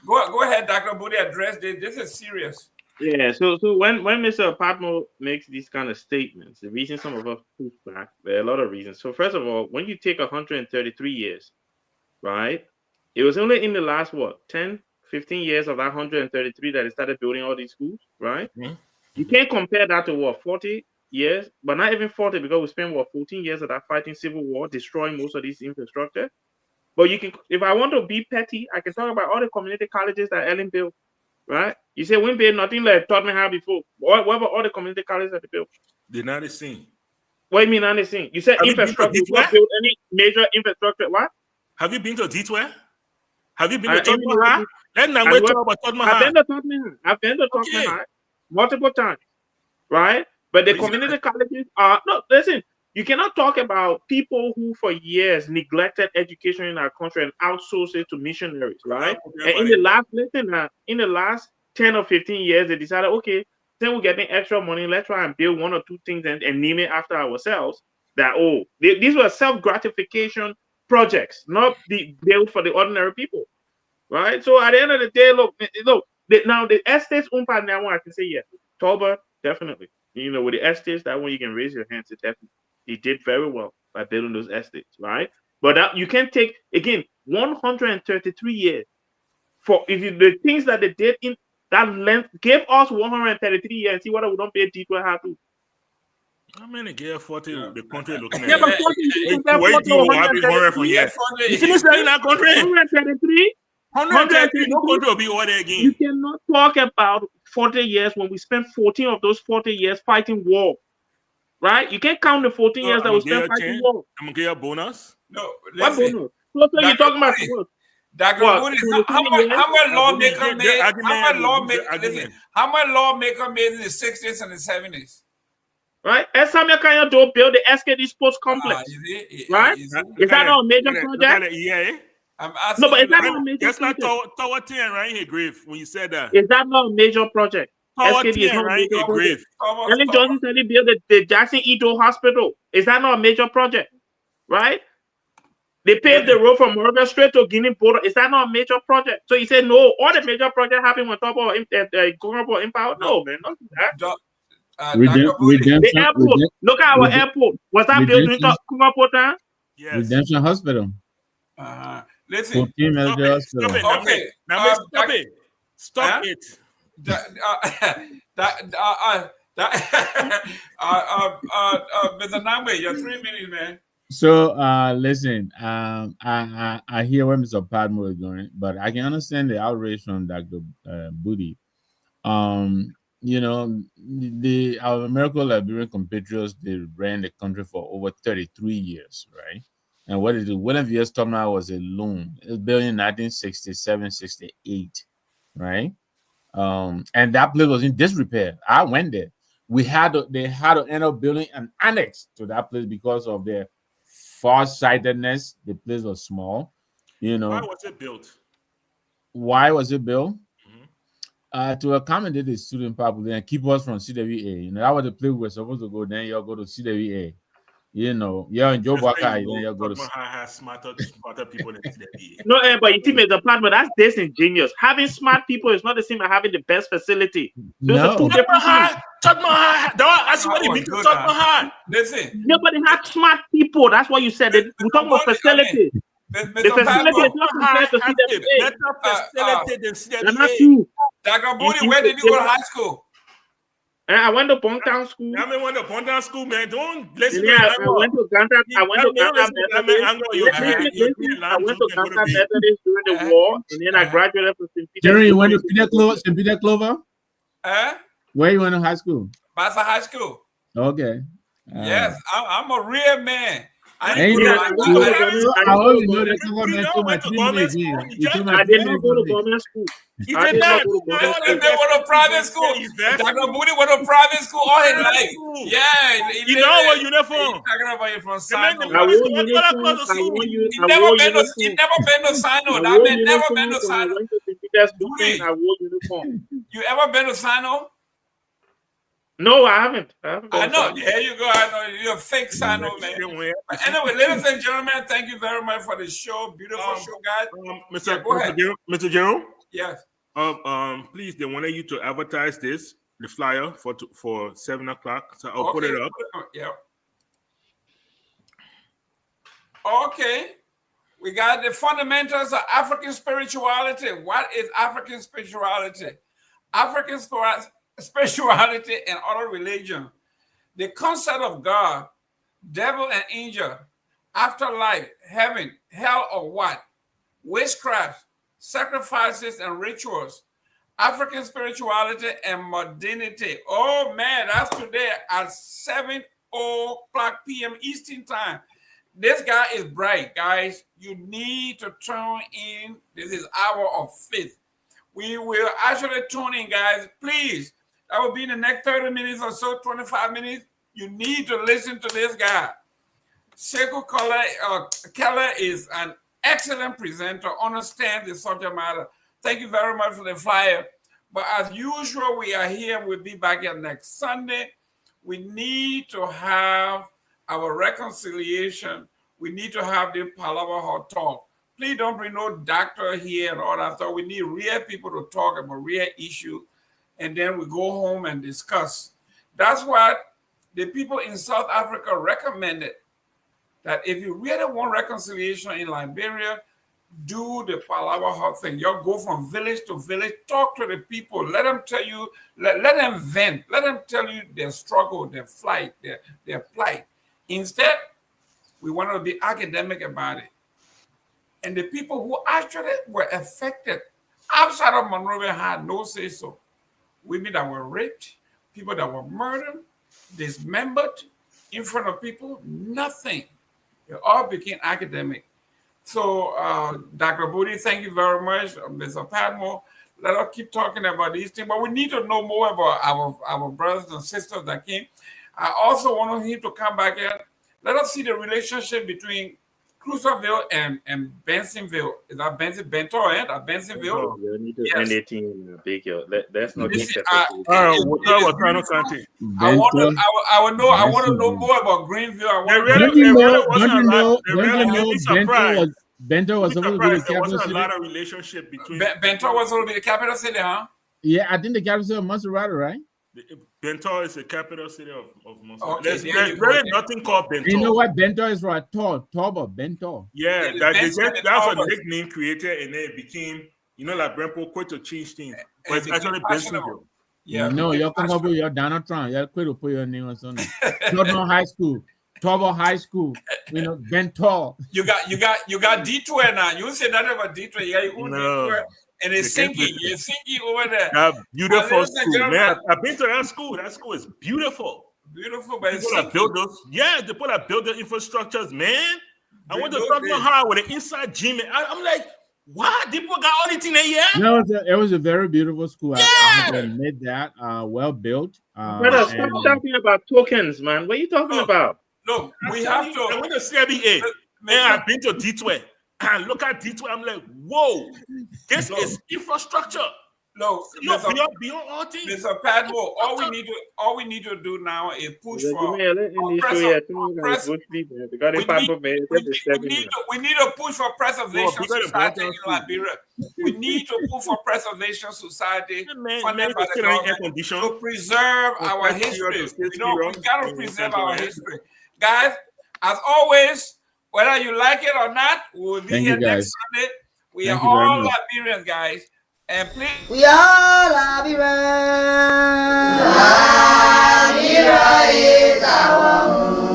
Go ahead, Dr. Budi, address this. This is serious. Yeah, so when Mr. Patmo makes these kind of statements, the reason some of us push back, there are a lot of reasons. So first of all, when you take 133 years, right? It was only in the last 10, 15 years of that 133 that they started building all these schools, right? Mm-hmm. You can't compare that to 40 years, but not even 40 because we spent 14 years of that fighting civil war, destroying most of these infrastructure. But you can, if I want to be petty, I can talk about all the community colleges that Ellen built, right? You say we built nothing like taught me how before. What about all the community colleges that they built? They're not the same. What do you mean not the same? You said infrastructure. You not build any major infrastructure. What? Have you been to D12? Have you been to Tottenham? Then I'm going to talk about Tottenham. I've been to Tottenham. multiple times, right? But the Research. community colleges are no. Listen, you cannot talk about people who for years neglected education in our country and outsourced it to missionaries, right? And in the last, in the last 10 or 15 years, they decided, okay, then we're getting extra money. Let's try and build one or two things and name it after ourselves. That these were self gratification projects, not the built for the ordinary people, right? So at the end of the day, look, now the estates owned by now, I can say yes, Toba definitely. You know, with the estates, that one you can raise your hands. It definitely he did very well by building those estates, right? But that you can take again 133 years for the things that they did in that length gave us 133 years. See what we don't pay deeper how to. How many get 40 the country looking Yeah, at? but 40, you can get Wait, 40 do or have been 100 for 133. years. You finish that in that country? 133. 133, no country will be order again. You cannot talk about 40 years when we spent 14 of those 40 years fighting war. Right? You can't count the 14 years that we spent fighting war. I'm gonna get a bonus. No, What listen. bonus? So you're talking about what? Dr. What, Moody, 23 how much lawmaker made? Argument. How much lawmaker made in the 60s and the 70s? Right? And Samuel Kanye do build the SKD Sports Complex. Right? Is that not a major project? Yeah. I'm asking. No, but is that not a major That's not project? Tower 10 right here, Grave, when you said that. Is that not a major project? Tower SKD is 10 not a right major here, project. Grave. Ellen Johnson said he built the Jackson Edo Hospital. Is that not a major project? Right? They paved the road from Morgan Street to Guinea border. Is that not a major project? So he said, no, all the major projects happen on top of Global Empower. No, man, not that. The airport. Look at our airport. Was that built in Singapore time? Yes. Redemption Hospital. Listen. Stop it. Okay. Stop it. Stop it. Mr. Nambe, you're 3 minutes, man. So listen, I hear where Mr. Padmore is going, but I can understand the outrage from Dr. Booty. You know, our American Liberian compatriots, they ran the country for over 33 years, right? And what is it? William V.S. Tubman was a loon. It was built in 1967, 68, right? And that place was in disrepair. I went there. They had to end up building an annex to that place because of their far-sightedness. The place was small. You know. Why was it built? Why was it built? To accommodate the student population and keep us from CWA. You know, that was the place we were supposed to go. Then you'll go to CWA. You know, in Joe Baka, then you'll go to smarter people than CWA. No, but you think the part, but that's disingenuous. Having smart people is not the same as having the best facility. Those are two different things. That's what it means to talk hard. Listen. Nobody had smart people. That's what you said. We're talking about facility. The facility is not compared to CWA. Better facility than CWA. That's not true. Dr. Booty, where did you go to high school? I went to Bongtown School. I went to Bongtown School, man. Don't listen to I went to Ganta. I went to Ganta Methodist during the war, and then I graduated from St. Peter's. Jerry, you went to St. Peter Clover? Where you went to high school? Bassa High School. Okay. Yes, I'm a real man. I only know that government told my 3 minutes here. I did not go to government school. I did not go to government school. They went to private school. Dr. Booty went to private school all his life. Yeah. You know what uniform? Talking about you from Sino. I wore uniform. He never been to Sino. That man never been to Sino. I wore uniform. You ever been to Sino? No, I haven't. I know. There you go. I know you're a fake Sino, man. But anyway, ladies and gentlemen, thank you very much for the show. Beautiful show, guys. Mr. Jerome? Yes. Please, they wanted you to advertise this, the flyer for 7 o'clock. So I'll put it up. Yeah. Okay. We got the fundamentals of African spirituality. What is African spirituality? African spirituality and other religion. The concept of God, devil and angel, afterlife, heaven, hell, or what? Witchcraft, sacrifices and rituals, African spirituality and modernity. Oh man, that's today at 7:00 p.m. Eastern time. This guy is bright, guys. You need to tune in. This is Hour of Faith. We will actually tune in, guys. Please That will be in the next 30 minutes or so, 25 minutes. You need to listen to this guy. Sekou Keller is an excellent presenter, understands the subject matter. Thank you very much for the flyer. But as usual, we are here. We'll be back here next Sunday. We need to have our reconciliation. We need to have the palaver hot talk. Please don't bring no doctor here and all that stuff. We need real people to talk about real issues, and then we go home and discuss. That's what the people in South Africa recommended, that if you really want reconciliation in Liberia, do the palaver hot thing. You go from village to village, talk to the people, let them tell you, let them vent, let them tell you their struggle, their flight, their plight. Instead, we want to be academic about it. And the people who actually were affected outside of Monrovia had no say so. Women that were raped, people that were murdered, dismembered in front of people, nothing. It all became academic. So, Dr. Booty, thank you very much. Mr. Padmore, let us keep talking about these things, but we need to know more about our brothers and sisters that came. I also want him to come back here. Let us see the relationship between Cruiserville and Bensonville. Is that Bento, eh? That Bensonville? You need to end it in big. Let's not get I want to know more about Greenville. Bento was supposed to be the capital city? A lot of relationship between Bento was supposed to be the capital city, huh? Yeah, I think the capital city of Maserati, right? Bento is the capital city of Maserati. Okay, there's really nothing called Bento. You know what Bento is for? Toba, Bento. Yeah, that's a nickname created, and then it became, like Brempo quit to change things. But it's actually Bensonville. Yeah. No, you're coming up with your Donald Trump. You're quit to put your name on something. Toba High School. Bento. You got detour now. You say nothing about detour. You got your own detour. And it's sinking. It's sinking over there. That beautiful school, man. I've been to that school. That school is beautiful. Beautiful, but it's sinking. The people that build the infrastructures, man. I went to Dr. Howard with an inside gym. I'm like, what? People got all the thing there, yeah? No, it was a very beautiful school. Yeah. I have to admit that. Well built. Brother, stop talking about tokens, man. What are you talking about? Look, we have to. I went to CBA. Man, I've been to D12. And look at D12. I'm like, whoa, this is infrastructure. No, beyond all things. Mr. Padmore, all we need to do now is push for. We need to push for preservation society in Liberia. We need to push for preservation society funded by the government to preserve our history. We got to preserve our history, guys. As always, whether you like it or not, we'll be here next Sunday. We are all Liberians, guys. And please, we are Liberians. Liberia is our home.